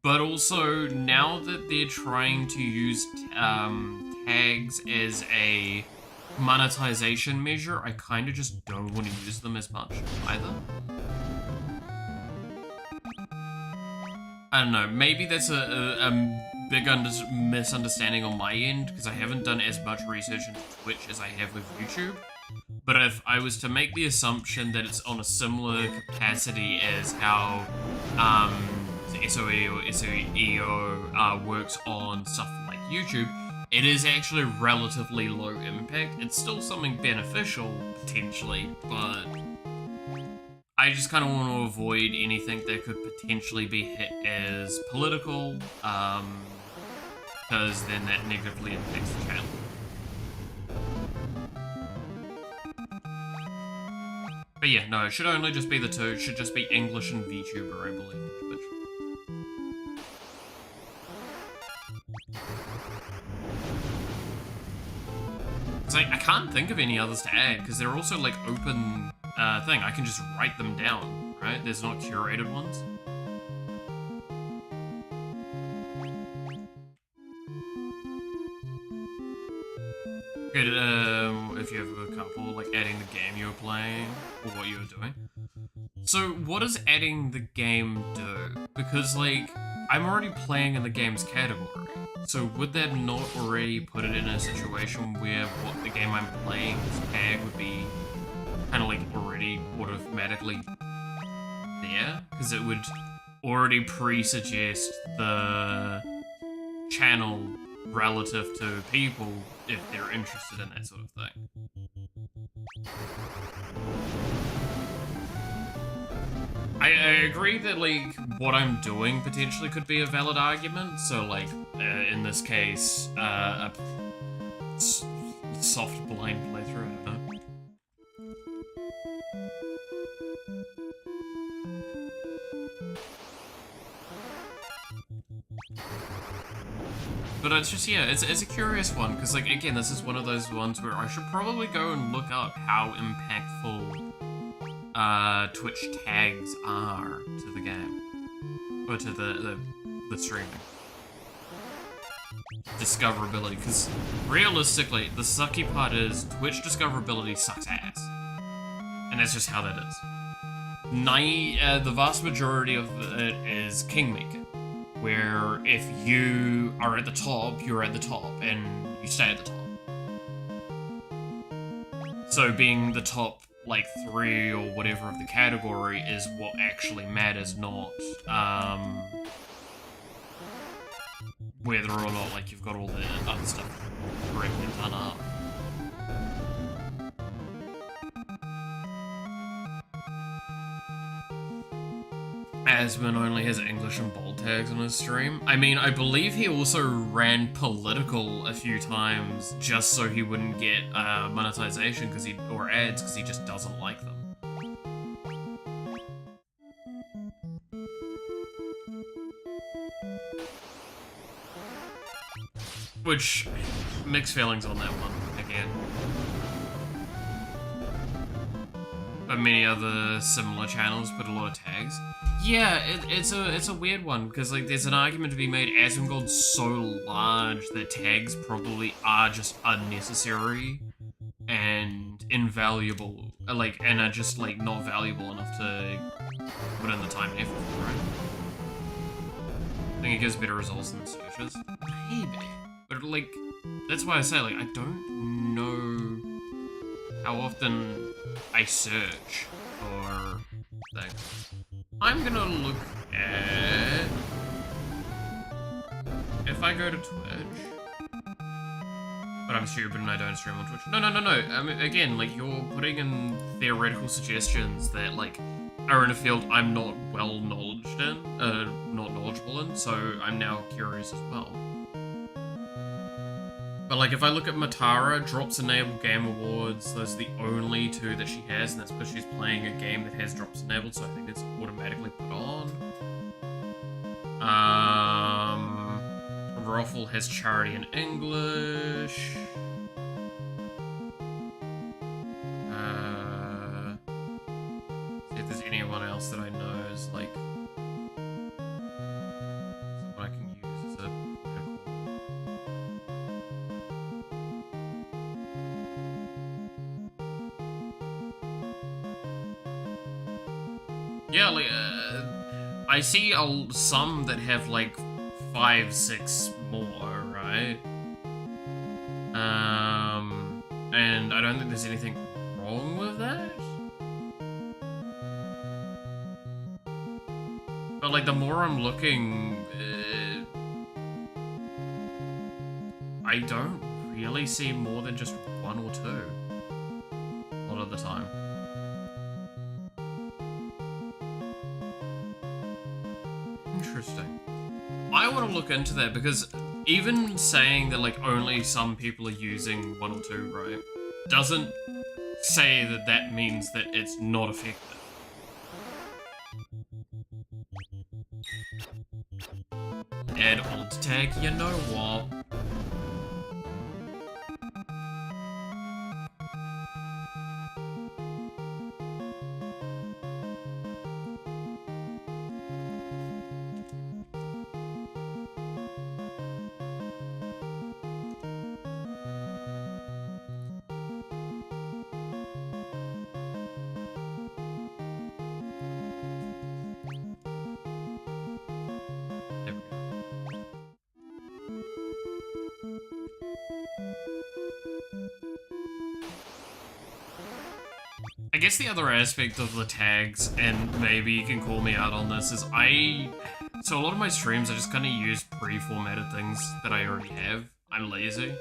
Speaker 1: But also, now that they're trying to use tags as a monetization measure, I kind of just don't want to use them as much either. I don't know, maybe that's a big misunderstanding on my end, because I haven't done as much research into Twitch as I have with YouTube. But if I was to make the assumption that it's on a similar capacity as how SOE or SOEO works on stuff like YouTube, it is actually relatively low impact. It's still something beneficial, potentially, but I just kind of want to avoid anything that could potentially be hit as political, because then that negatively impacts the channel. But yeah, no, it should only just be the two. It should just be English and VTuber, I believe, on Twitch. It's like, I can't think of any others to add, because they're also like open thing. I can just write them down, right? There's not curated ones. Good, if you have a couple, like adding the game you were playing, or what you were doing. So, what does adding the game do? Because, like, I'm already playing in the game's category. So, would that not already put it in a situation where what the game I'm playing's tag would be kind of like already automatically there? Because it would already pre-suggest the channel relative to people if they're interested in that sort of thing. I agree that, like, what I'm doing potentially could be a valid argument, so, like, in this case, a soft blind playthrough, I don't know. But it's just, yeah, it's a curious one, because, like, again, this is one of those ones where I should probably go and look up how impactful Twitch tags are to the game. Or to the streaming. Discoverability, because realistically, the sucky part is Twitch discoverability sucks ass. And that's just how that is. The vast majority of it is Kingmaker, where if you are at the top, you're at the top, and you stay at the top. So being the top, like, 3 or whatever of the category is what actually matters, not, whether or not, like, you've got all the other stuff correctly done up. Asman only has English and bold tags on his stream. I mean, I believe he also ran political a few times just so he wouldn't get monetization or ads because he just doesn't like them. Which, mixed feelings on that one, again. But many other similar channels put a lot of tags. Yeah, it's a weird one, because, like, there's an argument to be made, Asmongold's so large that tags probably are just unnecessary and invaluable, like, and are just, like, not valuable enough to put in the time and effort for, right? I think it gives better results than searches. Maybe. But, like, that's why I say, like, I don't know how often I search for things. I'm gonna look at... If I go to Twitch... But I'm stupid and I don't stream on Twitch. No. I mean, again, like, you're putting in theoretical suggestions that, like, are in a field I'm not well knowledgeable in, so I'm now curious as well. But, like, if I look at Matara, Drops Enabled Game Awards, those are the only 2 that she has, and that's because she's playing a game that has Drops Enabled, so I think it's automatically put on. Ruffle has Charity in English. there's anyone else that I know is like someone I can use as a yeah, like I see some that have like 5, 6 more, right? And I don't think there's anything wrong with that. But like the more I'm looking, I don't really see more than just 1 or 2 a lot of the time. Interesting. I want to look into that because even saying that like only some people are using 1 or 2, right, doesn't say that that means that it's not effective. Add alt tag, you know what? There we go. I guess the other aspect of the tags, and maybe you can call me out on this, is so a lot of my streams I just kind of use pre-formatted things that I already have. I'm lazy.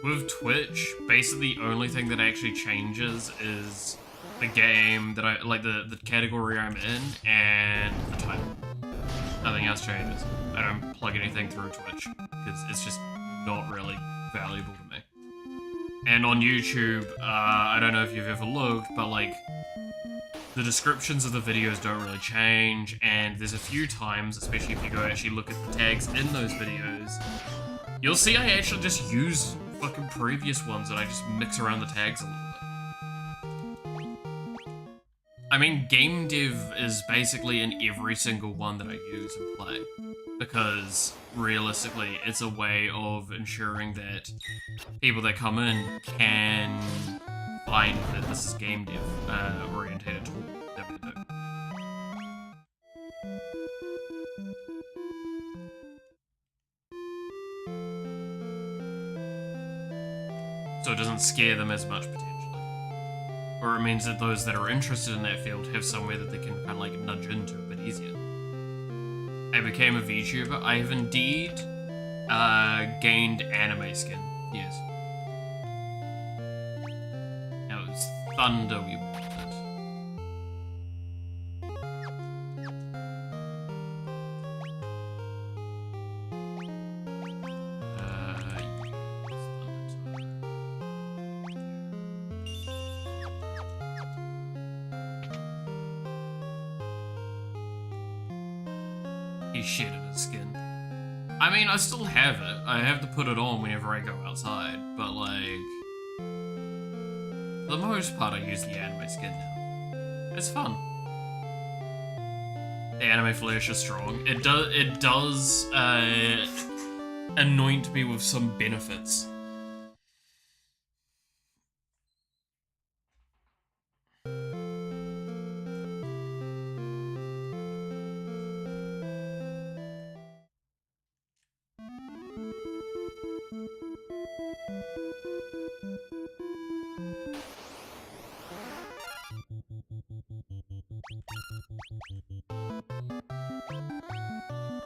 Speaker 1: With Twitch, basically the only thing that actually changes is the game that the category I'm in and the title. Nothing else changes. I don't plug anything through Twitch because it's just not really valuable to me. And on YouTube, I don't know if you've ever looked, but like the descriptions of the videos don't really change, and there's a few times, especially if you go actually look at the tags in those videos, you'll see I actually just use fucking previous ones and I just mix around the tags a little bit. I mean, game dev is basically in every single one that I use and play, because realistically, it's a way of ensuring that people that come in can find that this is game dev orientated tool that we do. So it doesn't scare them as much potentially. Or it means that those that are interested in that field have somewhere that they can kind of like nudge into a bit easier. I became a VTuber. I have indeed gained anime skin. Yes. Now it's Thunder we wanted. He's shit in his skin. I mean, I still have it. I have to put it on whenever I go outside, but like, for the most part, I use the anime skin now. It's fun. The anime flash is strong. It does anoint me with some benefits.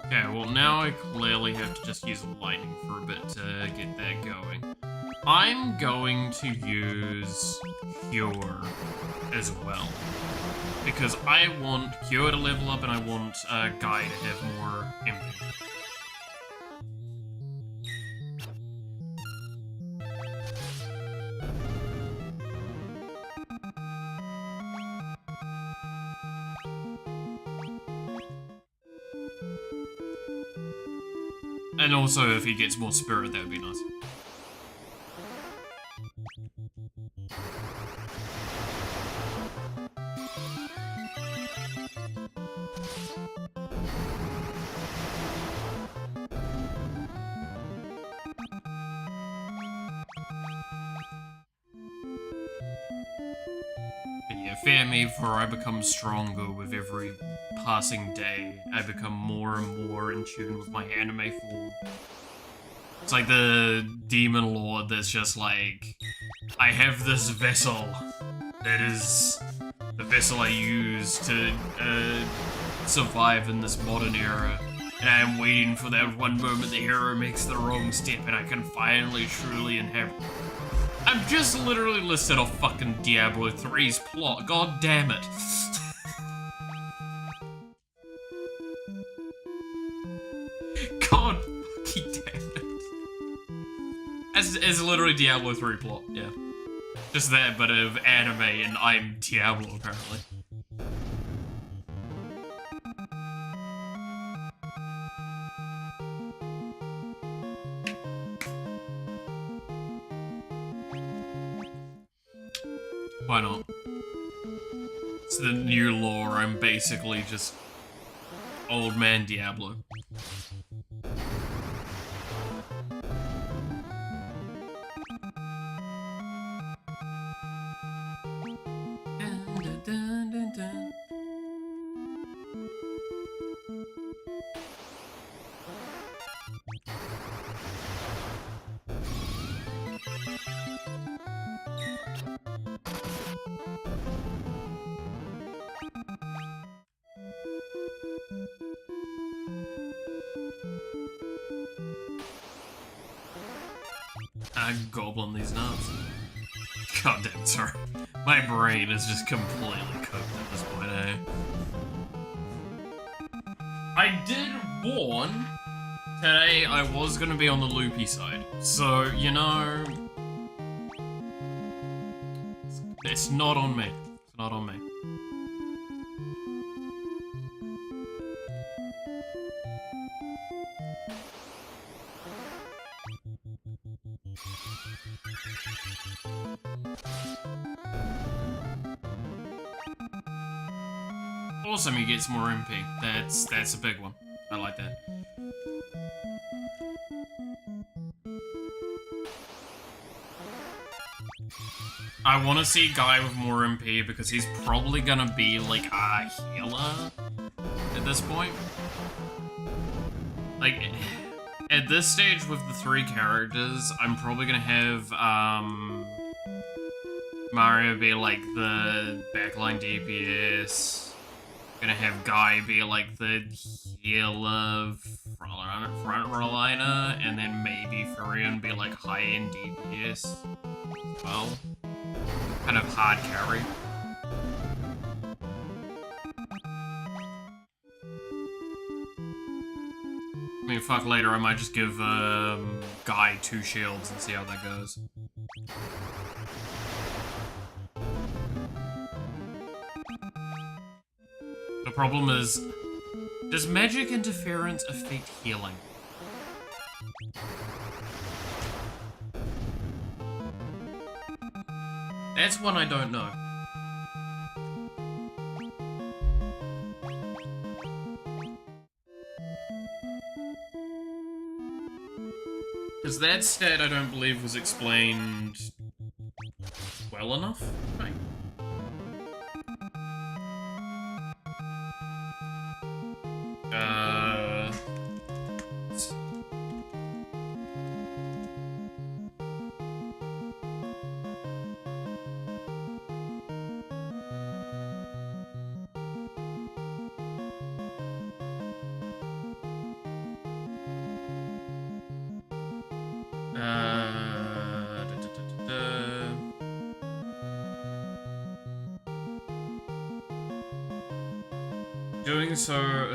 Speaker 1: Okay, well now I clearly have to just use lightning for a bit to get that going. I'm going to use Cure as well, because I want Cure to level up and I want Guy to have more MP. And also, if he gets more spirit, that would be nice. yeah, fear me, for I become stronger with every passing day. I become more and more in tune with my anime form. It's like the demon lord that's just like, I have this vessel that is the vessel I use to survive in this modern era. And I am waiting for that one moment the hero makes the wrong step and I can finally truly inhabit. I've just literally listed off fucking Diablo 3's plot. God damn it. God fucking damn it. It's literally Diablo 3 plot, yeah. Just that bit of anime and I'm Diablo apparently. Why not? It's the new lore, I'm basically just old man Diablo. Dun, dun, dun, dun. I goblin these nuts. God damn, sorry. My brain is just completely cooked at this point, eh? I did warn today I was gonna be on the loopy side, so, you know... It's not on me. It's not on me. Awesome, he gets more MP. That's a big one. I like that. I want to see Guy with more MP because he's probably gonna be like a healer at this point. Like, at this stage with the 3 characters, I'm probably gonna have Mario be like the backline DPS. Gonna have Guy be like the healer front liner, and then maybe Furion be like high-end DPS as well. Kind of hard carry. I mean, fuck, later I might just give Guy 2 shields and see how that goes. The problem is, does magic interference affect healing? That's one I don't know. Because that stat I don't believe was explained well enough, right?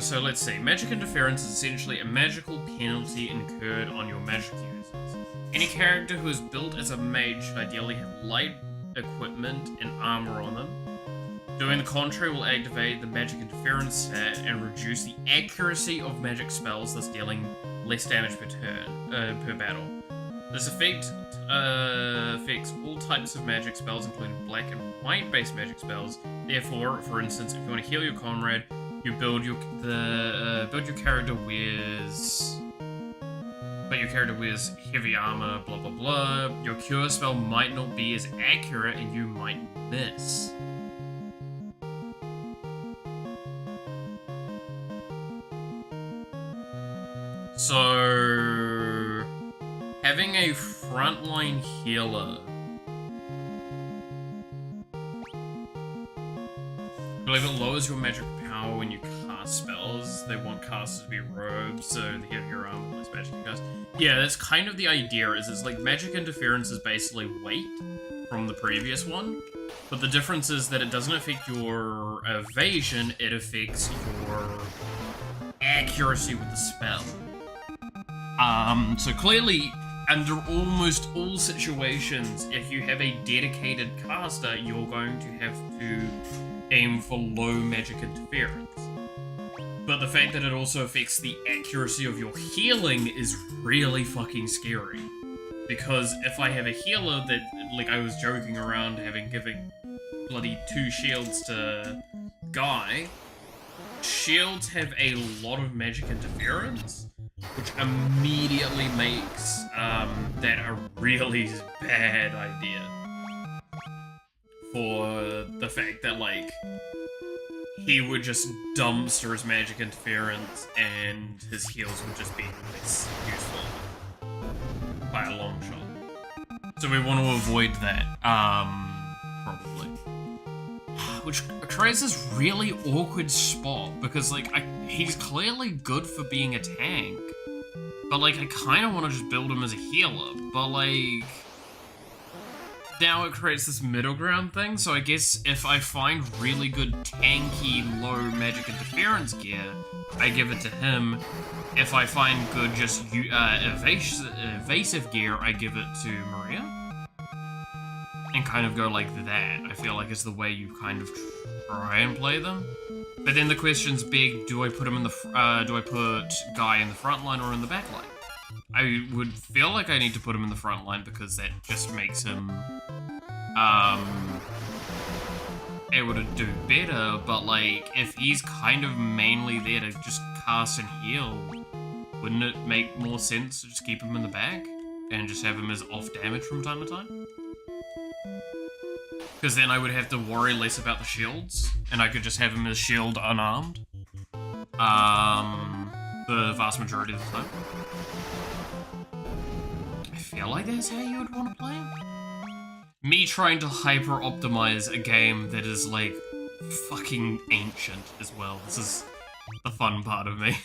Speaker 1: So let's see. Magic interference is essentially a magical penalty incurred on your magic users. Any character who is built as a mage should ideally have light equipment and armor on them. Doing the contrary will activate the magic interference stat and reduce the accuracy of magic spells, thus dealing less damage per turn, per battle. This effect affects all types of magic spells, including black and white-based magic spells. Therefore, for instance, if you want to heal your comrade, you build your character wears, but your character wears heavy armor, blah blah blah. Your cure spell might not be as accurate, and you might miss. So, having a frontline healer. I believe it lowers your magic power when you cast spells. They want casters to be robed, so the heavier your armor, the less magic you cast. Yeah, that's kind of the idea, is it's like magic interference is basically weight from the previous one, but the difference is that it doesn't affect your evasion, it affects your accuracy with the spell. So clearly, under almost all situations, if you have a dedicated caster, you're going to have to aim for low magic interference. But the fact that it also affects the accuracy of your healing is really fucking scary. Because if I have a healer that, like I was joking around giving bloody 2 shields to Guy, shields have a lot of magic interference, which immediately makes that a really bad idea. For the fact that, like, he would just dumpster his magic interference and his heals would just be less useful by a long shot. So we want to avoid that, probably. Which creates this really awkward spot, because, like, he's clearly good for being a tank, but, like, I kind of want to just build him as a healer, but, like, now it creates this middle ground thing, so I guess if I find really good tanky, low magic interference gear, I give it to him. If I find good just evasive gear, I give it to Maria. And kind of go like that. I feel like is the way you kind of try and play them. But then the question's big, do I put him in the, do I put Guy in the front line or in the back line? I would feel like I need to put him in the front line because that just makes him able to do better, but like if he's kind of mainly there to just cast and heal, wouldn't it make more sense to just keep him in the back and just have him as off damage from time to time? Because then I would have to worry less about the shields, and I could just have him as shield unarmed the vast majority of the time. I feel like that's how you would want to play him. Me trying to hyper-optimize a game that is, like, fucking ancient as well. This is the fun part of me.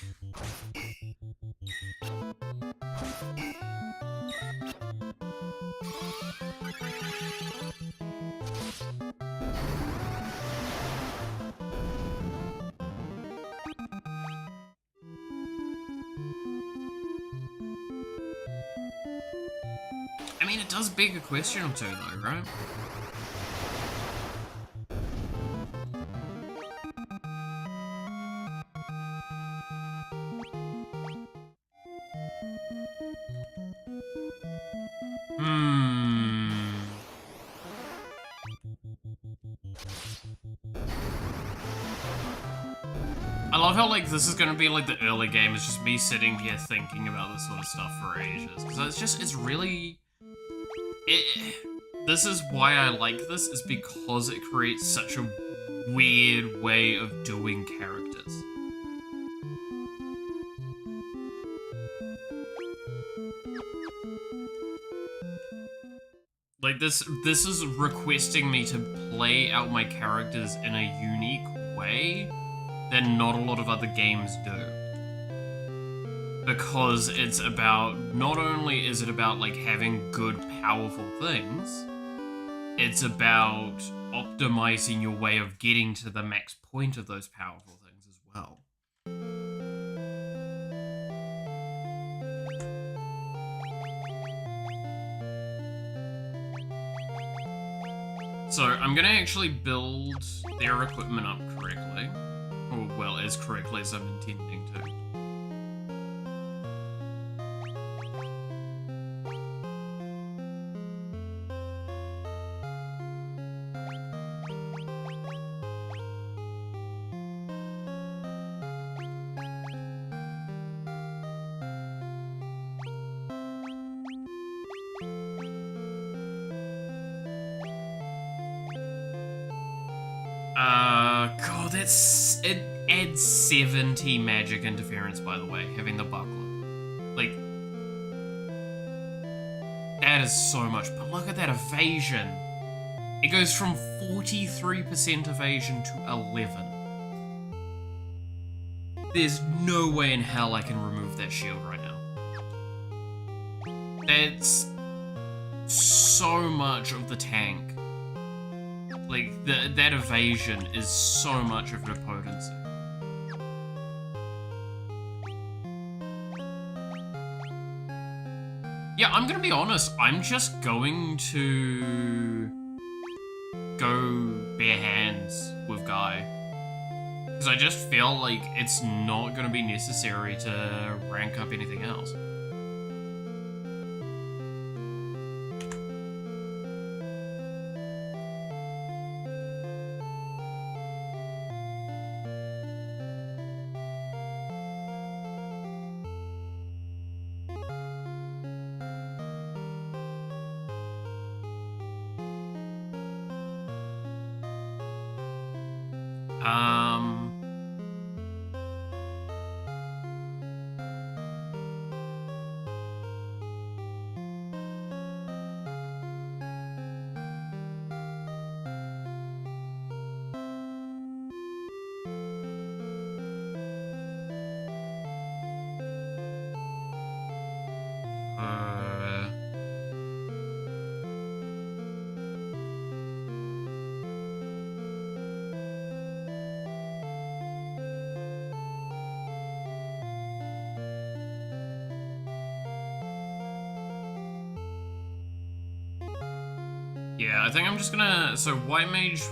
Speaker 1: I mean, it does beg a question or two, though, right? I love how, like, this is gonna be, like, the early game. It's just me sitting here thinking about this sort of stuff for ages. Because it's really... This is why I like this, is because it creates such a weird way of doing characters. Like, this is requesting me to play out my characters in a unique way that not a lot of other games do. Because it's about, not only is it about, like, having good, powerful things, it's about optimizing your way of getting to the max point of those powerful things as well. So, I'm gonna actually build their equipment up correctly. Or, well, as correctly as I'm intending to. God, it adds 70 magic interference, by the way, having the buckler. Like, that is so much. But look at that evasion. It goes from 43% evasion to 11. There's no way in hell I can remove that shield right now. That's so much of the tank. Like, that evasion is so much of her potency. Yeah, I'm gonna be honest, I'm just going to go bare hands with Guy. Because I just feel like it's not gonna be necessary to rank up anything else. Yeah, I think I'm just gonna, so White Mage,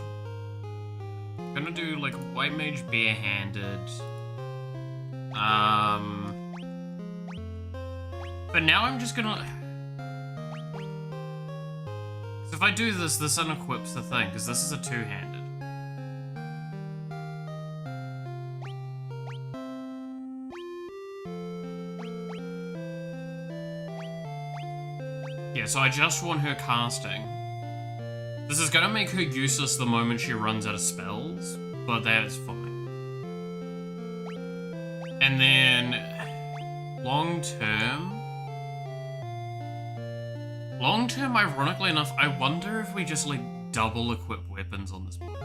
Speaker 1: I'm gonna do like White Mage barehanded. But now I'm just gonna, so if I do this, this unequips the thing, because this is a two-handed. Yeah, so I just want her casting. This is gonna make her useless the moment she runs out of spells, but that is fine. And then, long term, ironically enough, I wonder if we just like double equip weapons on this point.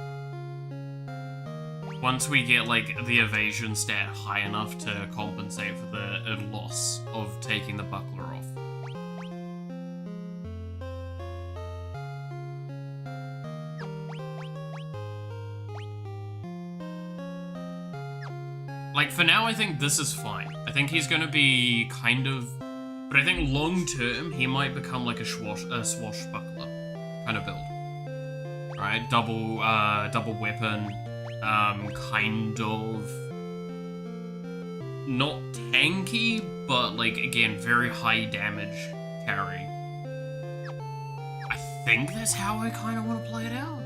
Speaker 1: Once we get like the evasion stat high enough to compensate for the loss of taking the buckler off. Like, for now, I think this is fine. I think he's gonna be kind of... But I think long-term, he might become like a swashbuckler kind of build. Right? Double weapon, kind of... Not tanky, but, like, again, very high damage carry. I think that's how I kind of want to play it out.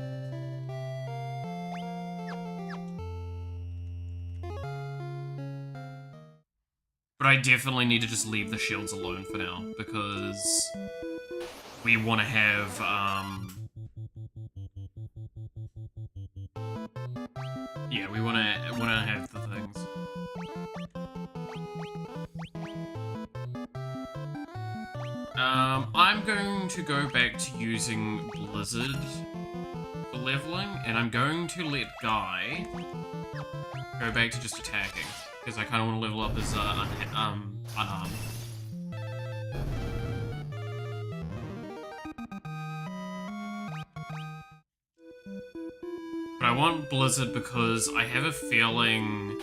Speaker 1: But I definitely need to just leave the shields alone for now, because we want to have, yeah, we want to have the things. I'm going to go back to using Blizzard for leveling, and I'm going to let Guy go back to just attacking. Because I kind of want to level up as unarmed. But I want Blizzard because I have a feeling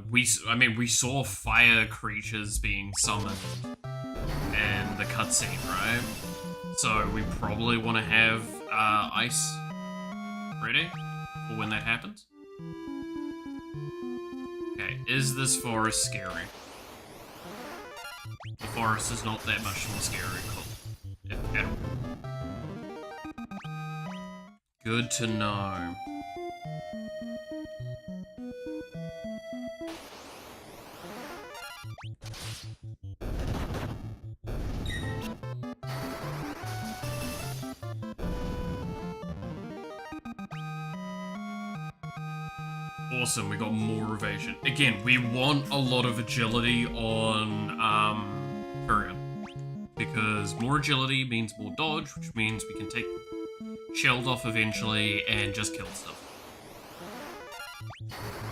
Speaker 1: we saw fire creatures being summoned in the cutscene, right? So we probably want to have ice ready for when that happens. Okay, is this forest scary? The forest is not that much more scary, if at all. Good to know. Awesome, we got more evasion. Again, we want a lot of agility on Courier. Because more agility means more dodge, which means we can take shield off eventually and just kill stuff.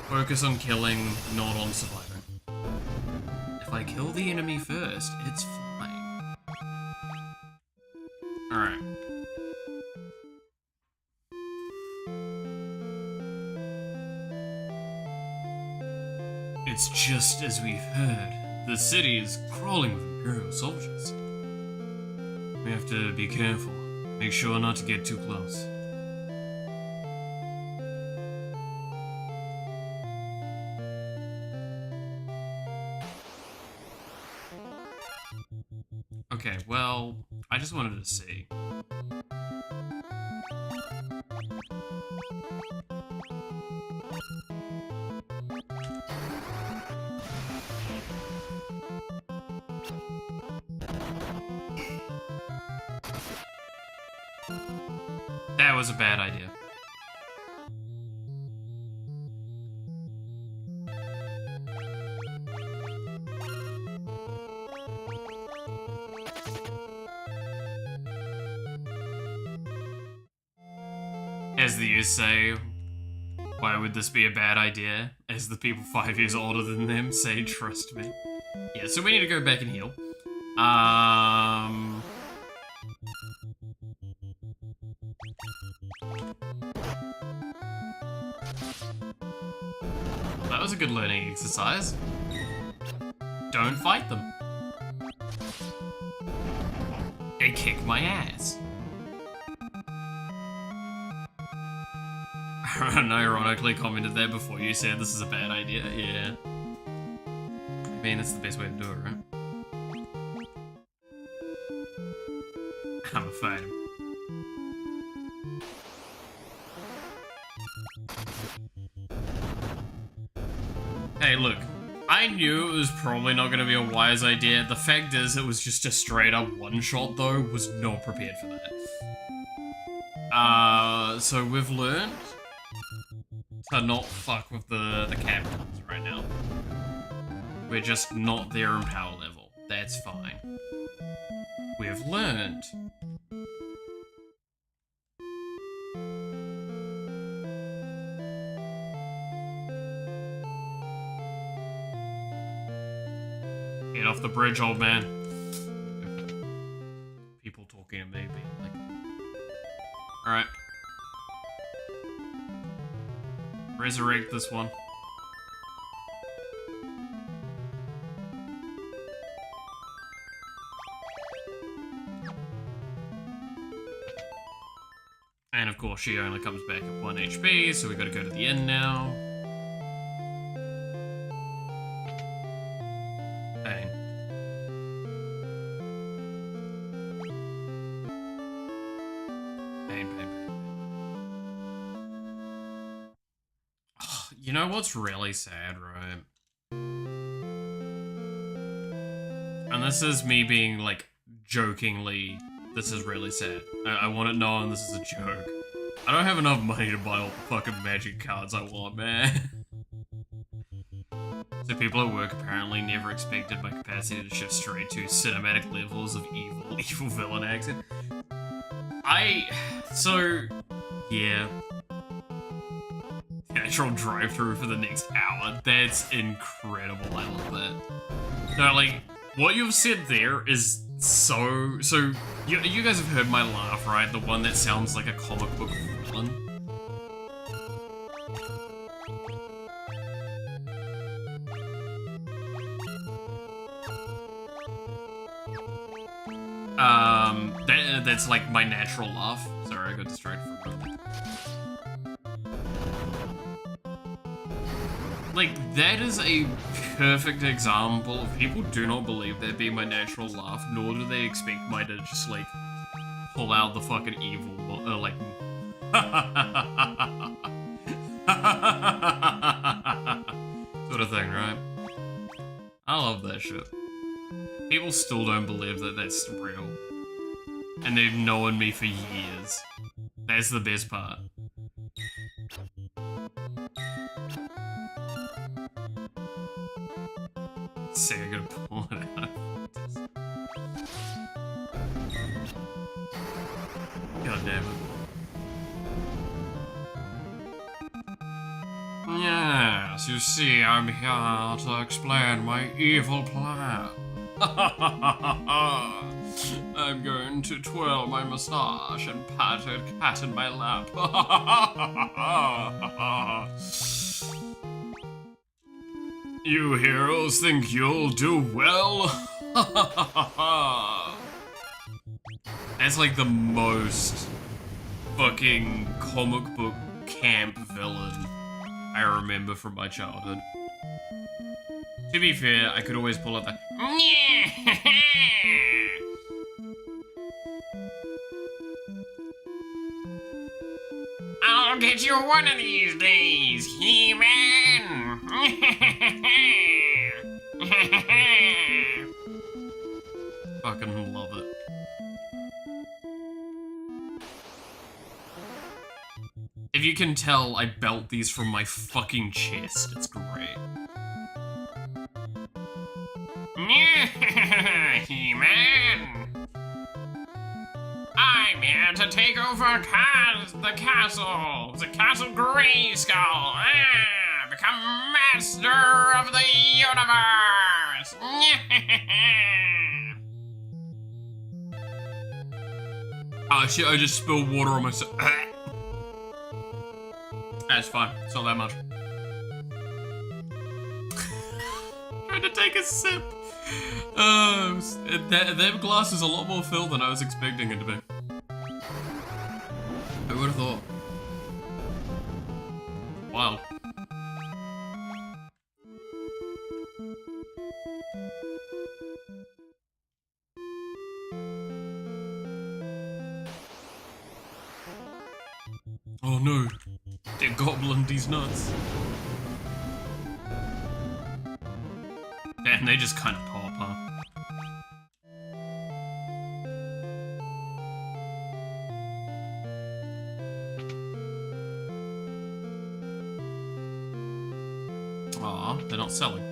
Speaker 1: Focus on killing, not on surviving. If I kill the enemy first, it's fine. Alright. It's just as we've heard. The city is crawling with Imperial soldiers. We have to be careful. Make sure not to get too close. Okay, well, I just wanted to see. That was a bad idea. As the youth say, why would this be a bad idea? As the people 5 years older than them say, trust me. Yeah, so we need to go back and heal. That was a good learning exercise. Don't fight them. They kick my ass. Aaron ironically commented there before you said this is a bad idea. Yeah. I mean, it's the best way to do it, right? I'm a fight him. Hey, look. I knew it was probably not going to be a wise idea. The fact is, it was just a straight up one-shot, though. Was not prepared for that. So we've learned to not fuck with the captains right now. We're just not there in power level. That's fine. We've learned get off the bridge, old man. People talking to me being like, alright. Resurrect this one. And of course, she only comes back at 1 HP, so we gotta go to the inn now. Pain. Pain. You know what's really sad, right? And this is me being, like, jokingly, this is really sad. I want it known this is a joke. I don't have enough money to buy all the fucking magic cards I want, man. So people at work apparently never expected my capacity to shift straight to cinematic levels of evil villain accent. Yeah. Natural drive-through for the next hour. That's incredible. I love that. No, like, what you've said there is so... You guys have heard my laugh, right? The one that sounds like a comic book villain. That's like my natural laugh. Sorry, I got distracted for a moment. Like, that is a perfect example of people do not believe that being my natural laugh, nor do they expect me to just, like, pull out the fucking evil, like... sort of thing, right? I love that shit. People still don't believe that that's real. And they've known me for years. That's the best part. Yes, you see, I'm here to explain my evil plan. I'm going to twirl my moustache and pat a cat in my lap. You heroes think you'll do well? That's like the most fucking comic book camp villain I remember from my childhood. To be fair, I could always pull out the I'll get you one of these days, He-Man! Fucking love it. If you can tell, I belt these from my fucking chest. It's great. He-Man! I'm here to take over the castle! The Castle Grayskull! Become master of the universe! Oh shit, I just spilled water on myself. That's fine, it's not that much. Trying to take a sip. That glass is a lot more filled than I was expecting it to be. Who would have thought? Wild. Oh no, they're gobbling these nuts. And they just kind of pop, huh? Aw, they're not selling.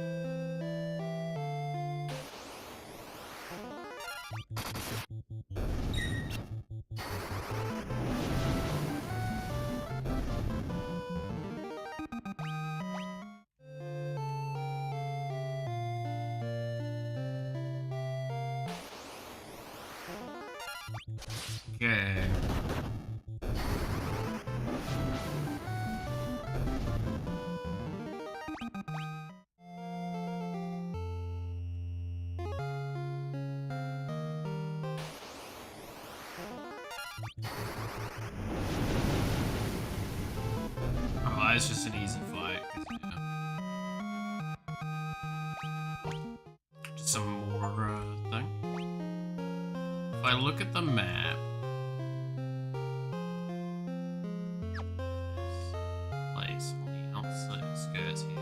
Speaker 1: Okay. Oh, it's just an easy fight. Just some more thing. If I look at the map, place on the outside skirts here.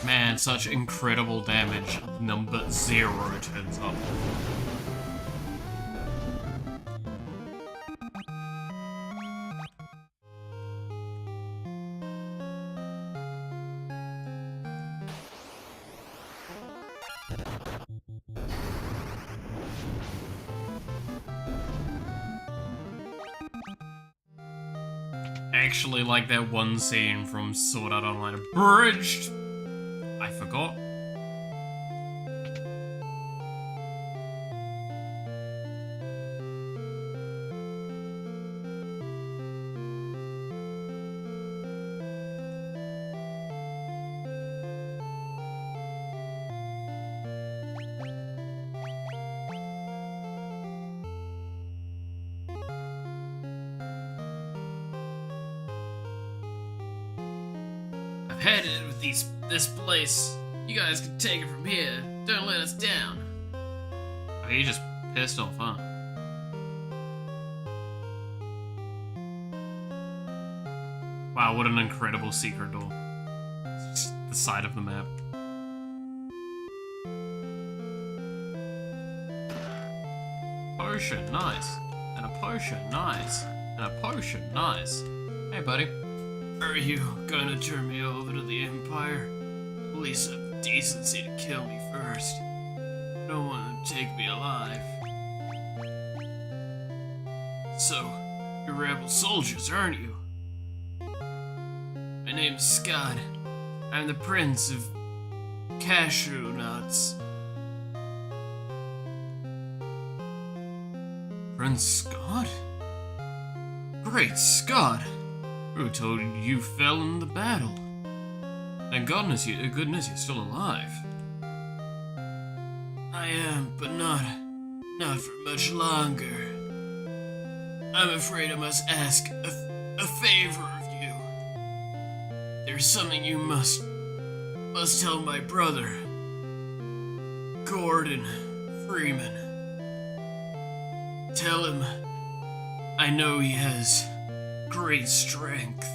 Speaker 1: Man, such incredible damage. Number 0 turns up. Actually, like that one scene from Sword Art Online Abridged. I forgot. I've had it with this place. You guys can take it from here. Don't let us down. Oh, you just pissed off, huh? Wow, what an incredible secret door. It's just the side of the map. Potion, nice. And a potion, nice. And a potion, nice. Hey, buddy. Are you gonna turn me over to the Empire? At least have decency to kill me first. No one would take me alive. So, you're rebel soldiers, aren't you? My name's Scott. I'm the Prince of Cashew Nuts. Prince Scott? Great Scott! Who told you you fell in the battle? Thank goodness you're still alive. I am, but not for much longer. I'm afraid I must ask a favor of you. There's something you must tell my brother, Gordon Freeman. Tell him I know he has great strength.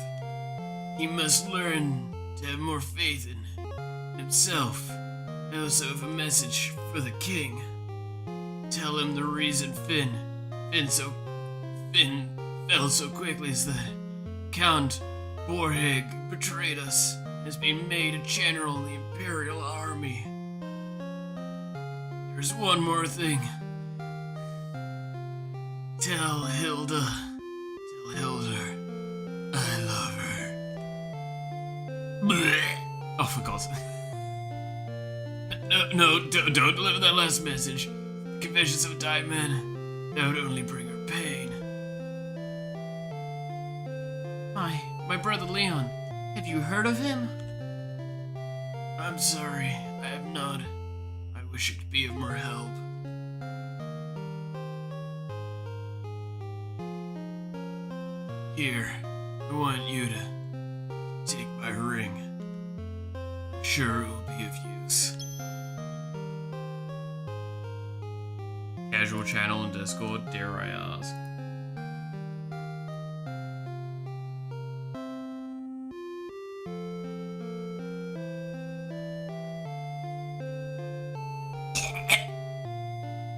Speaker 1: He must learn to have more faith in himself. I also have a message for the king. Tell him the reason Finn fell so quickly is that Count Borheg betrayed us and has been made a general in the Imperial Army. There's one more thing. Tell Hilda I love her. Blech. Oh, for God's sake. No, don't deliver that last message. Confessions of a dying man, that would only bring her pain. My brother Leon. Have you heard of him? I'm sorry, I have not. I wish I could be of more help. Here, I want you to take my ring. I'm sure it will be of use. Casual channel in Discord, dare I ask.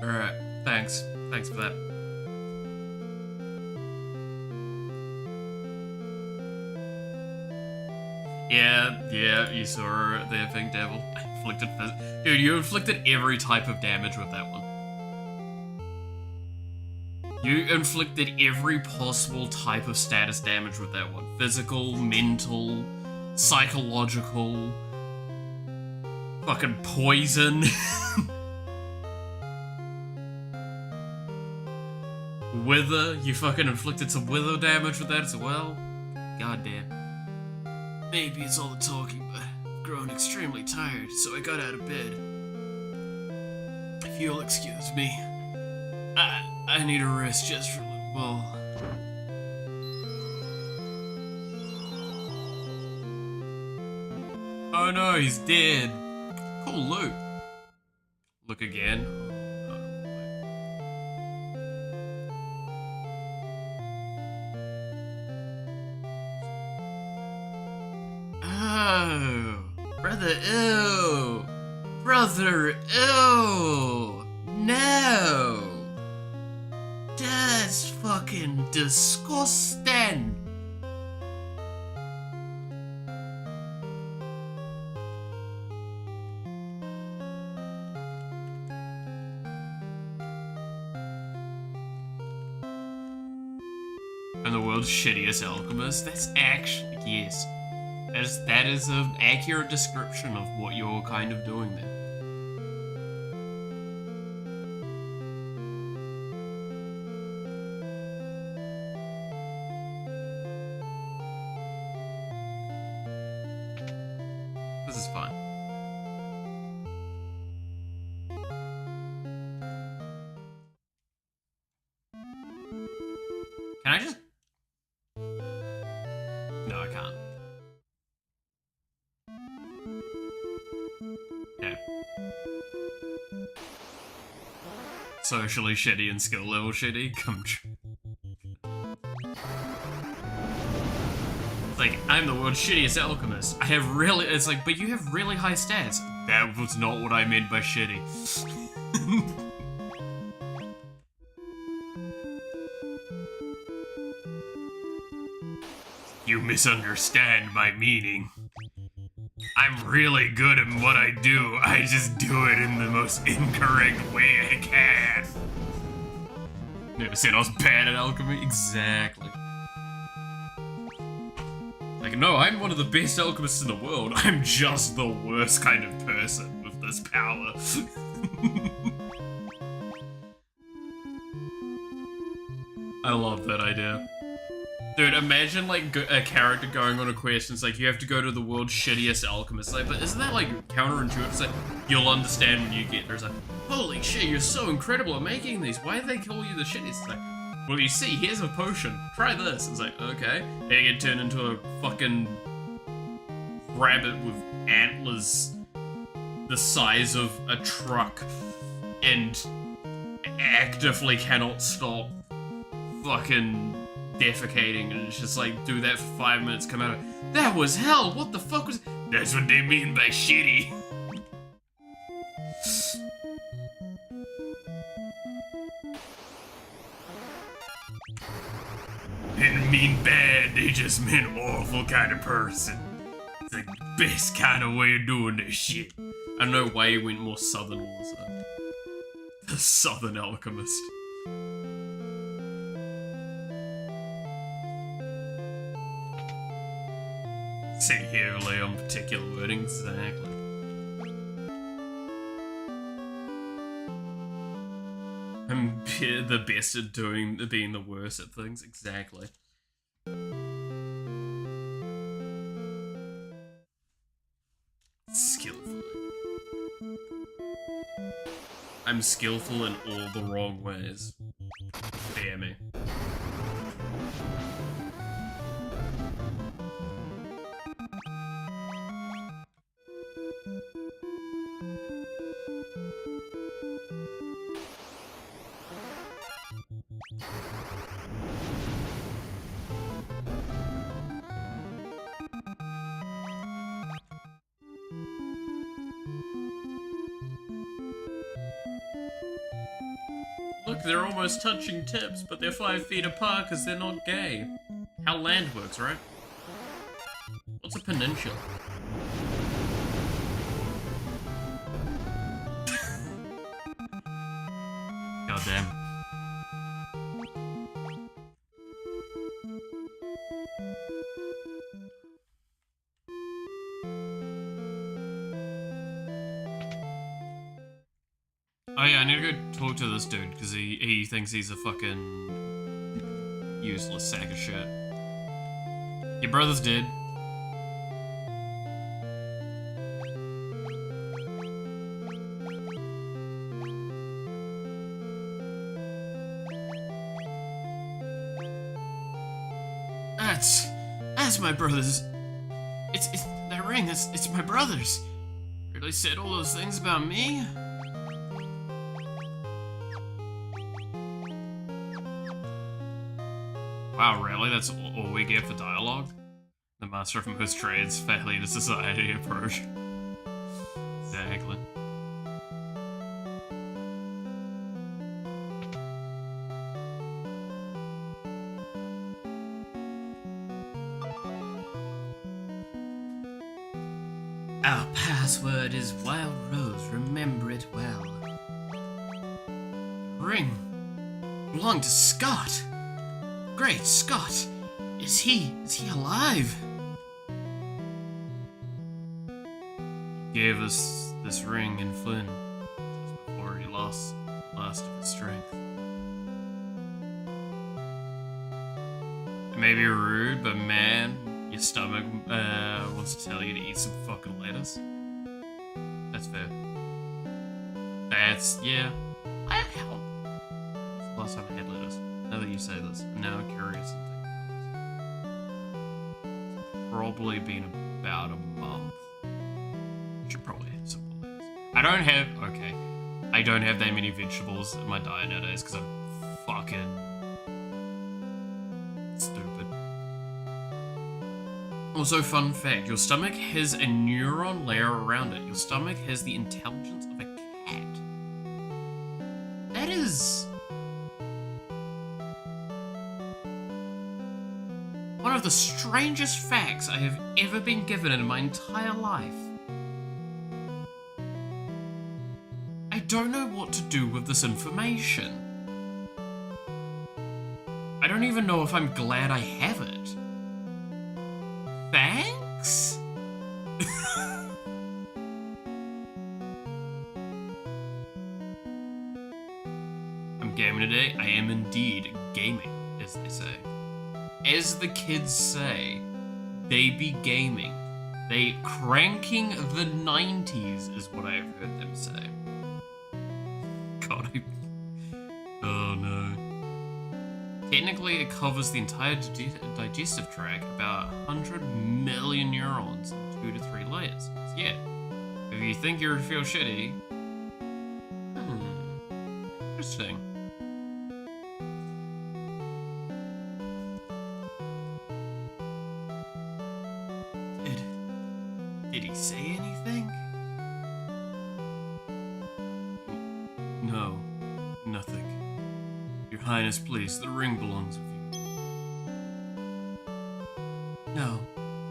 Speaker 1: Alright, thanks. Thanks for that. Yeah, you saw her there, Pink Devil. Dude, you inflicted every type of damage with that one. You inflicted every possible type of status damage with that one. Physical, mental, psychological, fucking poison. Wither, you fucking inflicted some wither damage with that as well. Goddamn. Maybe it's all the talking, but I've grown extremely tired, so I got out of bed. If you'll excuse me, I need a rest just for a little while. Oh no, he's dead. Cool loot. Look again. Oh, brother, ew. Brother, ew. No. That's fucking disgusting. I'm the world's shittiest alchemist. That's actually, yes. That is an accurate description of what you're kind of doing there. This is fun. Can I just... No, I can't. Okay. Socially shitty and skill level shitty? Come true. Like, I'm the world's shittiest alchemist. I have really... It's like, but you have really high stats. That was not what I meant by shitty. You misunderstand my meaning. I'm really good at what I do. I just do it in the most incorrect way I can. Never said I was bad at alchemy. Exactly. Like, no, I'm one of the best alchemists in the world. I'm just the worst kind of person with this power. I love that idea. Dude, imagine, like, a character going on a quest and it's like, you have to go to the world's shittiest alchemist. Like, but isn't that, like, counterintuitive? It's like, you'll understand when you get there. It's like, holy shit, you're so incredible at making these. Why do they call you the shittiest? It's like, well, you see, here's a potion. Try this. It's like, okay. And you get turned into a fucking rabbit with antlers the size of a truck and actively cannot stop fucking defecating, and it's just like, do that for 5 minutes, come out of, that was hell, what the fuck was, that's what they mean by shitty. Didn't mean bad, they just meant awful kind of person. It's the best kind of way of doing this shit. I don't know why he went more southern also. The Southern Alchemist. Say heavily on particular wording, exactly. I'm the best at being the worst at things, exactly. Skillfully. I'm skillful in all the wrong ways. Bear me. Look, they're almost touching tips, but they're 5 feet apart because they're not gay. How land works, right? What's a peninsula? Goddamn. Oh yeah, I need to go talk to this dude, because he thinks he's a fucking useless sack of shit. Your brother's dead. That's my brother's. It's that ring. It's my brother's. Really said all those things about me. Wow, really? That's all we get for dialogue? The master of most trades, fairly to society approach. Exactly. Our password is Wild Rose, remember it well. Ring belonged to Scott. Great Scott! Is he alive? He gave us this ring in Flynn just before he lost of his strength. It may be rude, but man, your stomach wants to tell you to eat some fucking lettuce. That's fair. Yeah. I help. It's the last time I had lettuce. Now that you say this, I'm now curious and thinking about this. It's probably been about a month. Should probably have some lettuce. I don't have that many vegetables in my diet nowadays because I'm fucking stupid. Also, fun fact, your stomach has a neuron layer around it. Your stomach has the intelligence of a cat. That is one of the strangest facts I have ever been given in my entire life. I don't know what to do with this information. I don't even know if I'm glad I have it. Thanks? I'm gaming today. I am indeed gaming, as they say. As the kids say, they be gaming. They cranking the 90s is what I've heard them say. God, oh no. Technically, it covers the entire digestive tract, about 100 million neurons in 2 to 3 layers. So yeah, if you think you feel shitty, interesting. Did he say anything? No, nothing. Your Highness, please, the ring belongs with you. No,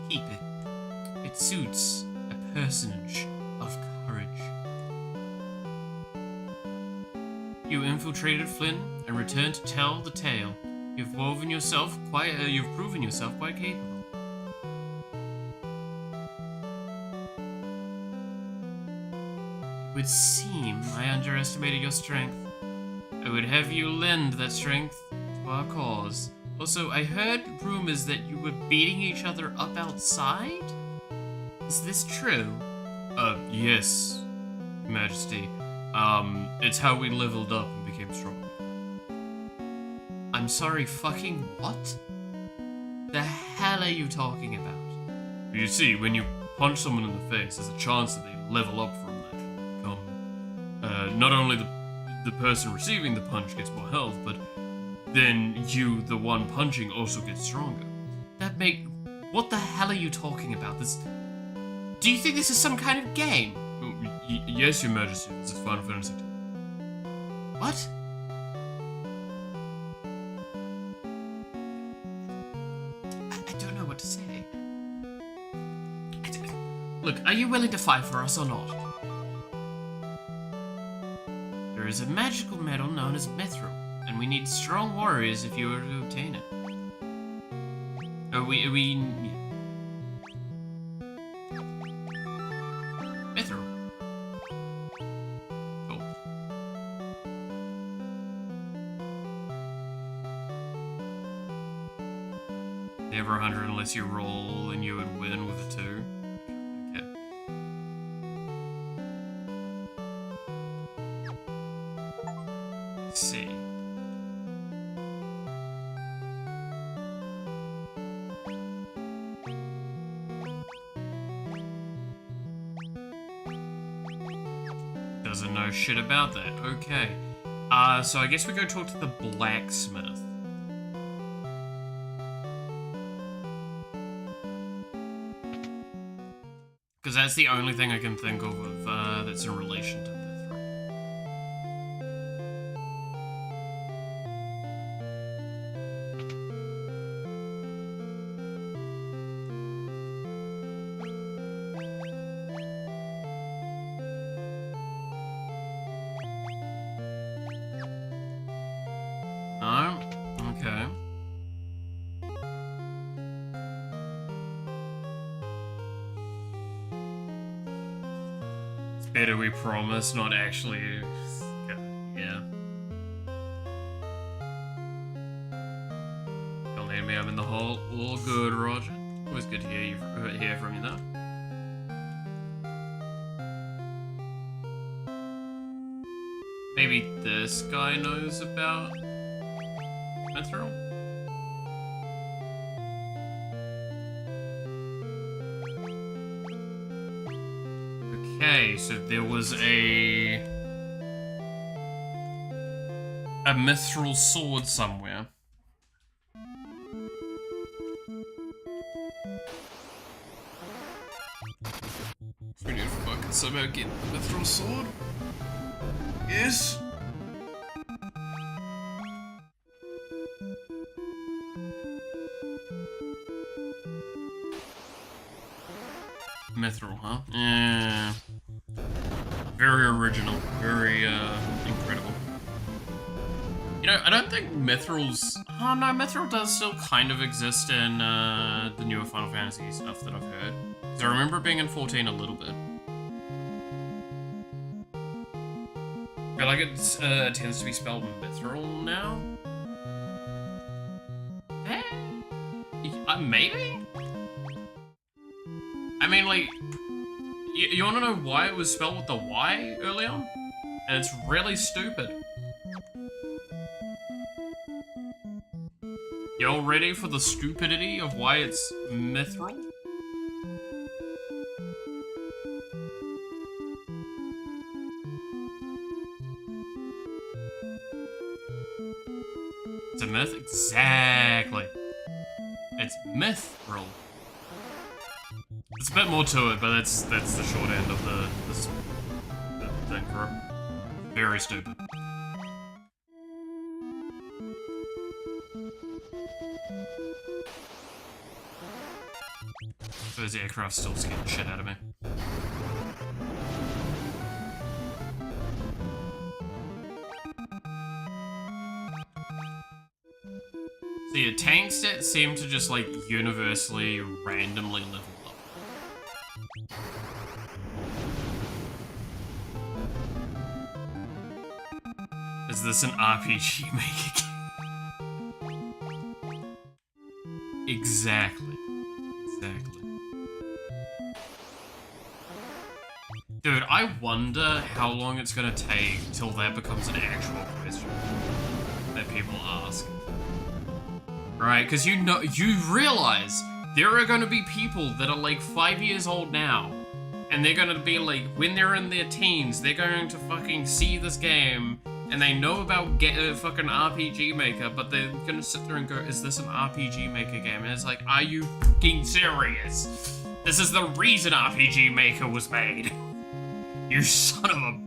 Speaker 1: keep it. It suits a personage of courage. You infiltrated Flynn and returned to tell the tale. You've proven yourself quite capable. It would seem I underestimated your strength. I would have you lend that strength to our cause. Also, I heard rumors that you were beating each other up outside? Is this true? Yes, Majesty. It's how we leveled up and became stronger. I'm sorry, fucking what? The hell are you talking about? You see, when you punch someone in the face, there's a chance that they level up from that. Not only the person receiving the punch gets more health, but then you, the one punching, also gets stronger. What the hell are you talking about? Do you think this is some kind of game? Yes, Your Majesty, this is Final Fantasy II. What? I don't know what to say. Look, are you willing to fight for us or not? There is a magical metal known as mithril, and we need strong warriors if you were to obtain it. Mithril. Cool. Never 100 unless you roll and you would win with a 2. Okay. Let's see. Doesn't know shit about that. Okay. So I guess we go talk to the blacksmith. Because that's the only thing I can think of that's in relation to mithril. No? Okay. It's better we promise, not actually. Yeah. Don't need me, I'm in the hole. All good, Roger. Always good to hear from you, though. Maybe this guy knows about mithril? Okay, so there was a mithril sword somewhere. So we need to fucking somehow get the mithril sword? Yes? Mithril, huh? Yeah. Very original. Very, incredible. You know, I don't think Mithrils... Oh, no, Mithril does still kind of exist in the newer Final Fantasy stuff that I've heard. Because I remember it being in 14 a little bit. I feel like it tends to be spelled Mithril now. Maybe? I mean, like... You wanna know why it was spelled with the Y early on? And it's really stupid. Y'all ready for the stupidity of why it's Mithril? It's a myth? Exactly. It's Mithril. There's a bit more to it, but that's the short end of the thing for it. Very stupid. Those aircraft still scared the shit out of me. So yeah, tank stats seem to just like universally randomly level up. Is this an RPG maker game? Exactly. Exactly. Dude, I wonder how long it's gonna take till that becomes an actual question that people ask. Right, because you realize there are gonna be people that are like 5 years old now, and they're gonna be like, when they're in their teens, they're going to fucking see this game, and they know about fucking RPG Maker, but they're gonna sit there and go, is this an RPG Maker game? And it's like, are you fucking serious? This is the reason RPG Maker was made. You son of a...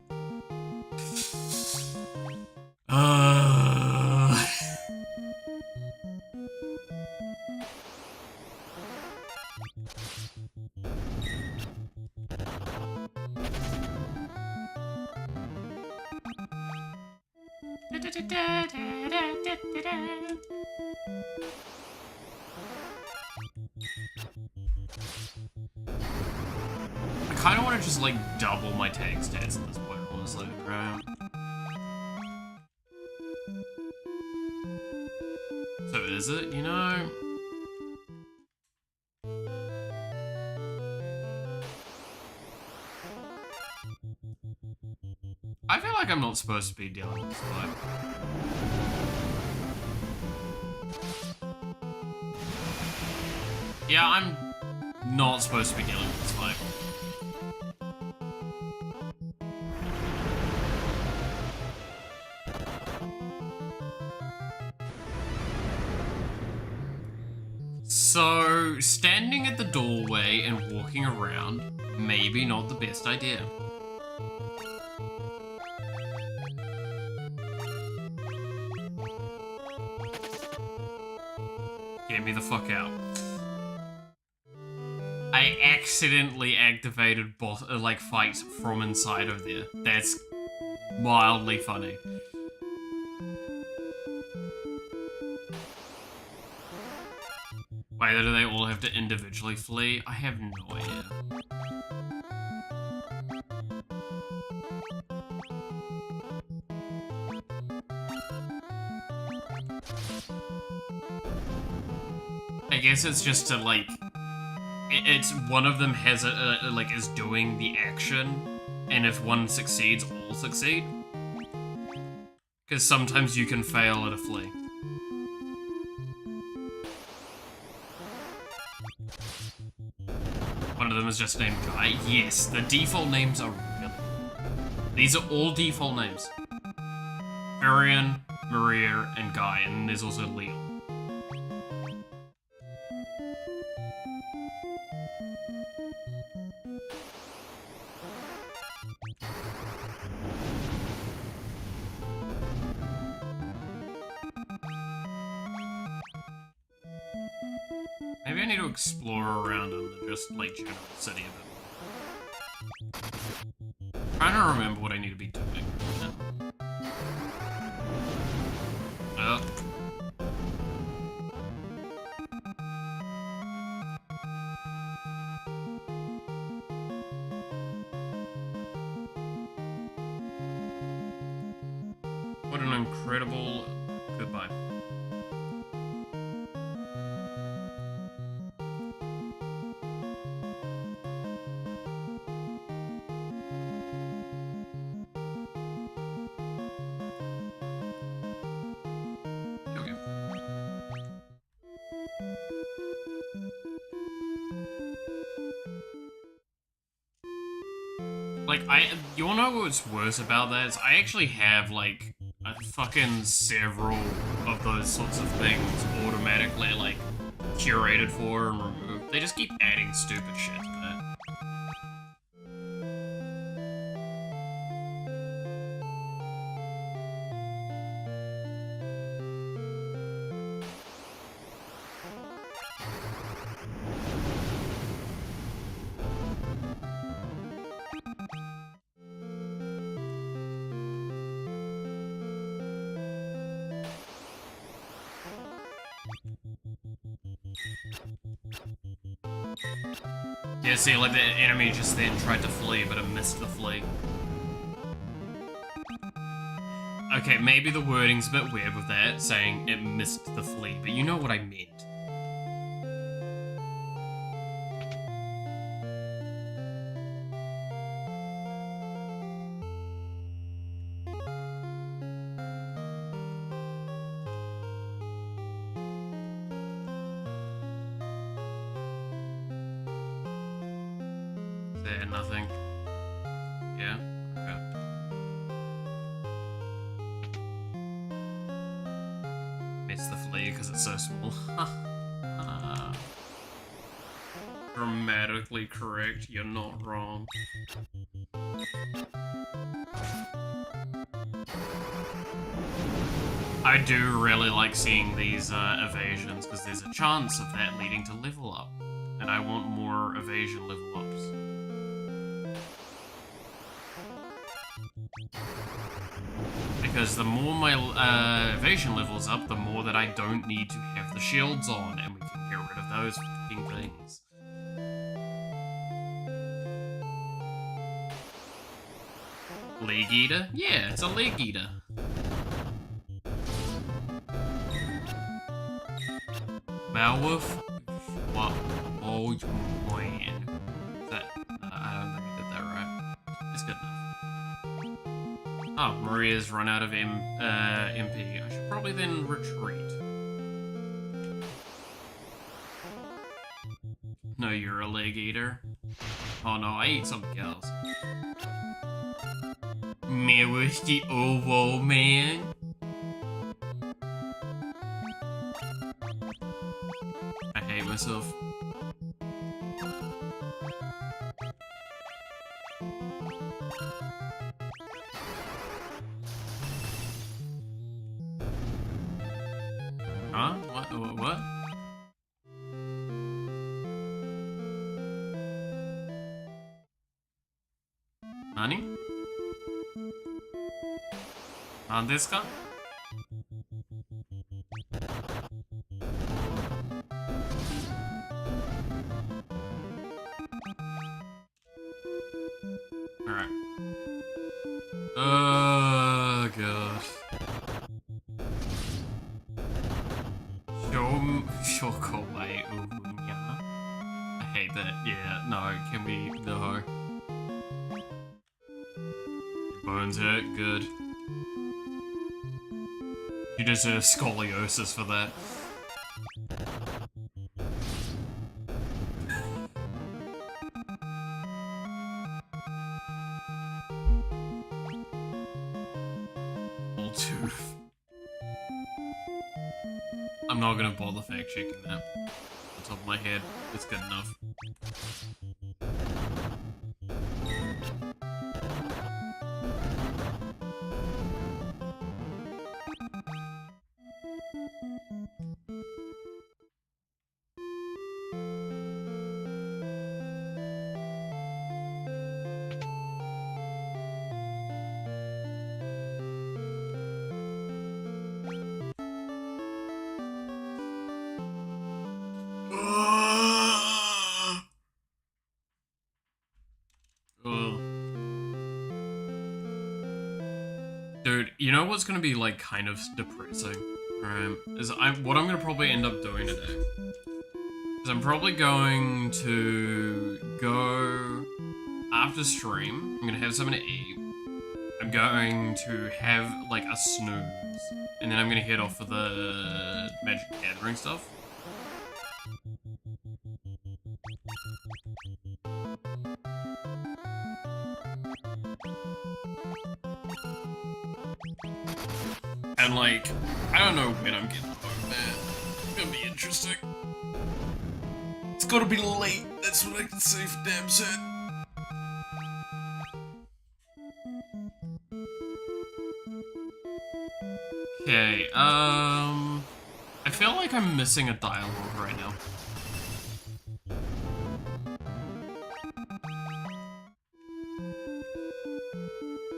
Speaker 1: I kind of want to just like double my tank stats at this point, honestly, right? So is it, you know? I feel like I'm not supposed to be dealing with this fight. Yeah, I'm not supposed to be dealing with this fight. So, standing at the doorway and walking around, maybe not the best idea. Get me the fuck out. I accidentally activated like fights from inside of there. That's mildly funny. Wait, do they all have to individually flee? I have no idea. I guess it's just to like, it's one of them has like is doing the action, and if one succeeds, all succeed. Because sometimes you can fail at a flee. One of them is just named Guy. Yes, the default names are really... These are all default names. Varian, Maria, and Guy, and there's also Leon. Maybe I need to explore around in the just, like, general city a bit more. I'm trying to remember what I need to be doing. What an incredible goodbye. Okay. Like, you wanna know what's worse about that? Is I actually have, like, a fucking several of those sorts of things automatically, like, curated for and removed. They just keep adding stupid shit to that. Yeah, see, like, the enemy just then tried to flee, but it missed the flee. Okay, maybe the wording's a bit weird with that, saying it missed the flee, but you know what I meant. Is there nothing? Yeah? Okay. Missed the flee because it's so small. Grammatically correct, you're not wrong. I do really like seeing these evasions because there's a chance of that leading to level up. And I want more evasion level ups. Because the more my evasion levels up, the more that I don't need to have the shields on, and we can get rid of those fucking things. Leg Eater? Yeah, it's a Leg Eater. Malwolf? What? Oh, man. That, I don't think I did that right. It's good enough. Oh, Maria's run out of MP. I should probably then retreat. No, you're a Leg Eater. Oh no, I ate something else. Me was the old man. I hate myself. Huh? What? Nani? Nan desu ka? Alright. Oh, gosh. Shokowai Ubunya. I hate that. Yeah, no, can we... No. Bones hurt, good. You deserve scoliosis for that. Tooth. I'm not gonna bother fact checking that. On the top of my head, it's good enough. what's gonna be like kind of depressing? Right, is what I'm gonna probably end up doing today is I'm probably going to go after stream. I'm gonna have something to eat. I'm going to have like a snooze, and then I'm gonna head off for the Magic Gathering stuff. And like, I don't know when I'm getting home, man. It's gonna be interesting. It's gotta be late, that's what I can say for damn certain. Okay, I feel like I'm missing a dialogue right now.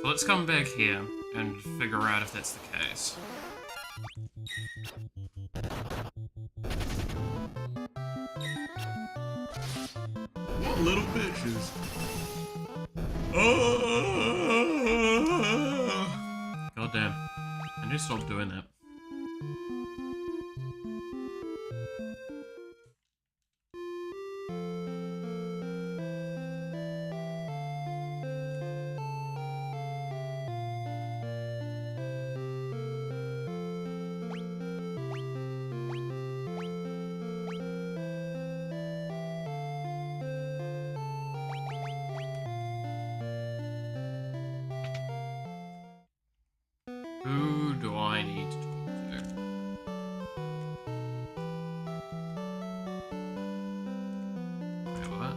Speaker 1: So let's come back here and figure out if that's the case. What little bitches? God damn. I need to stop doing that. Who do I need to talk to? Wait, what?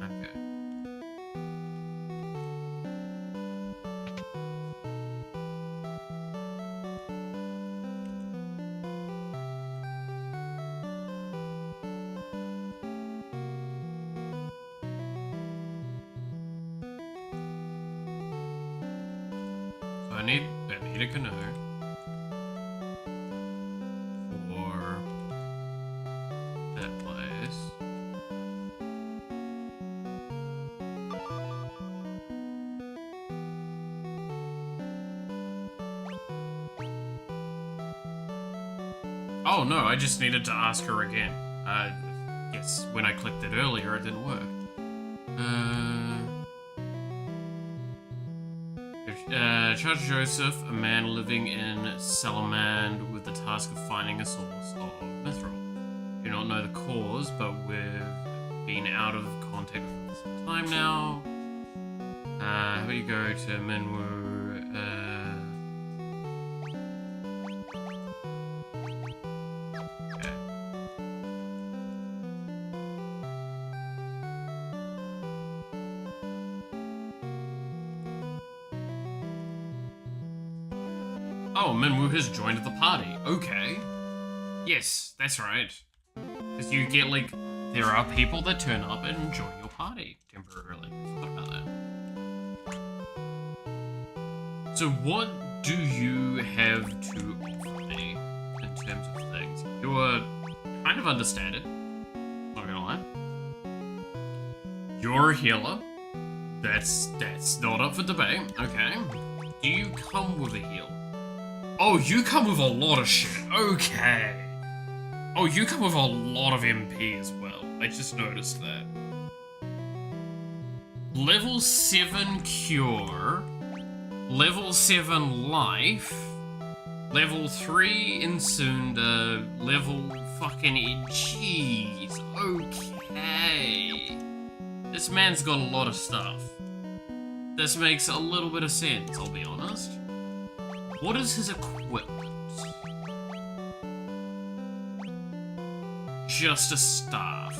Speaker 1: Okay. So I need a canoe for that place. Oh no, I just needed to ask her again. Yes, when I clicked it earlier, it didn't work. Judge Joseph, a man living in Salamand with the task of finding a source of mithril. Do not know the cause, but we've been out of contact for some time now. How do you go to Minwu? Okay. Oh, Minwu has joined the party. Okay. Yes, that's right. Because you get, like, there are people that turn up and join your party temporarily. Forgot about that. So what do you have to offer me in terms of things? You're kind of understated. Not gonna lie. You're a healer. That's not up for debate. Okay. Do you come with a heal? Oh, you come with a lot of shit. Okay. Oh, you come with a lot of MP as well. I just noticed that. Level 7 Cure. Level 7 Life. Level 3 Insunda. Level fucking... Jeez. Okay. This man's got a lot of stuff. This makes a little bit of sense, I'll be honest. What is his equipment? Just a staff.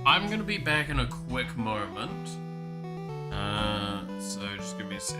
Speaker 1: I'm gonna be back in a quick moment. So just give me a sec.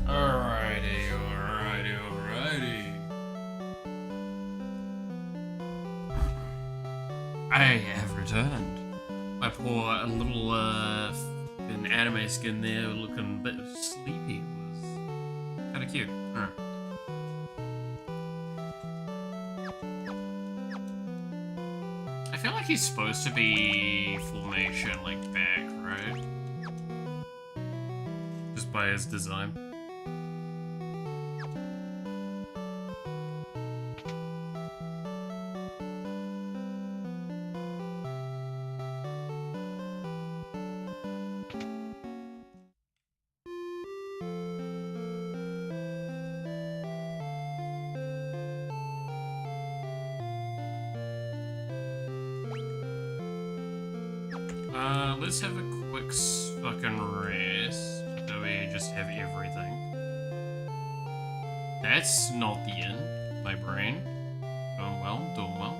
Speaker 1: Alrighty. I have returned. My poor little fucking anime skin there looking a bit sleepy was kinda cute. Huh. I feel like he's supposed to be formation like back, right? Just by his design. Let's have a quick fucking rest. So we just have everything. That's not the end. My brain. Doing well.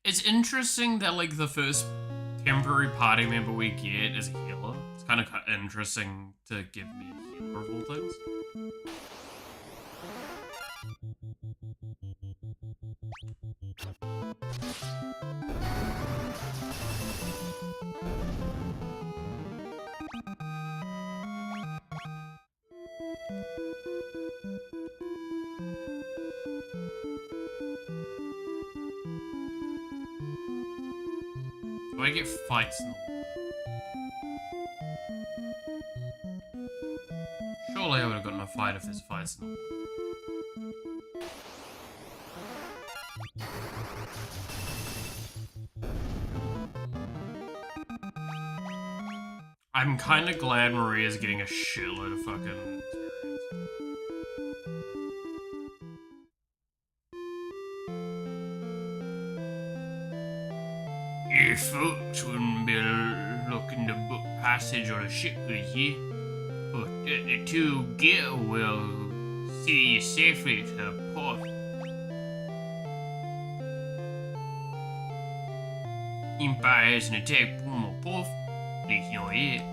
Speaker 1: It's interesting that, like, the first temporary party member we get is a healer. It's kind of interesting to give me a healer of all things. Do I get fights in the wall? Surely I would have gotten a fight if there's fights in the wall. I'm kind of glad Maria's getting a shitload of fucking experience.
Speaker 2: folks wouldn't be looking to book passage on a ship with you, but the two gear will see you safely to port. Empire hasn't attacked one more port, at least not yet.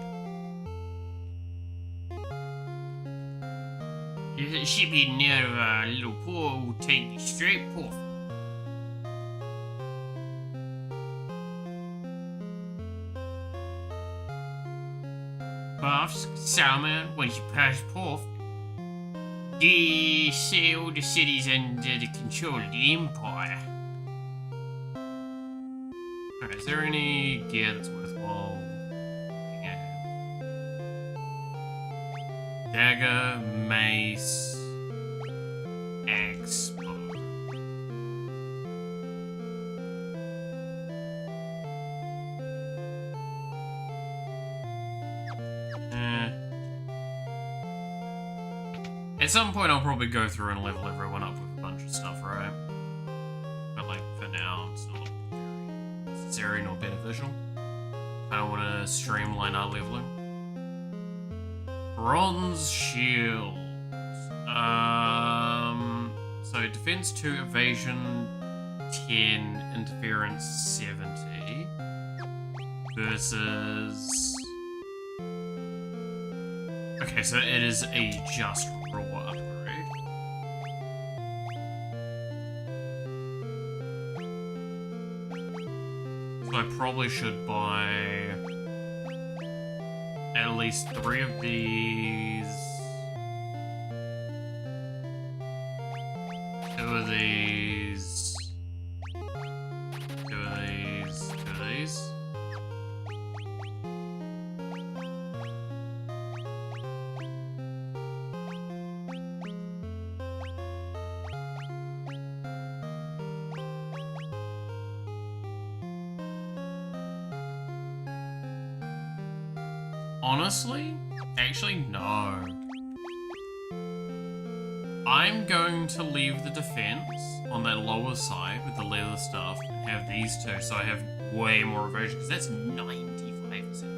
Speaker 2: There's a ship heading out of our little port will take you straight port. Buffs, Salmon, once you pass port, they say all the cities under the control of the Empire. Alright, is there any gear that's worthwhile looking at? Dagger, mace, axe, bow. At some point I'll probably go through and level everyone up with a bunch of stuff, right? But like, for now, it's not very necessary nor beneficial. I don't want to streamline our leveling. Bronze shield. So defense 2, evasion 10, interference 70 versus. Okay, so it is a just raw upgrade. So I probably should buy at least 3 of these. 2 of these. 2 of these. 2 of these. Honestly? Actually, no. I'm going to leave the defense on that lower side with the leather stuff and have these 2 so I have way more evasion, because that's 95% evasion.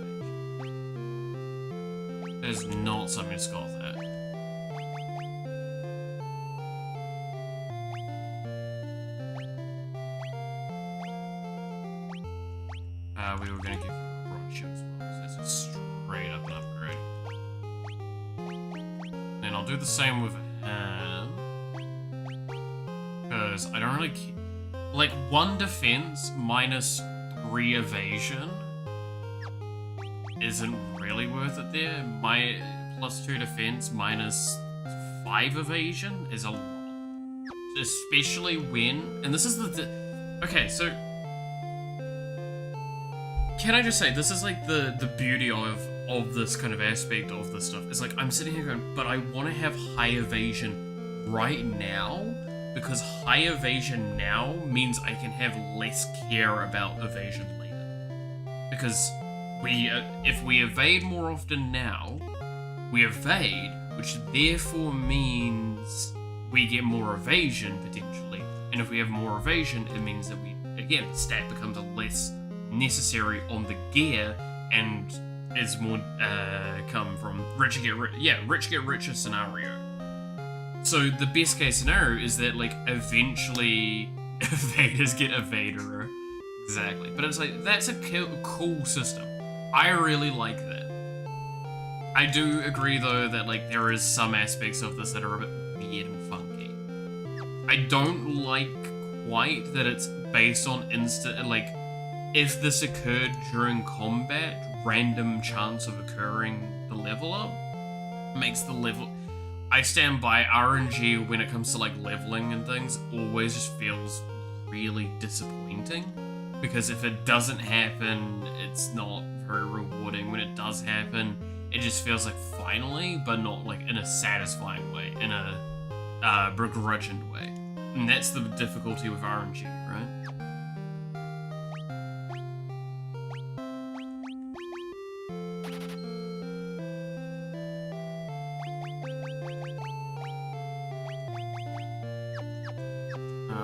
Speaker 2: That is not something to scoff at. We were going to give you a bronze shield as well, so that's a straight up upgrade. Then I'll do the same with him, because I don't really care. Like, 1 defense minus 3 evasion isn't really worth it there. My plus 2 defense minus 5 evasion is a lot. Especially when, and this is okay, so can I just say, this is like the beauty of this kind of aspect of this stuff. It's like, I'm sitting here going, but I want to have high evasion right now, because high evasion now means I can have less care about evasion later. Because if we evade more often now, we evade, which therefore means we get more evasion potentially. And if we have more evasion, it means that again, the stat becomes a less necessary on the gear and is more come from rich get richer scenario. So the best case scenario is that like eventually evaders get evader. Exactly. But it's like, that's a cool system. I really like that. I do agree though that like there is some aspects of this that are a bit weird and funky. I don't like quite that it's based on like, if this occurred during combat, random chance of occurring the level up makes the level. I stand by RNG when it comes to like leveling and things, always just feels really disappointing. Because if it doesn't happen, it's not very rewarding. When it does happen, it just feels like finally, but not like in a satisfying way, in a begrudging way. And that's the difficulty with RNG, right?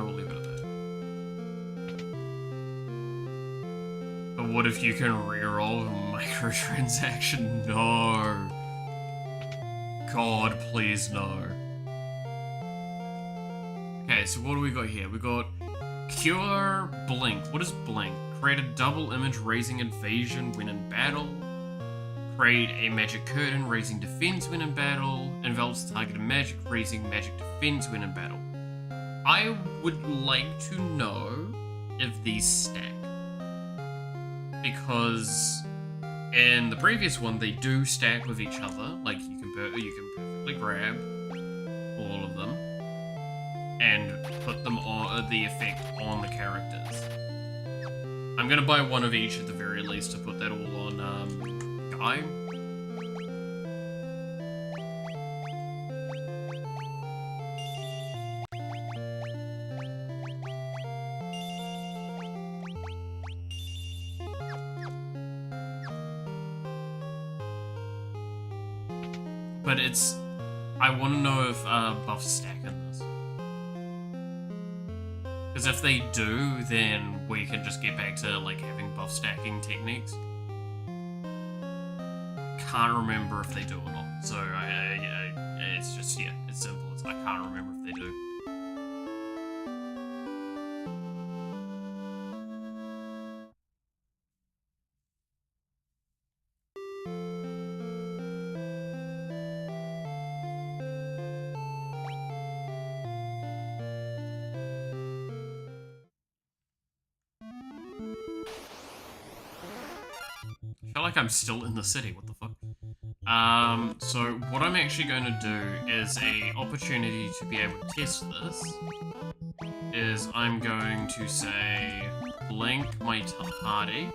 Speaker 2: We'll leave it at that.
Speaker 1: what if you can reroll a microtransaction? No. God, please no. Okay, so what do we got here? We got Cure Blink. What is Blink? Create a double image raising invasion when in battle. Create a magic curtain raising defense when in battle. Envelops target in magic, raising magic defense when in battle. I would like to know if these stack. Because in the previous one, they do stack with each other. Like, you can perfectly grab all of them and put them on the effect on the characters. I'm gonna buy one of each at the very least to put that all on Guy. But I want to know if buffs stack in this. Because if they do, then we can just get back to like having buff stacking techniques. Can't remember if they do or not. So it's just, yeah, it's simple. I can't remember if they do. I feel like I'm still in the city, what the fuck? So what I'm actually going to do is a opportunity to be able to test this is I'm going to say blink my party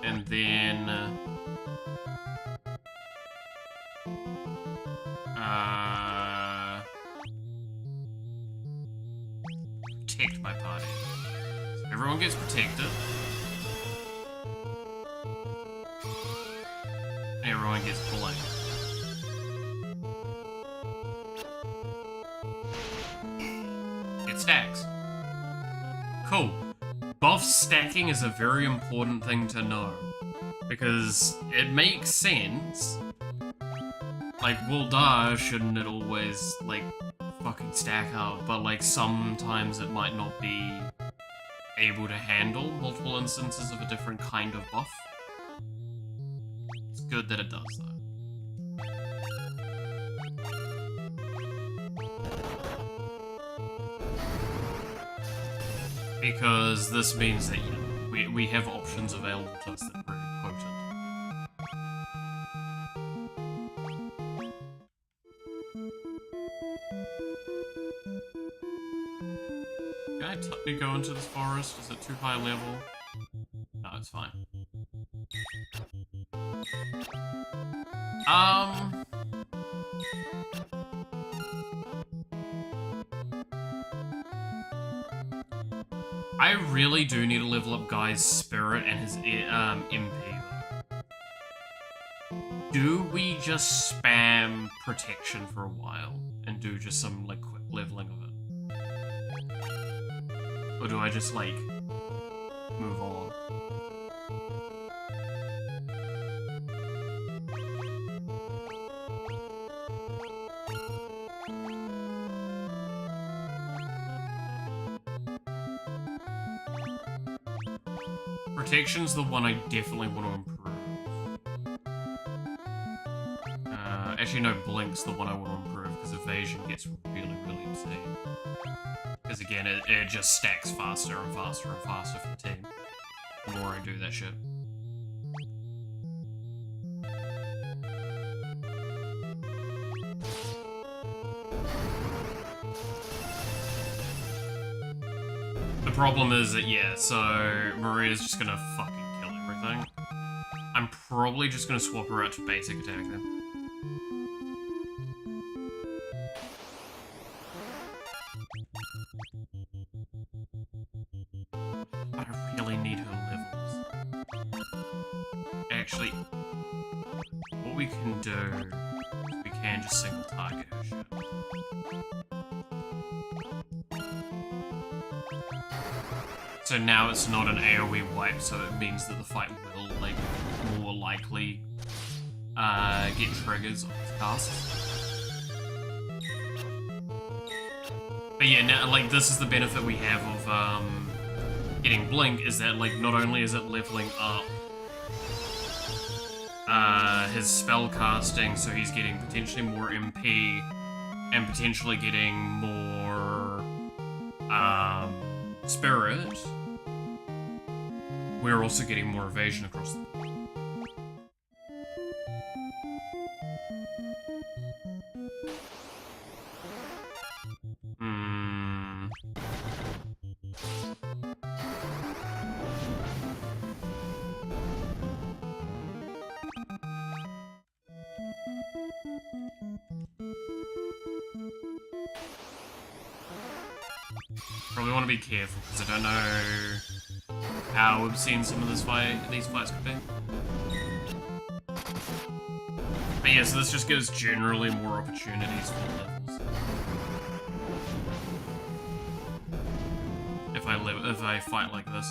Speaker 1: and then protect my party. So everyone gets protected. Everyone gets blanked. It stacks. Cool. Buff stacking is a very important thing to know. Because it makes sense. Like, Wuldar shouldn't it always, like, fucking stack out, but, like, sometimes it might not be able to handle multiple instances of a different kind of buff. It's good that it does, though. Because this means that, you know, we have options available to us that are pretty potent. Can I technically go into this forest? Is it too high level? No, it's fine. I really do need to level up Guy's spirit and his MP. Do we just spam protection for a while and do just some like quick leveling of it? Or do I just like move on? Protection's the one I definitely want to improve. Actually, no, Blink's the one I want to improve, because evasion gets really, really insane. Because again, it just stacks faster and faster and faster for the team. The more I do that shit. The problem is that, yeah, so Maria's just gonna fucking kill everything. I'm probably just gonna swap her out to basic attack then. I really need her levels. Actually, what we can do is we can just single target her shit. So now it's not an AoE wipe, so it means that the fight will, like, more likely get triggers on its casts. But yeah, now, like, this is the benefit we have of getting Blink, is that, like, not only is it leveling up his spell casting, so he's getting potentially more MP and potentially getting more spirit. We're also getting more evasion across the board. Probably want to be careful because I don't know how obscene some of these fights could be. But yeah, so this just gives generally more opportunities for levels. If I fight like this.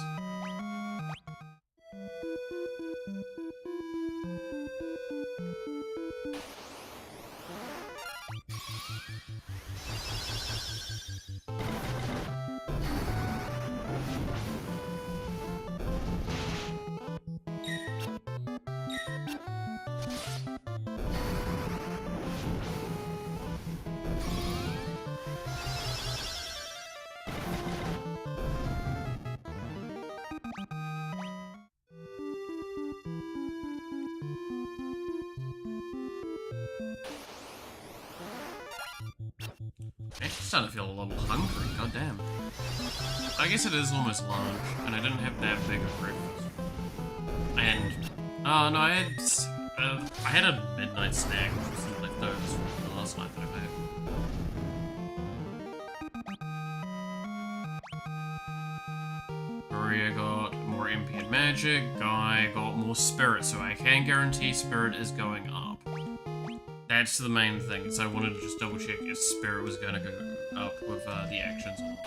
Speaker 1: I'm starting to feel a little hungry, goddamn. I guess it is almost lunch, and I didn't have that big of breakfast. And, oh no, I had a midnight snack, which was some leftovers from the last night that I made. Maria got more MP and magic, Guy got more spirit, so I can guarantee spirit is going up. That's the main thing, so I wanted to just double check if spirit was going to go up with the actions or not.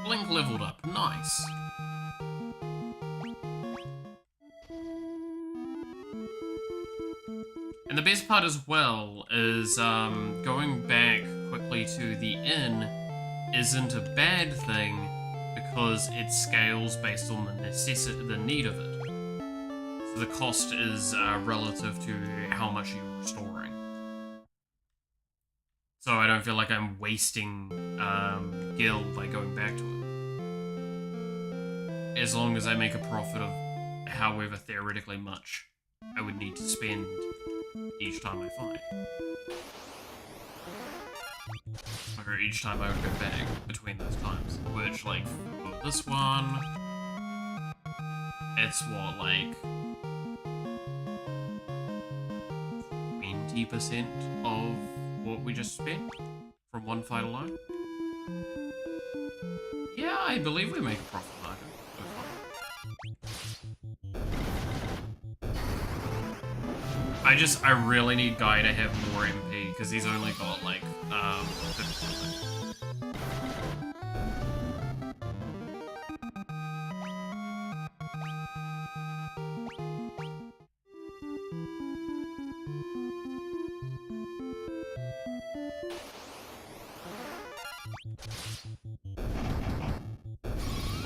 Speaker 1: Blink leveled up, nice. And the best part as well is going back quickly to the inn isn't a bad thing because it scales based on the need of it. So the cost is relative to how much you're restoring. So I don't feel like I'm wasting gil by going back to it. As long as I make a profit of however theoretically much I would need to spend each time I fight. Or each time I would go back between those times. Which, like, for this one, it's what, like 20% of what we just spent from one fight alone? Yeah, I believe we make a profit margin. I really need Guy to have more MP, because he's only got, like, 50%.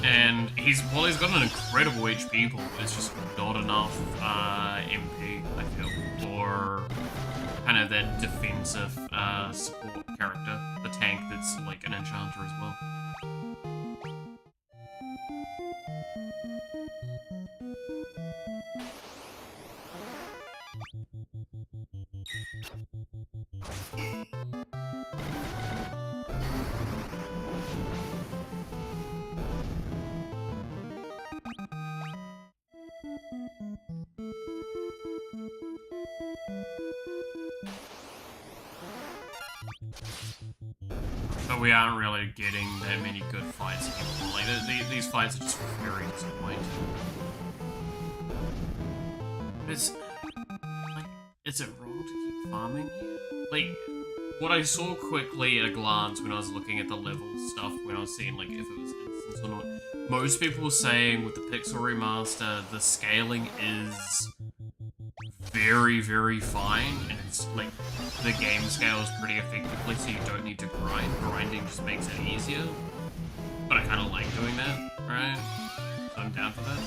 Speaker 1: And he's got an incredible HP pool, it's just not enough MP, I feel, for kind of that defensive support character, the tank that's like an enchanter as well. we aren't really getting that many good fights anymore. Like, these fights are just very disappointing. It's, like, is it wrong to keep farming here? Like, what I saw quickly at a glance when I was looking at the level stuff, when I was seeing, like, if it was instance or not, most people were saying with the Pixel Remaster, the scaling is very, very fine, and it's, like, the game scales pretty effectively, so you don't need to grind. Grinding just makes it easier. But I kind of like doing that, right? So I'm down for that.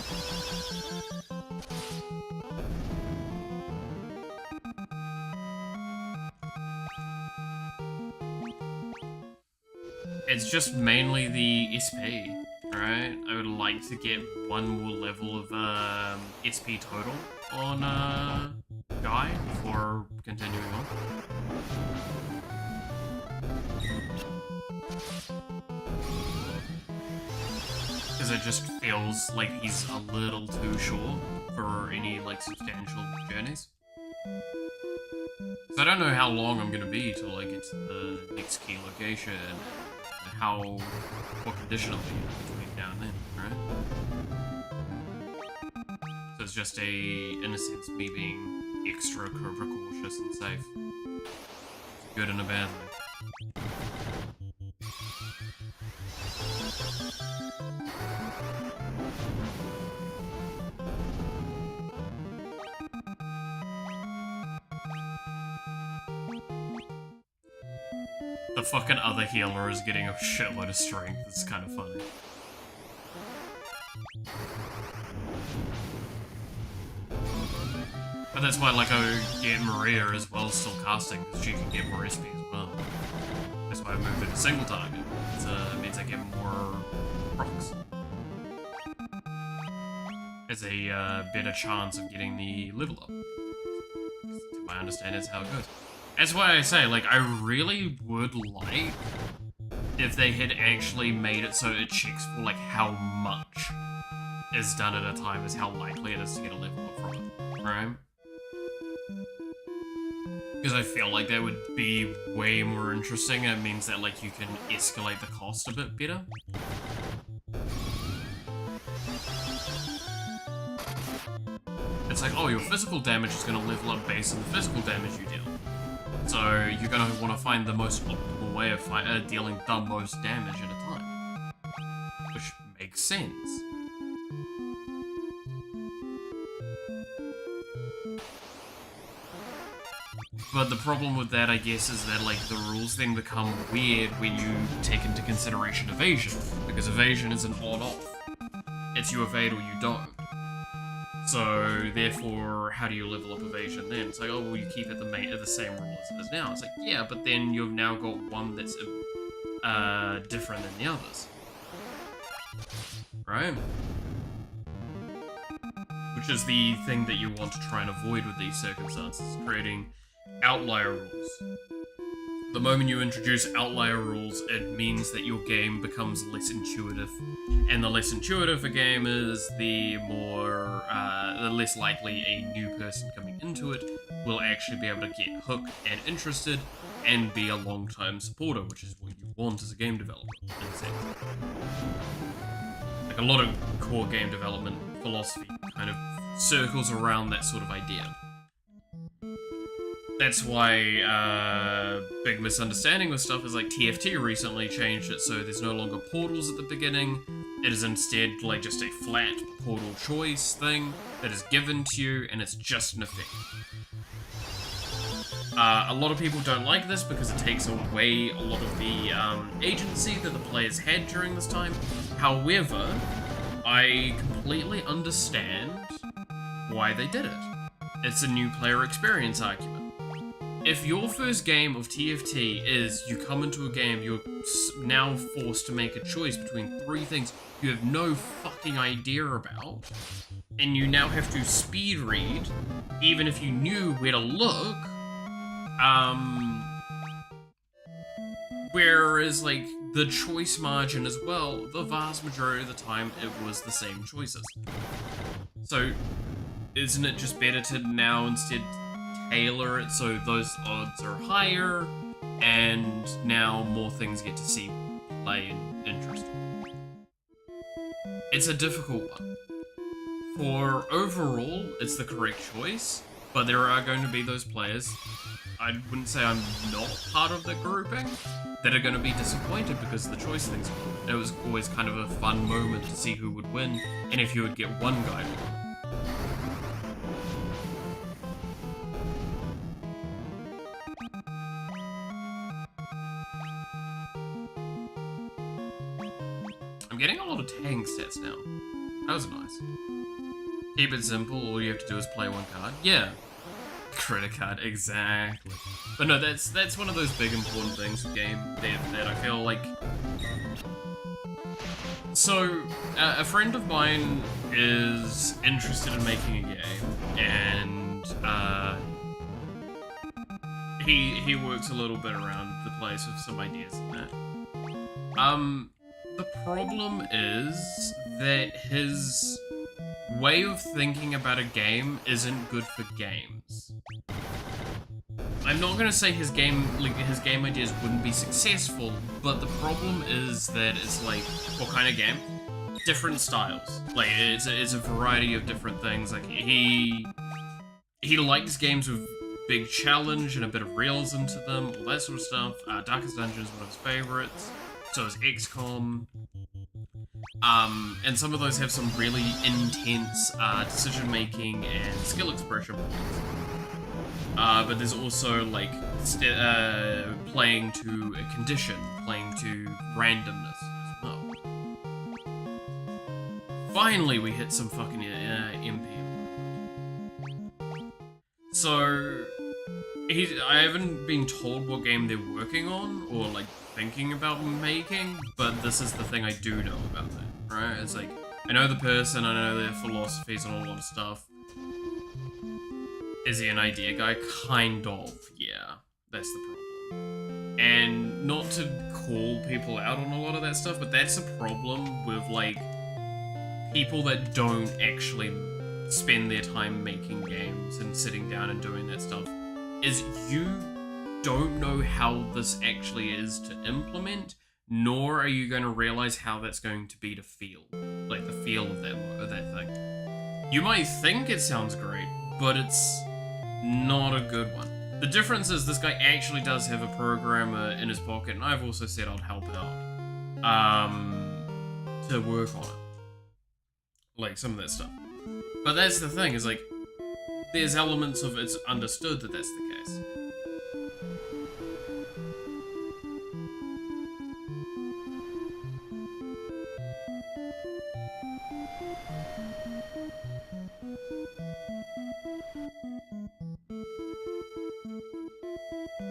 Speaker 1: It's just mainly the SP, right? I would like to get one more level of SP total on Guy before continuing on. Because it just feels like he's a little too short for any like substantial journeys. So I don't know how long I'm gonna be till I get to the next key location and what condition I'll be in between now and then, right? So it's just in a sense, me being extra precautious and safe. It's good and a bad way. The fucking other healer is getting a shitload of strength. It's kind of funny. But that's why, like, I get Maria as well still casting, because she can get more SP as well. That's why I moved it to single target. It means I get more procs. There's a better chance of getting the level up. To my understanding, that's how it goes. That's why I say, like, I really would like if they had actually made it so it checks for, like, how much is done at a time as how likely it is to get a level up from it, right? Because I feel like that would be way more interesting, and it means that, like, you can escalate the cost a bit better. It's like, oh, your physical damage is going to level up based on the physical damage you deal. So you're going to want to find the most optimal way of dealing the most damage at a time. Which makes sense. But the problem with that, I guess, is that, like, the rules then become weird when you take into consideration evasion. Because evasion is an on-off. It's you evade or you don't. So, therefore, how do you level up evasion then? It's like, oh, well, you keep it the same rule as it is now. It's like, yeah, but then you've now got one that's different than the others. Right? Which is the thing that you want to try and avoid with these circumstances, creating outlier rules. The moment you introduce outlier rules, it means that your game becomes less intuitive. And the less intuitive a game is, the less likely a new person coming into it will actually be able to get hooked and interested and be a long-time supporter, which is what you want as a game developer, in a sense. Like, a lot of core game development philosophy kind of circles around that sort of idea. That's why big misunderstanding with stuff is like TFT recently changed it so there's no longer portals at the beginning. It is instead like just a flat portal choice thing that is given to you and it's just an effect. A lot of people don't like this because it takes away a lot of the agency that the players had during this time. However, I completely understand why they did it. It's a new player experience argument. If your first game of TFT is you come into a game, you're now forced to make a choice between three things you have no fucking idea about, and you now have to speed read, even if you knew where to look, whereas, like, the choice margin as well, the vast majority of the time, it was the same choices. So, isn't it just better to now instead tailor it so those odds are higher, and now more things get to see play and interest. It's a difficult one. For overall, it's the correct choice, but there are going to be those players, I wouldn't say I'm not part of the grouping, that are going to be disappointed because of the choice things. It was always kind of a fun moment to see who would win, and if you would get one guy to win. I'm getting a lot of tank stats now. That was nice. Keep it simple, all you have to do is play one card. Yeah. Credit card, exactly. But no, that's one of those big important things in game that I feel like... So, a friend of mine is interested in making a game, and he works a little bit around the place with some ideas and that. The problem is that his way of thinking about a game isn't good for games. I'm not gonna say his game ideas wouldn't be successful, but the problem is that it's like, what kind of game? Different styles. Like, it's a variety of different things. Like, he likes games with big challenge and a bit of realism to them, all that sort of stuff. Darkest Dungeon is one of his favorites. So is XCOM. And some of those have some really intense decision-making and skill expression points. But there's also, like, playing to a condition, playing to randomness as well. Finally, we hit some fucking MP. So, I haven't been told what game they're working on, or, like, thinking about making, but this is the thing I do know about them, right? It's like, I know the person, I know their philosophies on a lot of stuff. Is he an idea guy? Kind of, yeah. That's the problem. And not to call people out on a lot of that stuff, but that's a problem with, like, people that don't actually spend their time making games and sitting down and doing that stuff, is you don't know how this actually is to implement, nor are you going to realize how that's going to be to feel. Like, the feel of that thing. You might think it sounds great, but it's not a good one. The difference is this guy actually does have a programmer in his pocket, and I've also said I'd help out to work on it. Like, some of that stuff. But that's the thing, is like, there's elements of it's understood that that's the case.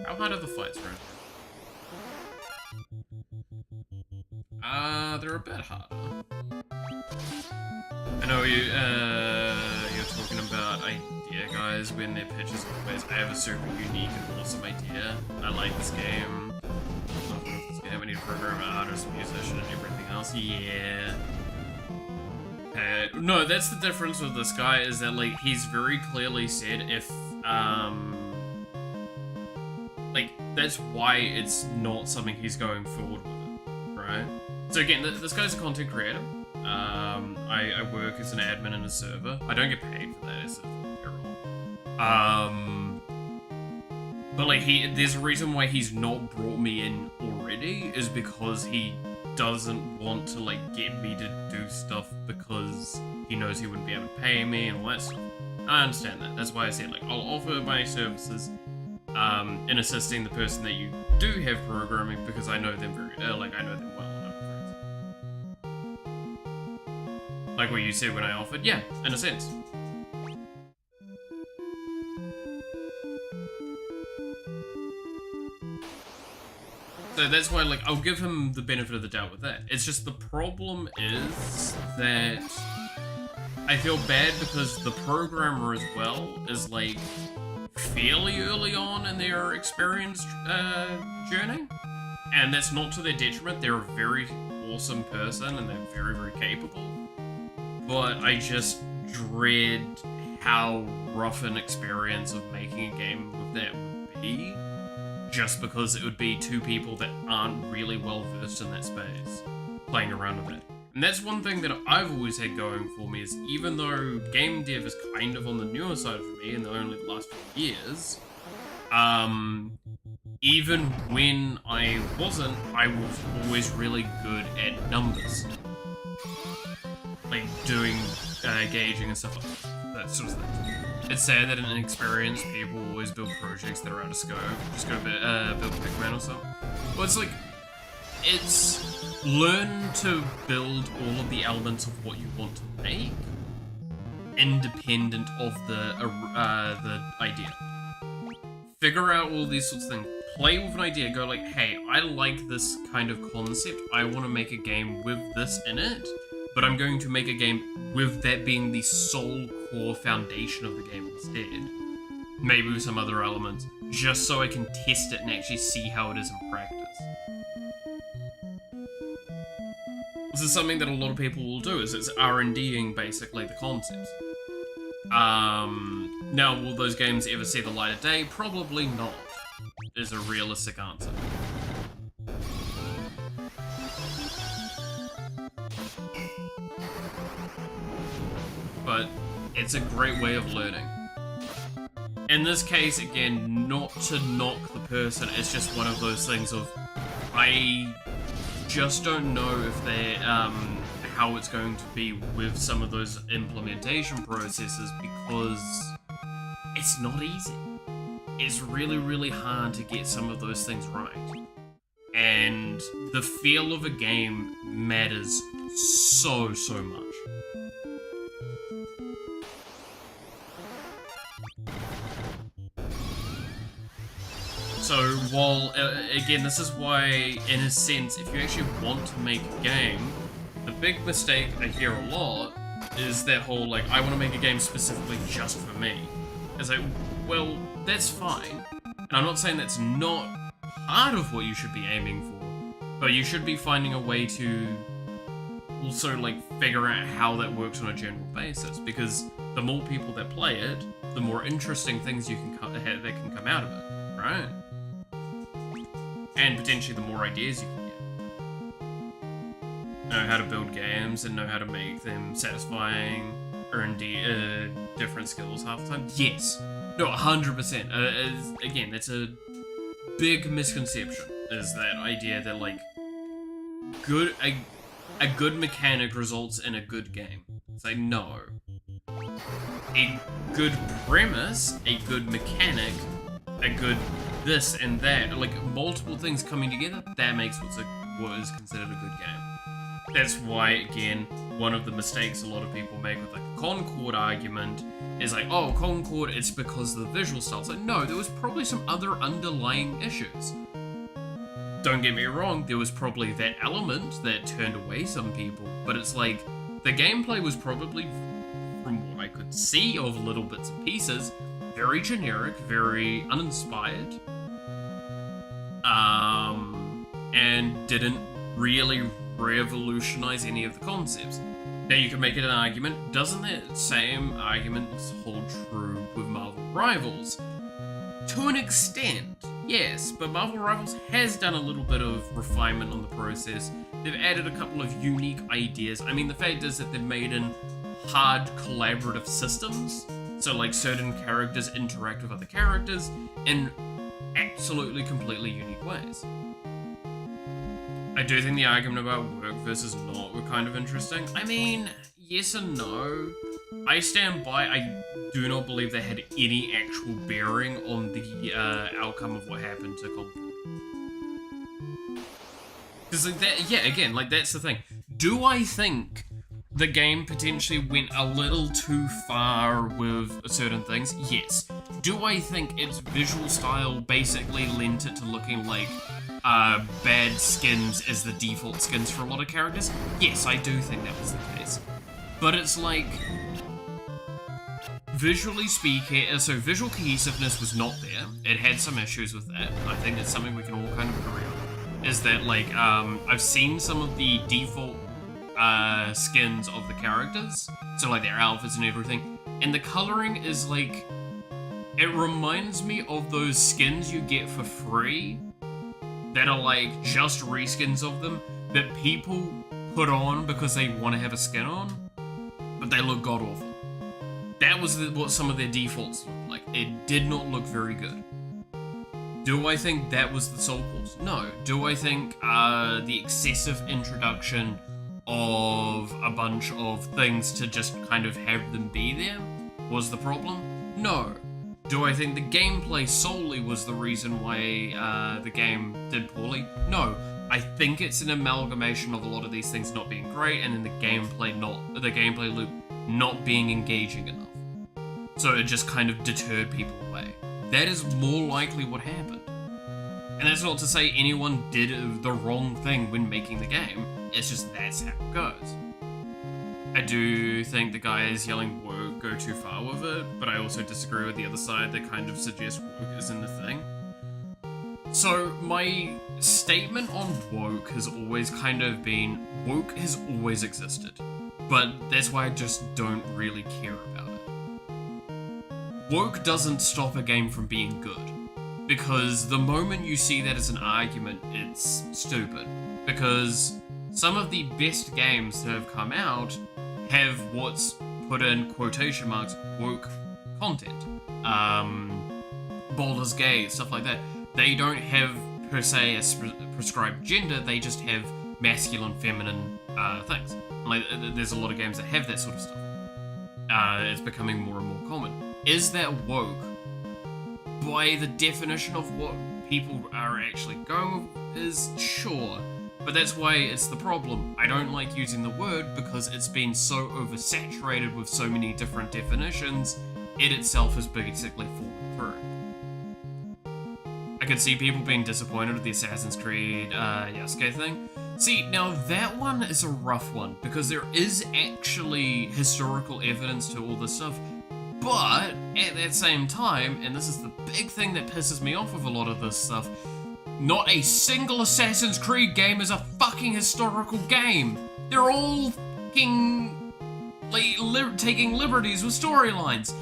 Speaker 1: How hard are the fights around here? They're a bit harder. I know you're talking about idea guys when their pitches always, I have a super unique and awesome idea. I like this game. I need to program an artist, musician, and everything else. Yeah. No, that's the difference with this guy, is that, like, he's very clearly said if, like, that's why it's not something he's going forward with, right? So again, this guy's a content creator. I work as an admin in a server. I don't get paid for that, it's terrible. But, like, there's a reason why he's not brought me in already, is because he doesn't want to, like, get me to do stuff because he knows he wouldn't be able to pay me and all that stuff. I understand that. That's why I said, like, I'll offer my services in assisting the person that you do have programming, because I know them I know them well. Like what you said when I offered, yeah, in a sense. So that's why, like, I'll give him the benefit of the doubt with that. It's just the problem is that I feel bad because the programmer as well is, like, fairly early on in their experience journey. And that's not to their detriment. They're a very awesome person and they're very, very capable. But I just dread how rough an experience of making a game with that would be. just because it would be two people that aren't really well versed in that space playing around with it. And that's one thing that I've always had going for me, is even though game dev is kind of on the newer side for me in the only the last few years, even when I wasn't, I was always really good at numbers. Like doing gauging and stuff like that sort of thing. It's sad that in inexperienced people always build projects that are out of scope. Just go build Pigman or something. Well, it's like, it's learn to build all of the elements of what you want to make, independent of the idea. Figure out all these sorts of things. Play with an idea. Go like, hey, I like this kind of concept. I want to make a game with this in it, but I'm going to make a game with that being the sole core foundation of the game instead. Maybe with some other elements, just so I can test it and actually see how it is in practice. This is something that a lot of people will do, is it's R&Ding basically the concepts. Now, will those games ever see the light of day? Probably not, is a realistic answer. But it's a great way of learning. In this case, again, not to knock the person, it's just one of those things of, I just don't know if they're, how it's going to be with some of those implementation processes, because it's not easy. It's really, really hard to get some of those things right. And the feel of a game matters so, so much. So while, again, this is why, in a sense, if you actually want to make a game, the big mistake I hear a lot is that whole, like, I want to make a game specifically just for me. It's like, well, that's fine. And I'm not saying that's not part of what you should be aiming for, but you should be finding a way to also, like, figure out how that works on a general basis, because the more people that play it, the more interesting things you can that can come out of it, right? And potentially the more ideas you can get. Know how to build games and know how to make them satisfying, earn different skills half the time. Yes. No, 100%. Again, that's a big misconception, is that idea that, like, a good mechanic results in a good game. It's like, no. A good premise, a good mechanic, a good this and that, like multiple things coming together, that makes what is considered a good game. That's why, again, one of the mistakes a lot of people make with like a Concord argument is like, oh, Concord, it's because of the visual style. It's like, no, there was probably some other underlying issues. Don't get me wrong, there was probably that element that turned away some people, but it's like, the gameplay was probably, from what I could see of little bits and pieces, very generic, very uninspired, and didn't really revolutionize any of the concepts. Now you can make it an argument, doesn't that same argument hold true with Marvel Rivals? To an extent, yes, but Marvel Rivals has done a little bit of refinement on the process. They've added a couple of unique ideas. I mean, the fact is that they've made in hard collaborative systems, so like certain characters interact with other characters in absolutely completely unique ways. I do think the argument about work versus not were kind of interesting. I mean, yes and no. I stand by, I do not believe they had any actual bearing on the outcome of what happened to Concord. Because like that, yeah, again, like that's the thing. Do I think the game potentially went a little too far with certain things? Yes. Do I think its visual style basically lent it to looking like bad skins as the default skins for a lot of characters? Yes, I do think that was the case. But it's like, visually speaking, so visual cohesiveness was not there. It had some issues with that. I think it's something we can all kind of agree on. Is that, like, I've seen some of the default skins of the characters, so like their outfits and everything, and the coloring is like It reminds me of those skins you get for free that are like just reskins of them that people put on because they want to have a skin on, but they look god awful. That was what some of their defaults looked like. It did not look very good. Do I think that was the sole cause? No. Do I think the excessive introduction of a bunch of things to just kind of have them be there was the problem? No. Do I think the gameplay solely was the reason why the game did poorly? No. I think it's an amalgamation of a lot of these things not being great and then the gameplay loop not being engaging enough. So it just kind of deterred people away. That is more likely what happened. And that's not to say anyone did the wrong thing when making the game, it's just that's how it goes. I do think the guys yelling woke go too far with it, but I also disagree with the other side that kind of suggests woke isn't a thing. So my statement on woke has always kind of been, woke has always existed, but that's why I just don't really care about it. Woke doesn't stop a game from being good, because the moment you see that as an argument, it's stupid, because some of the best games that have come out have what's put in quotation marks woke content. Baldur's Gate, stuff like that. They don't have per se a prescribed gender, they just have masculine, feminine things. Like, there's a lot of games that have that sort of stuff. It's becoming more and more common. Is that woke? By the definition of what people are actually going with, is sure. But that's why it's the problem. I don't like using the word because it's been so oversaturated with so many different definitions, it itself is basically falling through. I could see people being disappointed with the Assassin's Creed Yasuke thing. See, now that one is a rough one, because there is actually historical evidence to all this stuff, but at that same time, and this is the big thing that pisses me off with a lot of this stuff, not a single Assassin's Creed game is a fucking historical game. They're all fucking taking liberties with storylines.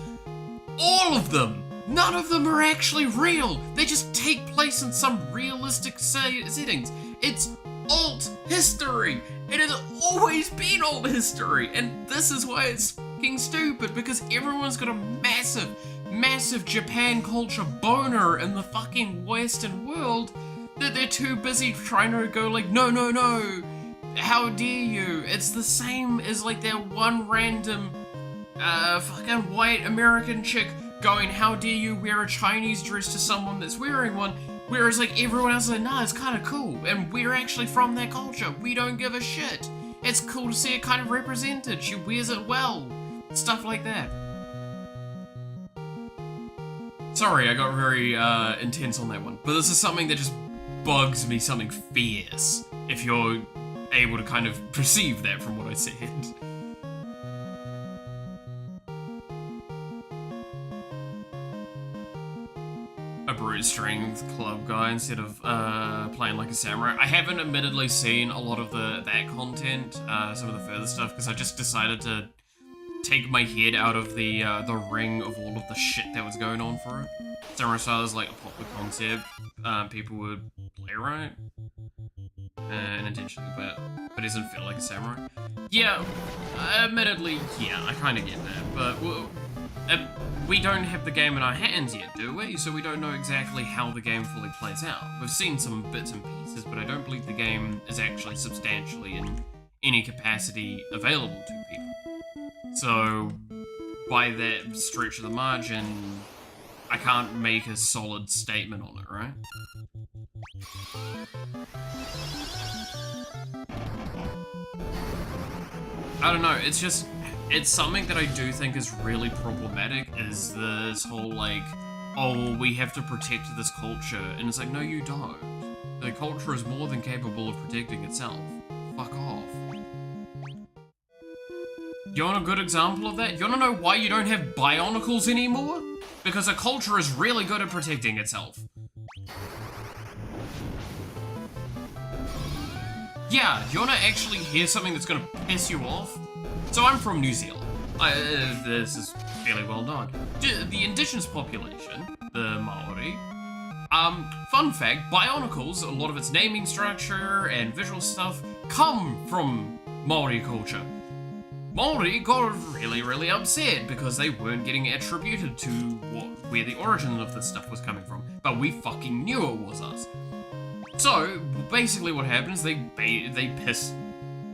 Speaker 1: All of them. None of them are actually real. They just take place in some realistic settings. It's alt history. It has always been alt history. And this is why it's fucking stupid, because everyone's got a massive Japan culture boner in the fucking Western world that they're too busy trying to go like, no, how dare you? It's the same as like that one random fucking white American chick going, how dare you wear a Chinese dress to someone that's wearing one, whereas like everyone else is like, nah, it's kind of cool, and we're actually from that culture, we don't give a shit. It's cool to see it kind of represented, she wears it well, stuff like that. Sorry, I got very intense on that one, but this is something that just bugs me, something fierce, if you're able to kind of perceive that from what I said. A brute strength club guy instead of playing like a samurai. I haven't admittedly seen a lot of that content, some of the further stuff, because I just decided to take my head out of the ring of all of the shit that was going on for it. Samurai style is like a popular concept. People would play right, unintentionally, but it doesn't feel like a samurai. Yeah, admittedly, yeah, I kind of get that, but well, we don't have the game in our hands yet, do we? So we don't know exactly how the game fully plays out. We've seen some bits and pieces, but I don't believe the game is actually substantially in any capacity available to people. So, by that stretch of the margin, I can't make a solid statement on it, right? I don't know, it's just, it's something that I do think is really problematic, is this whole like, oh, we have to protect this culture, and it's like, no you don't. The culture is more than capable of protecting itself. Fuck off. You want a good example of that? You wanna know why you don't have bionicles anymore? Because a culture is really good at protecting itself. Yeah, you wanna actually hear something that's gonna piss you off? So I'm from New Zealand. this is fairly well known. The indigenous population, the Maori, fun fact, Bionicles, a lot of its naming structure and visual stuff come from Maori culture. Maori got really upset because they weren't getting attributed to where the origin of this stuff was coming from, but we fucking knew it was us. So basically what happened is they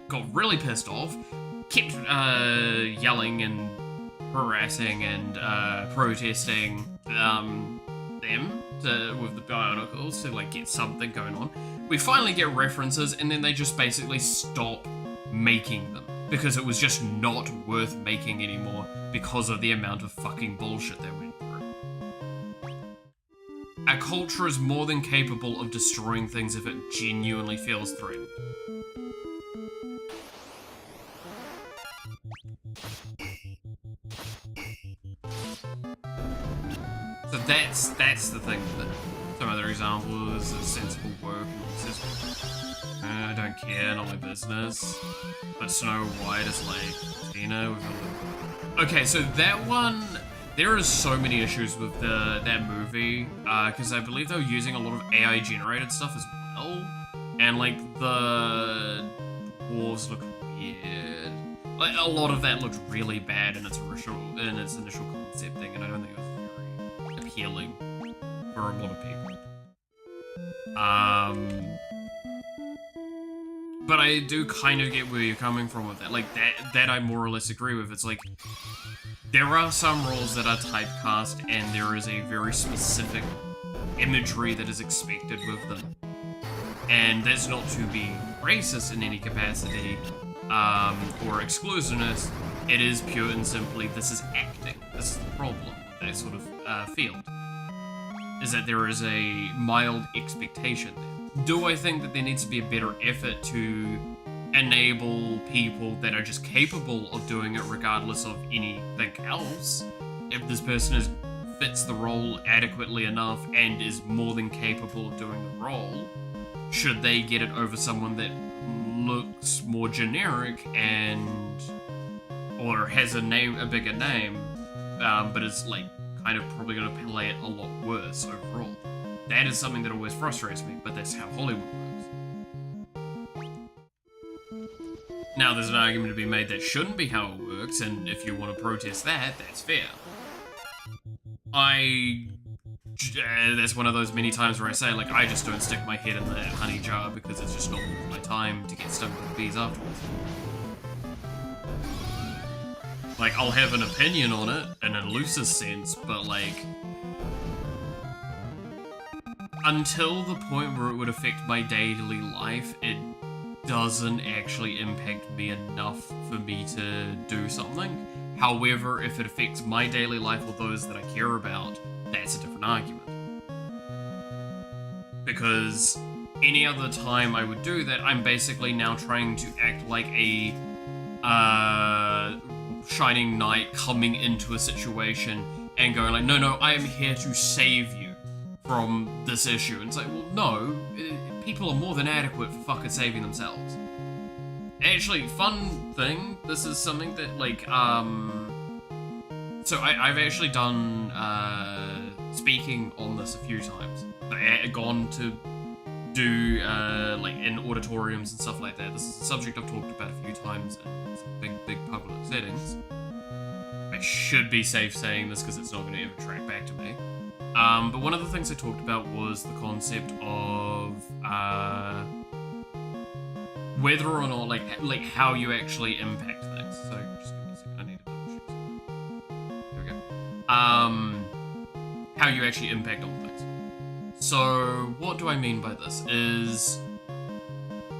Speaker 1: got really pissed off, kept yelling and harassing and protesting them with the Bionicles to like get something going on. We finally get references, and then they just basically stop making them because it was just not worth making anymore because of the amount of fucking bullshit they went through. A culture is more than capable of destroying things if it genuinely feels threatened. So that's the thing with it. Some other examples is sensible work and says, I don't care, not my business. But Snow White is like, Tina with a... Okay, so that one, there is so many issues with that movie, because I believe they were using a lot of AI generated stuff as well. And like the dwarves look weird. Like a lot of that looked really bad in its initial concept thing, and I don't think it was very appealing for a lot of people. But I do kind of get where you're coming from with that. Like, that I more or less agree with. It's like, there are some roles that are typecast, and there is a very specific imagery that is expected with them. And that's not to be racist in any capacity, or exclusionist. It is pure and simply, this is acting. This is the problem with that sort of field. Is that there is a mild expectation there. Do I think that there needs to be a better effort to enable people that are just capable of doing it regardless of anything else? If this person fits the role adequately enough and is more than capable of doing the role, should they get it over someone that looks more generic or has a bigger name, but is like kind of probably going to play it a lot worse overall? That is something that always frustrates me, but that's how Hollywood works. Now, there's an argument to be made that shouldn't be how it works, and if you want to protest that, that's fair. That's one of those many times where I say, like, I just don't stick my head in that honey jar because it's just not worth my time to get stung with bees afterwards. Like, I'll have an opinion on it in a looser sense, but like, until the point where it would affect my daily life, it doesn't actually impact me enough for me to do something. However, if it affects my daily life or those that I care about, that's a different argument. Because any other time I would do that, I'm basically now trying to act like a shining knight coming into a situation and going like, no, I am here to save you from this issue. And it's like, well, no, people are more than adequate for fucking saving themselves. Actually, fun thing, this is something that, like, so I've actually done, speaking on this a few times. I've gone to do, like, in auditoriums and stuff like that. This is a subject I've talked about a few times in some big public settings. I should be safe saying this because it's not going to ever track back to me. But one of the things I talked about was the concept of whether or not, like how you actually impact things. So just give me a second, I need to double check something. Here we go. How you actually impact on things. So what do I mean by this is,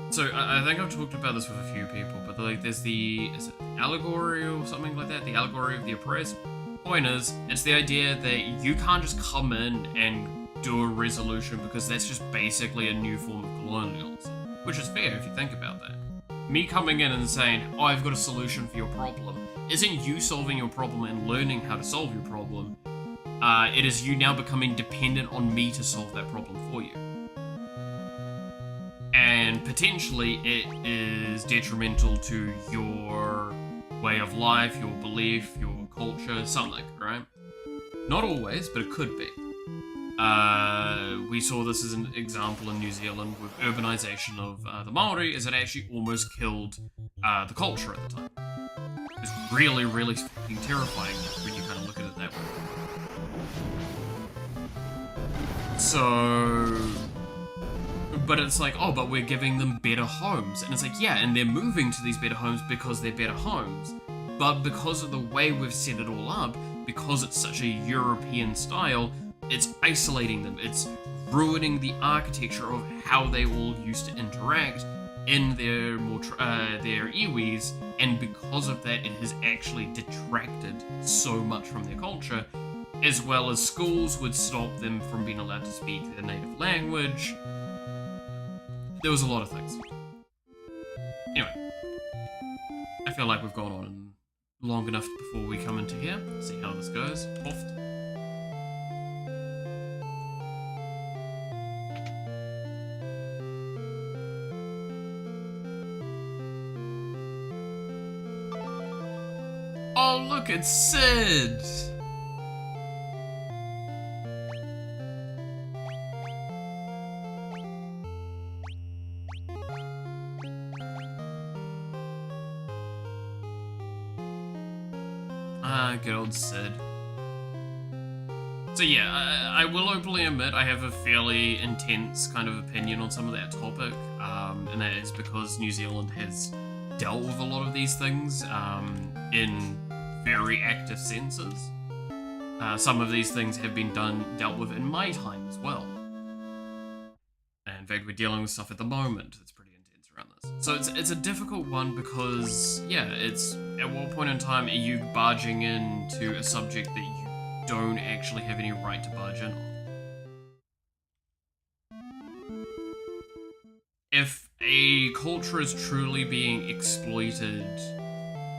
Speaker 1: so I think I've talked about this with a few people, but like there's is it allegory or something like that? The allegory of the oppressed. Point is, it's the idea that you can't just come in and do a resolution because that's just basically a new form of colonialism. Which is fair if you think about that. Me coming in and saying, oh, I've got a solution for your problem, isn't you solving your problem and learning how to solve your problem. It is you now becoming dependent on me to solve that problem for you. And potentially it is detrimental to your way of life, your belief, your culture, something, right? Not always, but it could be. We saw this as an example in New Zealand with urbanization of the Maori, as it actually almost killed the culture at the time. It's really, really fucking terrifying when you kind of look at it that way. So, but it's like, oh, but we're giving them better homes. And it's like, yeah, and they're moving to these better homes because they're better homes. But because of the way we've set it all up, because it's such a European style, it's isolating them. It's ruining the architecture of how they all used to interact in their their iwis, and because of that, it has actually detracted so much from their culture, as well as schools would stop them from being allowed to speak their native language. There was a lot of things. Anyway, I feel like we've gone on long enough before we come into here. See how this goes. Oft. Oh, look, it's Sid! Good old Sid. So yeah, I will openly admit I have a fairly intense kind of opinion on some of that topic, and that is because New Zealand has dealt with a lot of these things in very active senses. Some of these things have been dealt with in my time as well. And in fact, we're dealing with stuff at the moment that's pretty intense around this. So it's a difficult one because, yeah, it's at what point in time are you barging into a subject that you don't actually have any right to barge in on? If a culture is truly being exploited,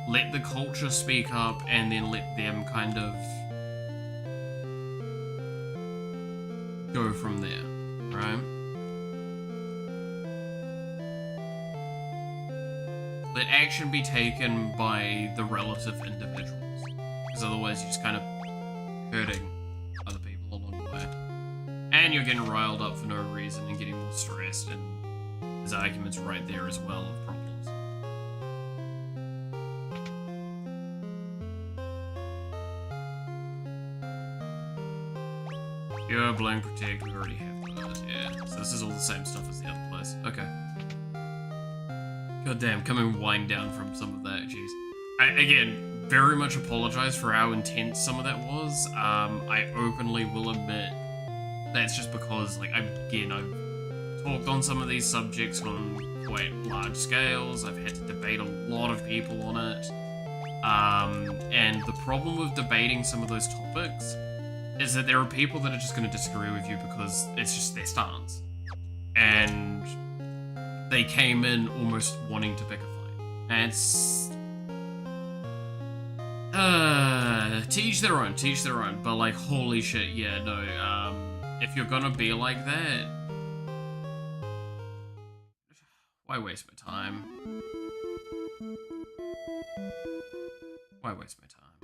Speaker 1: let the culture speak up and then let them kind of go from there, right? Let action be taken by the relative individuals, because otherwise you're just kind of hurting other people along the way. And you're getting riled up for no reason and getting more stressed, and there's arguments right there as well of problems. Pure, blank, protect, we already have that, yeah. So this is all the same stuff as the other place. Okay. God damn, come and wind down from some of that, jeez. Again, very much apologize for how intense some of that was. I openly will admit that's just because, like, I've talked on some of these subjects on quite large scales. I've had to debate a lot of people on it. And the problem with debating some of those topics is that there are people that are just going to disagree with you because it's just their stance. And they came in almost wanting to pick a fight. And it's... to each their own. But, like, holy shit, yeah, no, if you're gonna be like that, why waste my time? Why waste my time?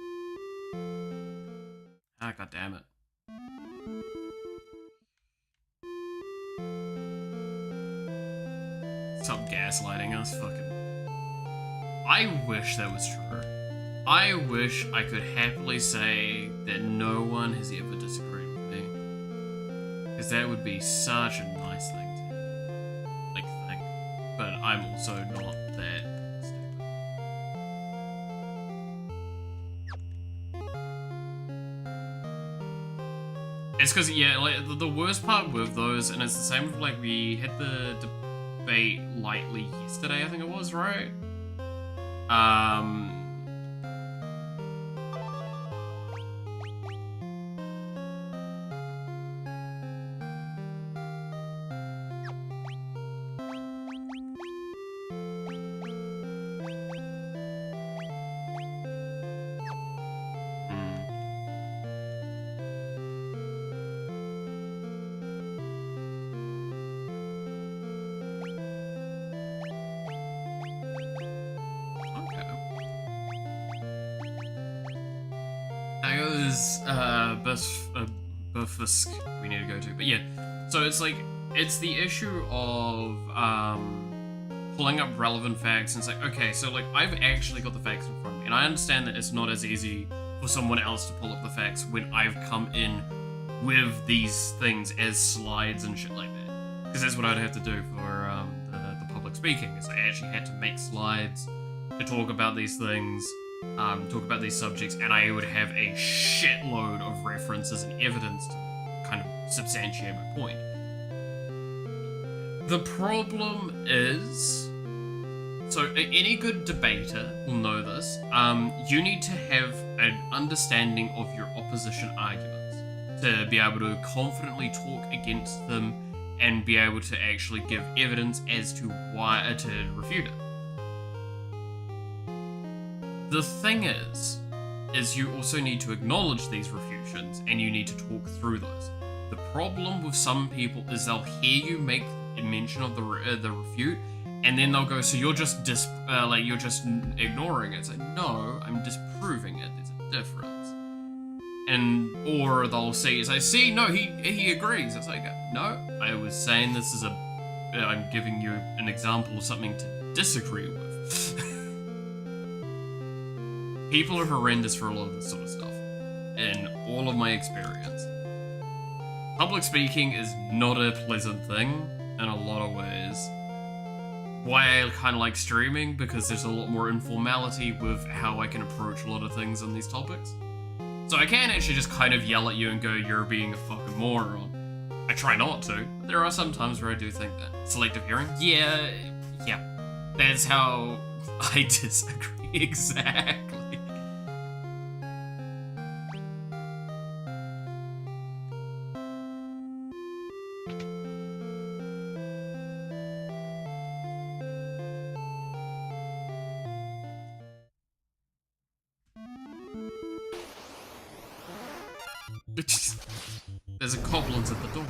Speaker 1: Ah, god damn it. Stop gaslighting us, fucking... I wish that was true. I wish I could happily say that no one has ever disagreed with me. Because that would be such a nice thing to, like, think. But I'm also not that stupid. It's because, yeah, like, the worst part with those, and it's the same with, like, we had the debate lightly yesterday, I think it was, right? I think it was Burfisk we need to go to. But yeah, so it's like, it's the issue of pulling up relevant facts, and it's like, okay, so like I've actually got the facts in front of me, and I understand that it's not as easy for someone else to pull up the facts when I've come in with these things as slides and shit like that. Because that's what I'd have to do for the public speaking, is I actually had to make slides to talk about these things, talk about these subjects, and I would have a shitload of references and evidence to kind of substantiate my point. The problem is, so any good debater will know this, you need to have an understanding of your opposition arguments to be able to confidently talk against them and be able to actually give evidence as to why to refute it. The thing is you also need to acknowledge these refutions and you need to talk through those. The problem with some people is they'll hear you make mention of the refute, and then they'll go, "So you're just you're just ignoring it." It's like, no, I'm disproving it. There's a difference. And or they'll say, "It's like, see, no, he agrees." It's like, no, I was saying this is I'm giving you an example of something to disagree with. People are horrendous for a lot of this sort of stuff, in all of my experience. Public speaking is not a pleasant thing in a lot of ways. Why I kind of like streaming, because there's a lot more informality with how I can approach a lot of things on these topics. So I can actually just kind of yell at you and go, "You're being a fucking moron." I try not to, but there are some times where I do think that. Selective hearing? Yeah. That's how I disagree exactly. There's a goblins at the door.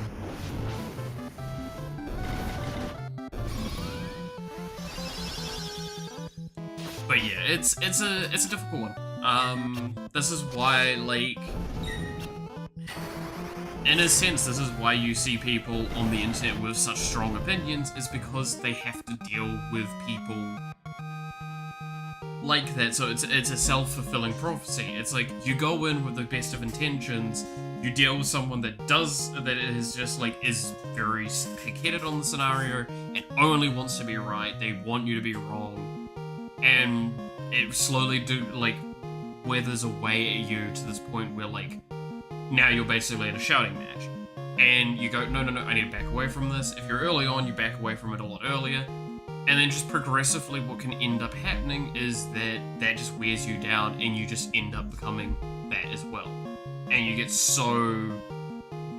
Speaker 1: But yeah, it's a difficult one. This is why, like, in a sense, this is why you see people on the internet with such strong opinions, is because they have to deal with people like that. So it's a self-fulfilling prophecy. It's like, you go in with the best of intentions, you deal with someone that is just like, is very pig-headed on the scenario and only wants to be right. They want you to be wrong, and it slowly weathers away at you to this point where, like, now you're basically in a shouting match, and you go, no, I need to back away from this. If you're early on, you back away from it a lot earlier. And then just progressively what can end up happening is that just wears you down, and you just end up becoming that as well. And you get so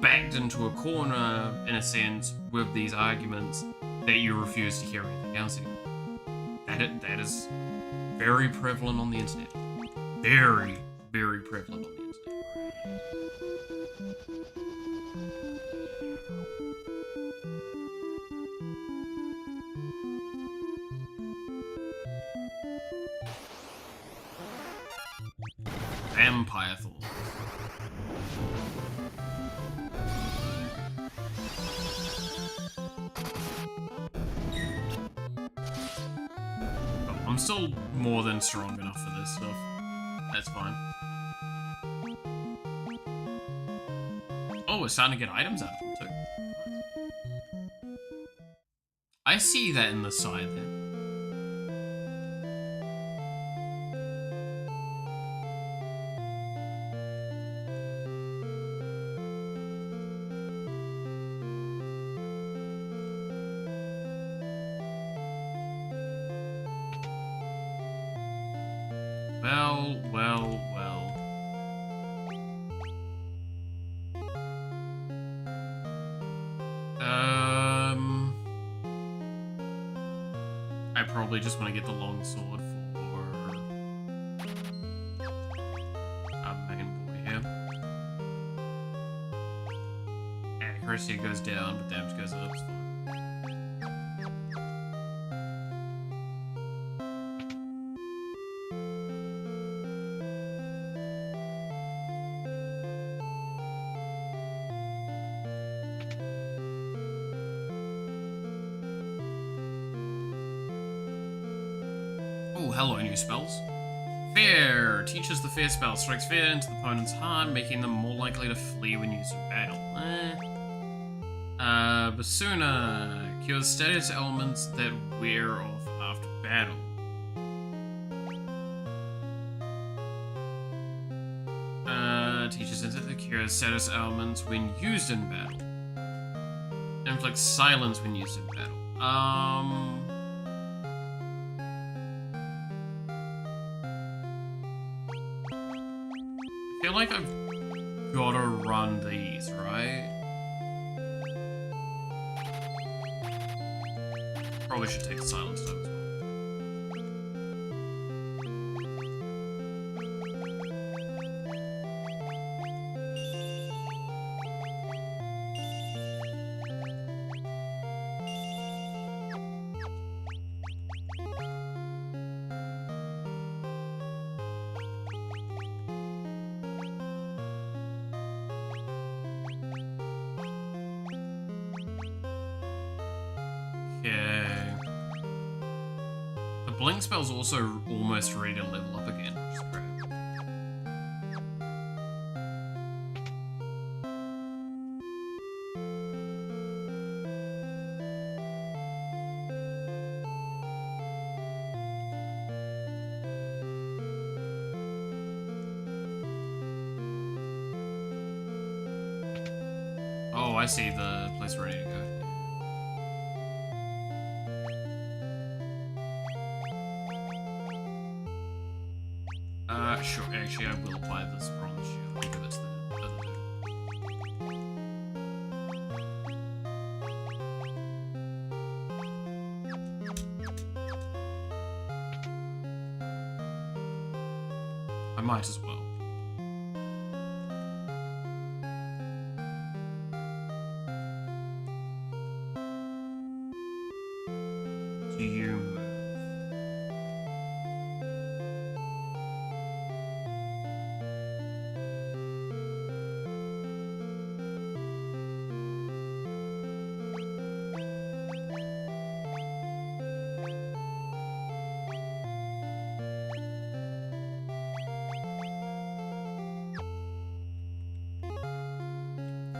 Speaker 1: backed into a corner, in a sense, with these arguments that you refuse to hear anything else anymore. That is very prevalent on the internet. Very, very prevalent on the internet. Vampire Thorn. Oh, I'm still more than strong enough for this stuff. That's fine. Oh, we're starting to get items out of them too. I see that in the side there. Well. I probably just want to get the longsword for our main boy here. Accuracy goes down, but damage goes up. It's fine. Oh, hello, new spells. Fear! Teaches the fear spell. Strikes fear into the opponent's heart, making them more likely to flee when used in battle. Basuna. Cures status elements that wear off after battle. Teaches into the cures status elements when used in battle. Inflicts silence when used in battle. I feel like I've gotta run these, right? Probably should take the silence though as well. Okay. The blink spell's also almost ready to level up again, which is great. Oh, I see the place where I need to go. Sure, actually I will apply this bronze shield. I'll give it to the other dude. I might as well. Do you move?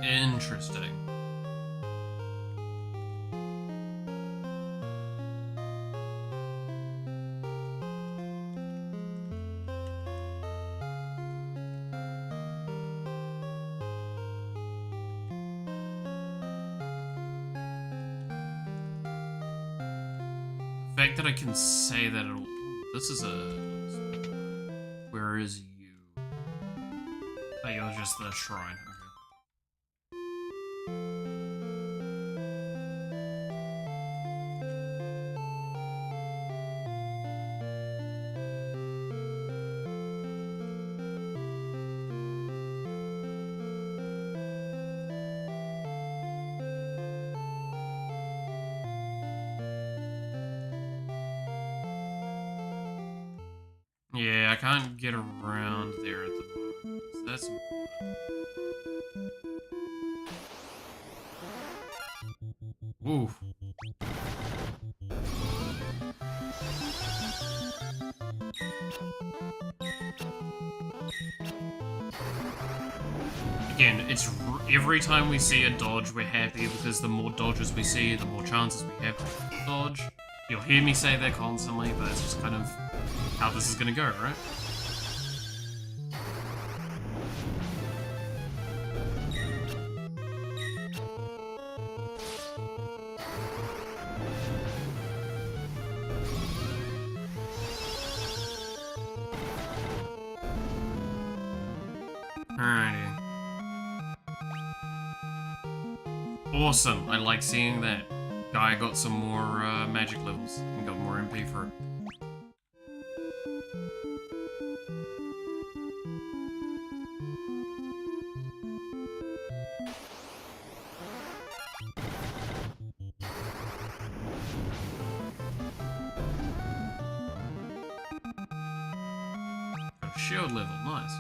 Speaker 1: Interesting. The fact that I can say that it'll... This is a... Where is you? Oh, you're just the shrine. Okay. Yeah, I can't get around there at the moment, so that's important. Ooh. Again, it's every time we see a dodge, we're happy because the more dodges we see, the more chances we have to dodge. You'll hear me say that constantly, but it's just kind of how this is gonna go, right? Alrighty. Awesome, I like seeing that. Guy got some more magic levels and got more MP for it. Got a shield level, nice.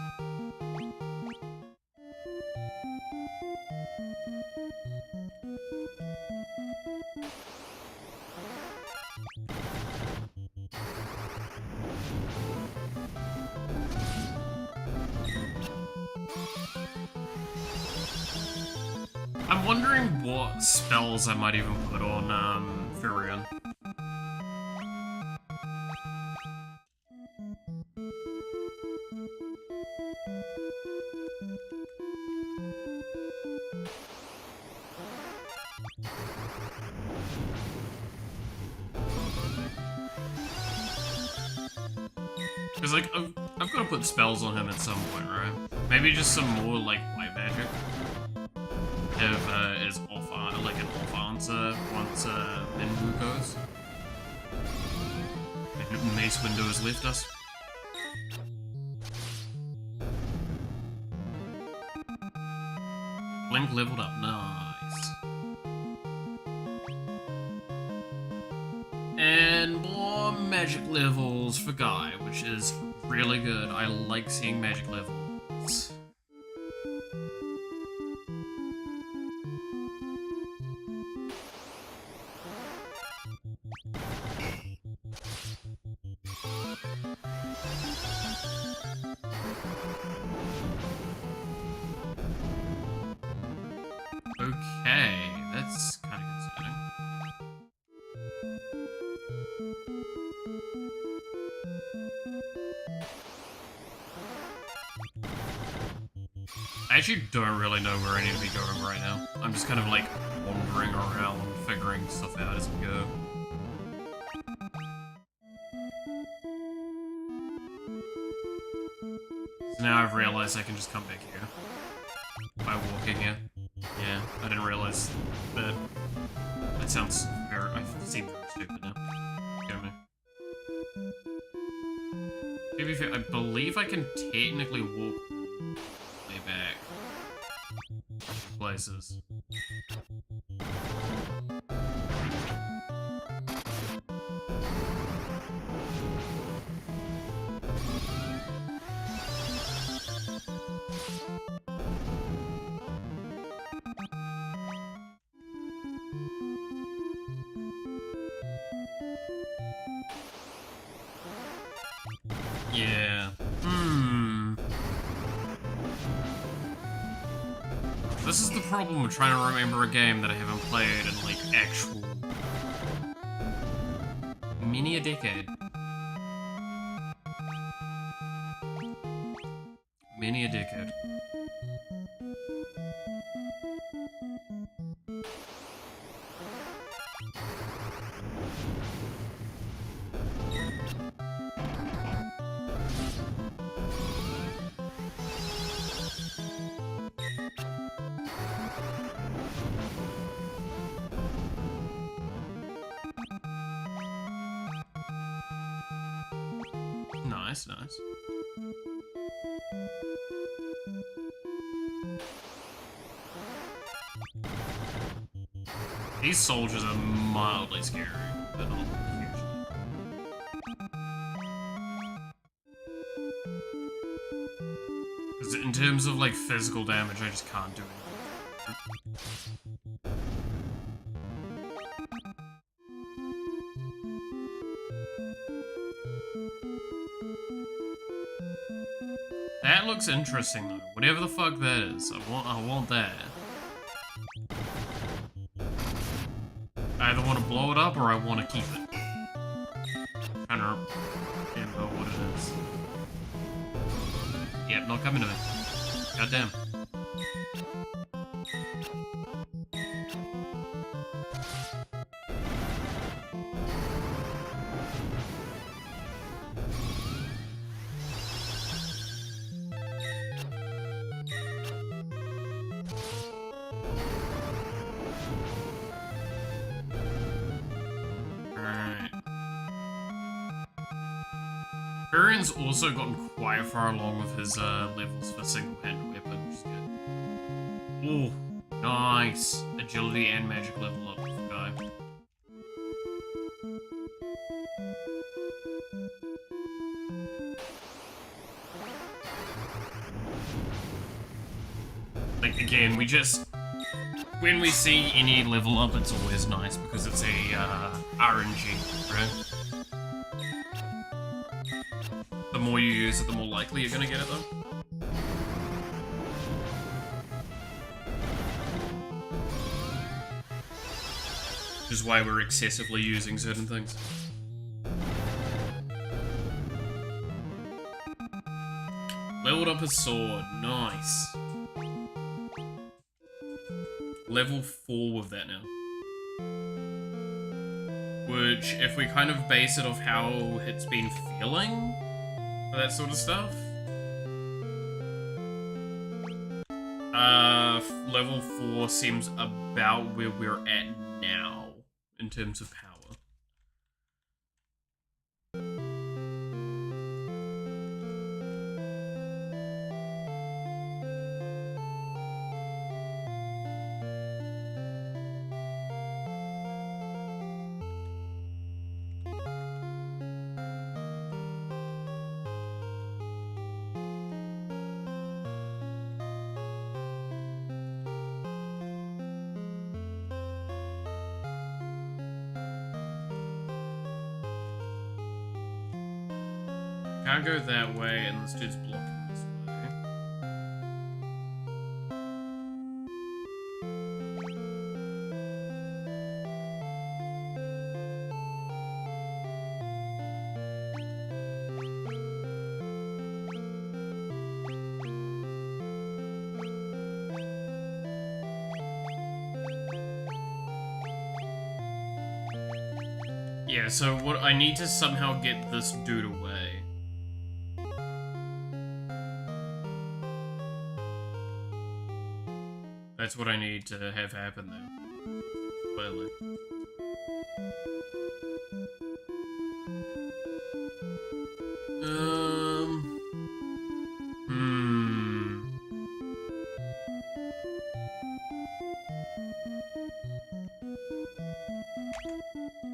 Speaker 1: wondering what spells I might even put on, Furion. Because, like, I've got to put spells on him at some point, right? Maybe just some more, like, white magic. Have, as off, like, an off answer once, Minwu goes. And Mace Window has left us. Blink leveled up, nice. And more magic levels for Guy, which is really good. I like seeing magic levels. Okay, that's kind of concerning. I actually don't really know where I need to be going right now. I'm just kind of like wandering around, figuring stuff out as we go. So now I've realized I can just come back here by walking here. Yeah, I didn't realize that. That sounds very. I seem very stupid now. Go me. To be fair, I believe I can technically walk way back places. Yeah. This is the problem with trying to remember a game that I haven't played in, like, actual... many a decade. Many a decade. Nice, nice. These soldiers are mildly scary, but not hugely. Because in terms of, like, physical damage, I just can't do anything. That looks interesting though. Whatever the fuck that is, I want that. I either want to blow it up or I want to keep it. I'm trying to remember what it is. Yep, not coming to me. Goddamn. Furion's also gotten quite far along with his levels for single-handed weapon, which is good. Ooh, nice. Agility and magic level up with the guy. Like, again, we just... when we see any level up, it's always nice because it's a RNG, right? The more you use it, the more likely you're gonna get it, though. Which is why we're excessively using certain things. Leveled up his sword. Nice. Level 4 with that now. Which, if we kind of base it off how it's been feeling, for that sort of stuff, level 4 seems about where we're at now, in terms of power. Can't go that way, and this dude's blocking this way. Yeah, so what I need to somehow get this dude away. That's what I need to have happen there. Clearly.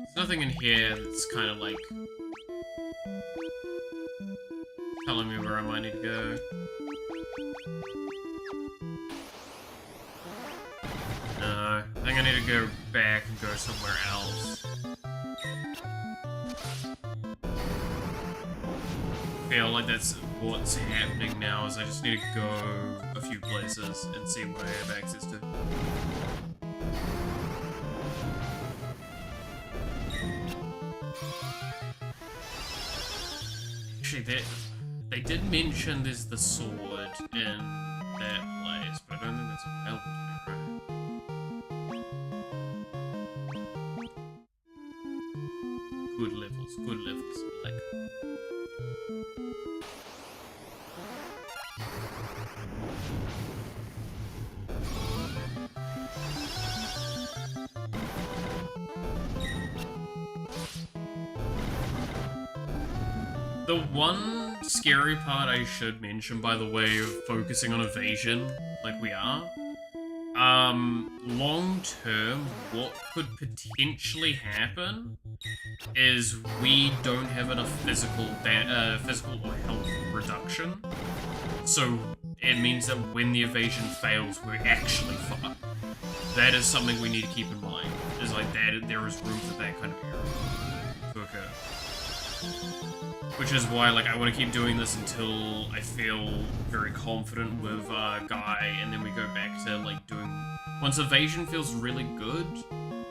Speaker 1: There's nothing in here that's kind of like telling me where I might need to go. No, I think I need to go back and go somewhere else. I feel like that's what's happening now, is I just need to go a few places and see what I have access to. Actually, they did mention there's the sword in that place, but I don't think that's available to me, right? Good levels, like. The one scary part I should mention, by the way, of focusing on evasion, like we are, long term, what could potentially happen is we don't have enough physical or health reduction. So it means that when the evasion fails, we're actually fucked. That is something we need to keep in mind. Is like that there is room for that kind of error to occur. Which is why, like, I want to keep doing this until I feel very confident with Guy, and then we go back to, like, doing... Once evasion feels really good,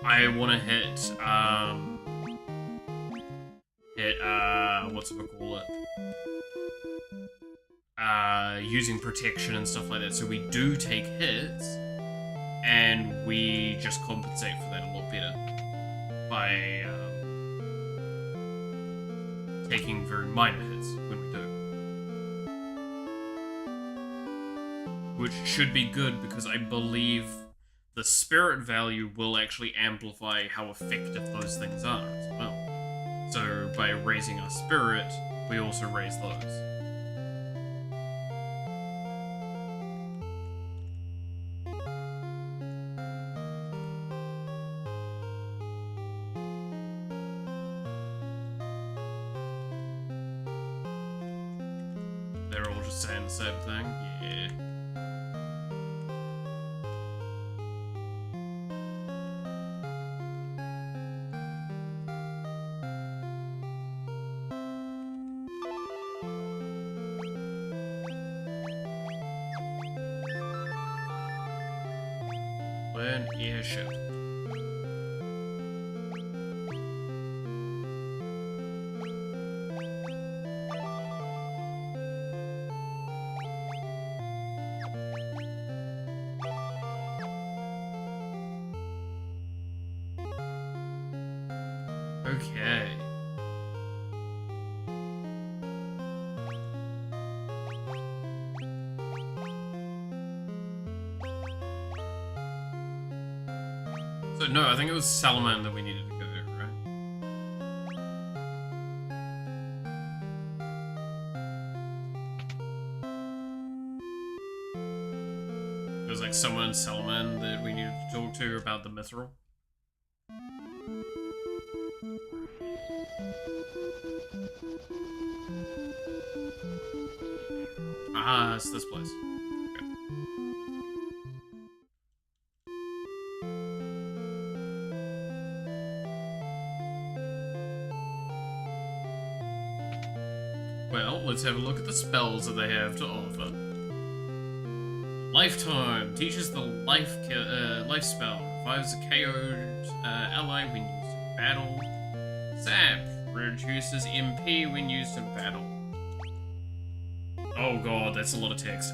Speaker 1: I want to hit, what's it call it? Using protection and stuff like that, so we do take hits, and we just compensate for that a lot better by, taking very minor hits when we do. Which should be good, because I believe the spirit value will actually amplify how effective those things are as well. So by raising our spirit, we also raise those. They're all just saying the same thing? Yeah. An airship. Okay. So no, I think it was Salamander we needed to go, right? It was like someone in Salamander that we needed to talk to about the mithril. Ah, it's this place. Okay. Well, let's have a look at the spells that they have to offer. Lifetime teaches the life spell, revives a KO'd ally when used in battle. Zap reduces MP when used in battle. Oh god, that's a lot of text.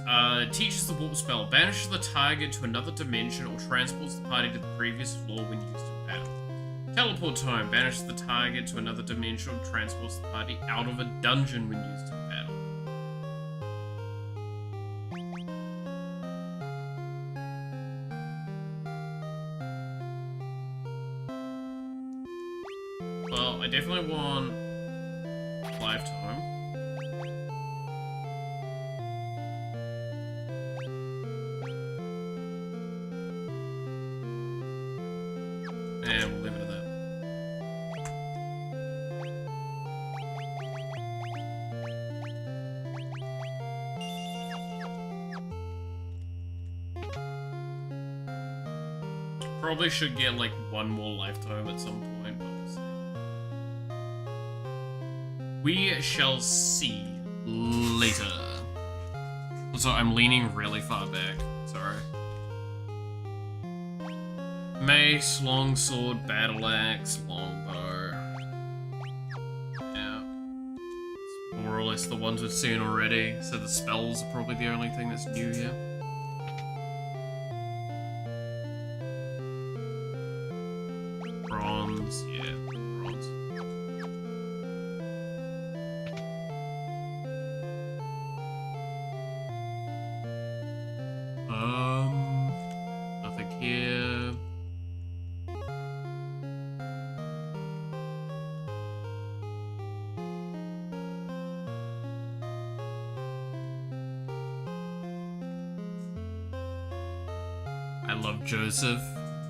Speaker 1: Teaches the warp spell, banishes the target to another dimension or transports the party to the previous floor when used in battle. Teleport time, banishes the target to another dimension or transports the party out of a dungeon when used in battle. Well, I definitely want lifetime. And we'll leave it at that. Probably should get like one more lifetime at some point, but we'll see. We shall see later. Also, I'm leaning really far back. Sorry. Mace, longsword, battle axe, longbow. Yeah. It's more or less the ones we've seen already, so the spells are probably the only thing that's new here. Bronze, yeah, bronze. Nothing here. I love Joseph,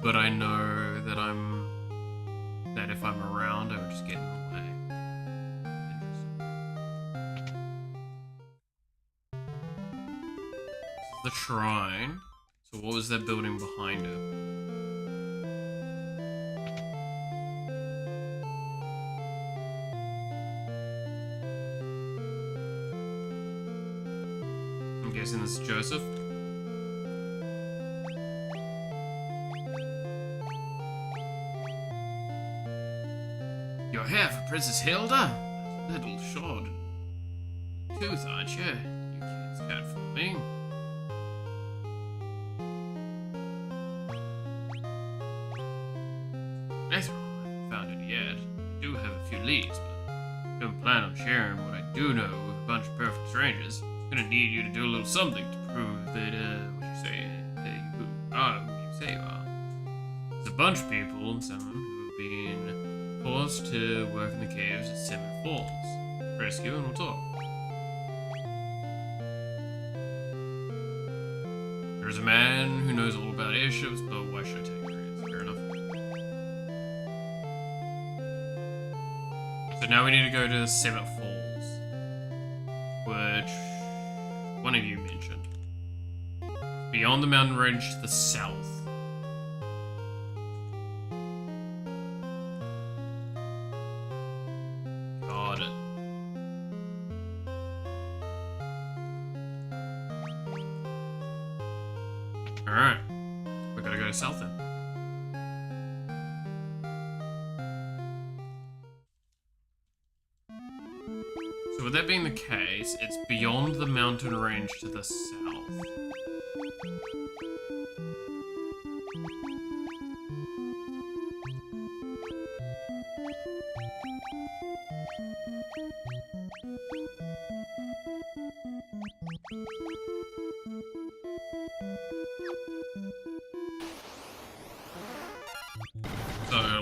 Speaker 1: but I know that if I'm around, I would just get in the way. This is the shrine. So what was that building behind it? I'm guessing this is Joseph. You're here for Princess Hilda? Little short tooth, aren't you? You kids can't fool me. That's right, I haven't found it yet. I do have a few leads, but I don't plan on sharing what I do know with a bunch of perfect strangers. I'm gonna need you to do a little something to prove that, what you say, you are who you say you are. There's a bunch of people and some who've been forced to work in the caves at Seven Falls. Rescue and we'll talk. There's a man who knows all about airships, but why should I take credit? Fair enough. So now we need to go to Seven Falls, which one of you mentioned. Beyond the mountain range to the south. Alright. We gotta go to south then. So with that being the case, it's beyond the mountain range to the south.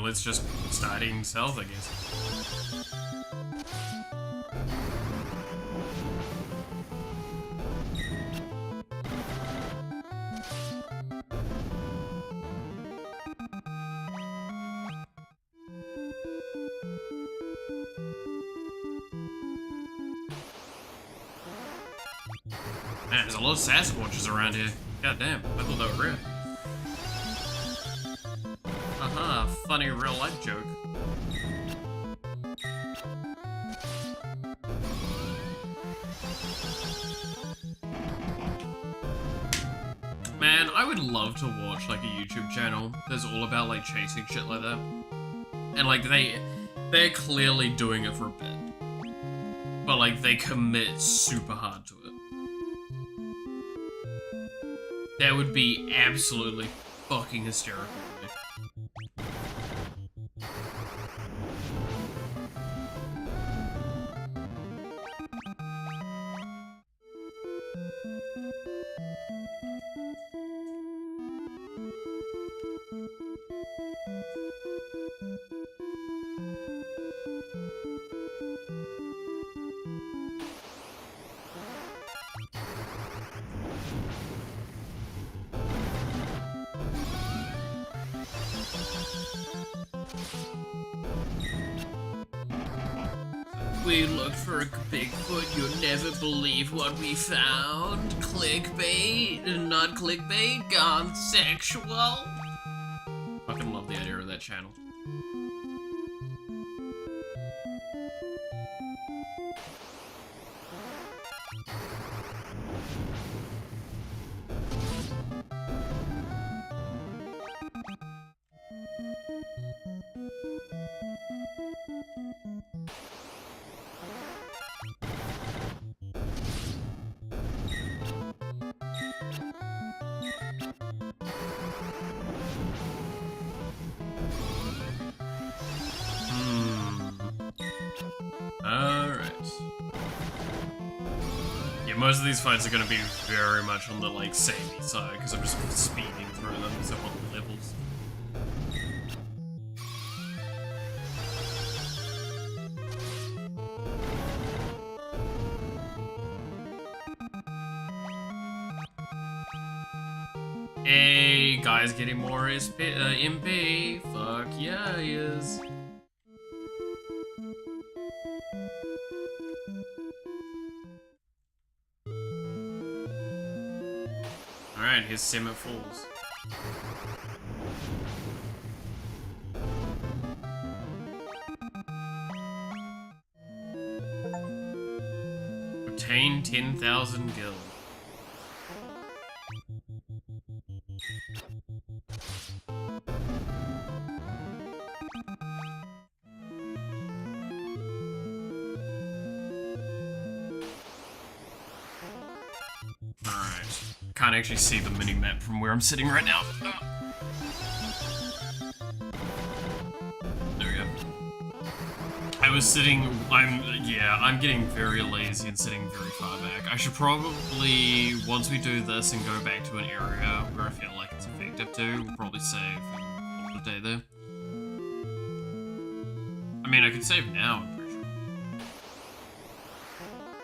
Speaker 1: let's just start eating south, I guess. Man, there's a lot of Sasquatches around here. God damn, I thought they were rare. Haha, funny real life joke. Man, I would love to watch like a YouTube channel that's all about like chasing shit like that. And like they're clearly doing it for a bit. But like they commit super hard to it. That would be absolutely fucking hysterical. We looked for a Bigfoot, you'll never believe what we found. Clickbait, not clickbait, gone sexual. Fucking love the idea of that channel. Alright. Yeah, most of these fights are gonna be very much on the, like, samey side, because I'm just speeding through them, so on the levels. Hey, guys getting more MP. Fuck yeah, he is. Alright, here's Sim at Falls. Obtain 10,000 gil. Alright. Can't actually see the mini-map from where I'm sitting right now. There we go. I was sitting, I'm getting very lazy and sitting very far back. I should probably, once we do this and go back to an area where I feel like it's effective to, we'll probably save and call it a day there. I mean, I could save now, I'm pretty sure.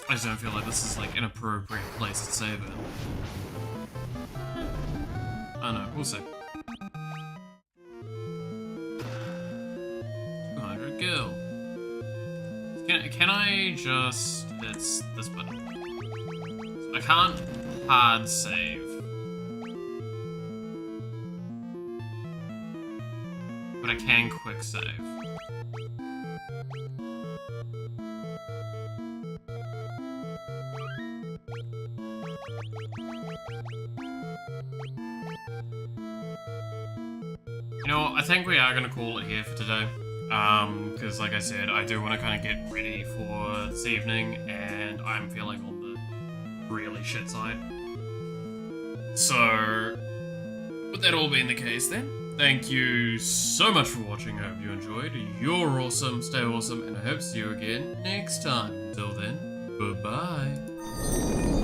Speaker 1: I just don't feel like this is like an appropriate place to save it. I don't know, we'll see. 200 gil. Can I just... It's this button. So I can't hard save. But I can quick save. You know what, I think we are gonna call it here for today. Because like I said, I do want to kind of get ready for this evening, and I'm feeling on the really shit side. So, with that all being the case then, thank you so much for watching, I hope you enjoyed. You're awesome, stay awesome, and I hope to see you again next time. Until then, bye-bye.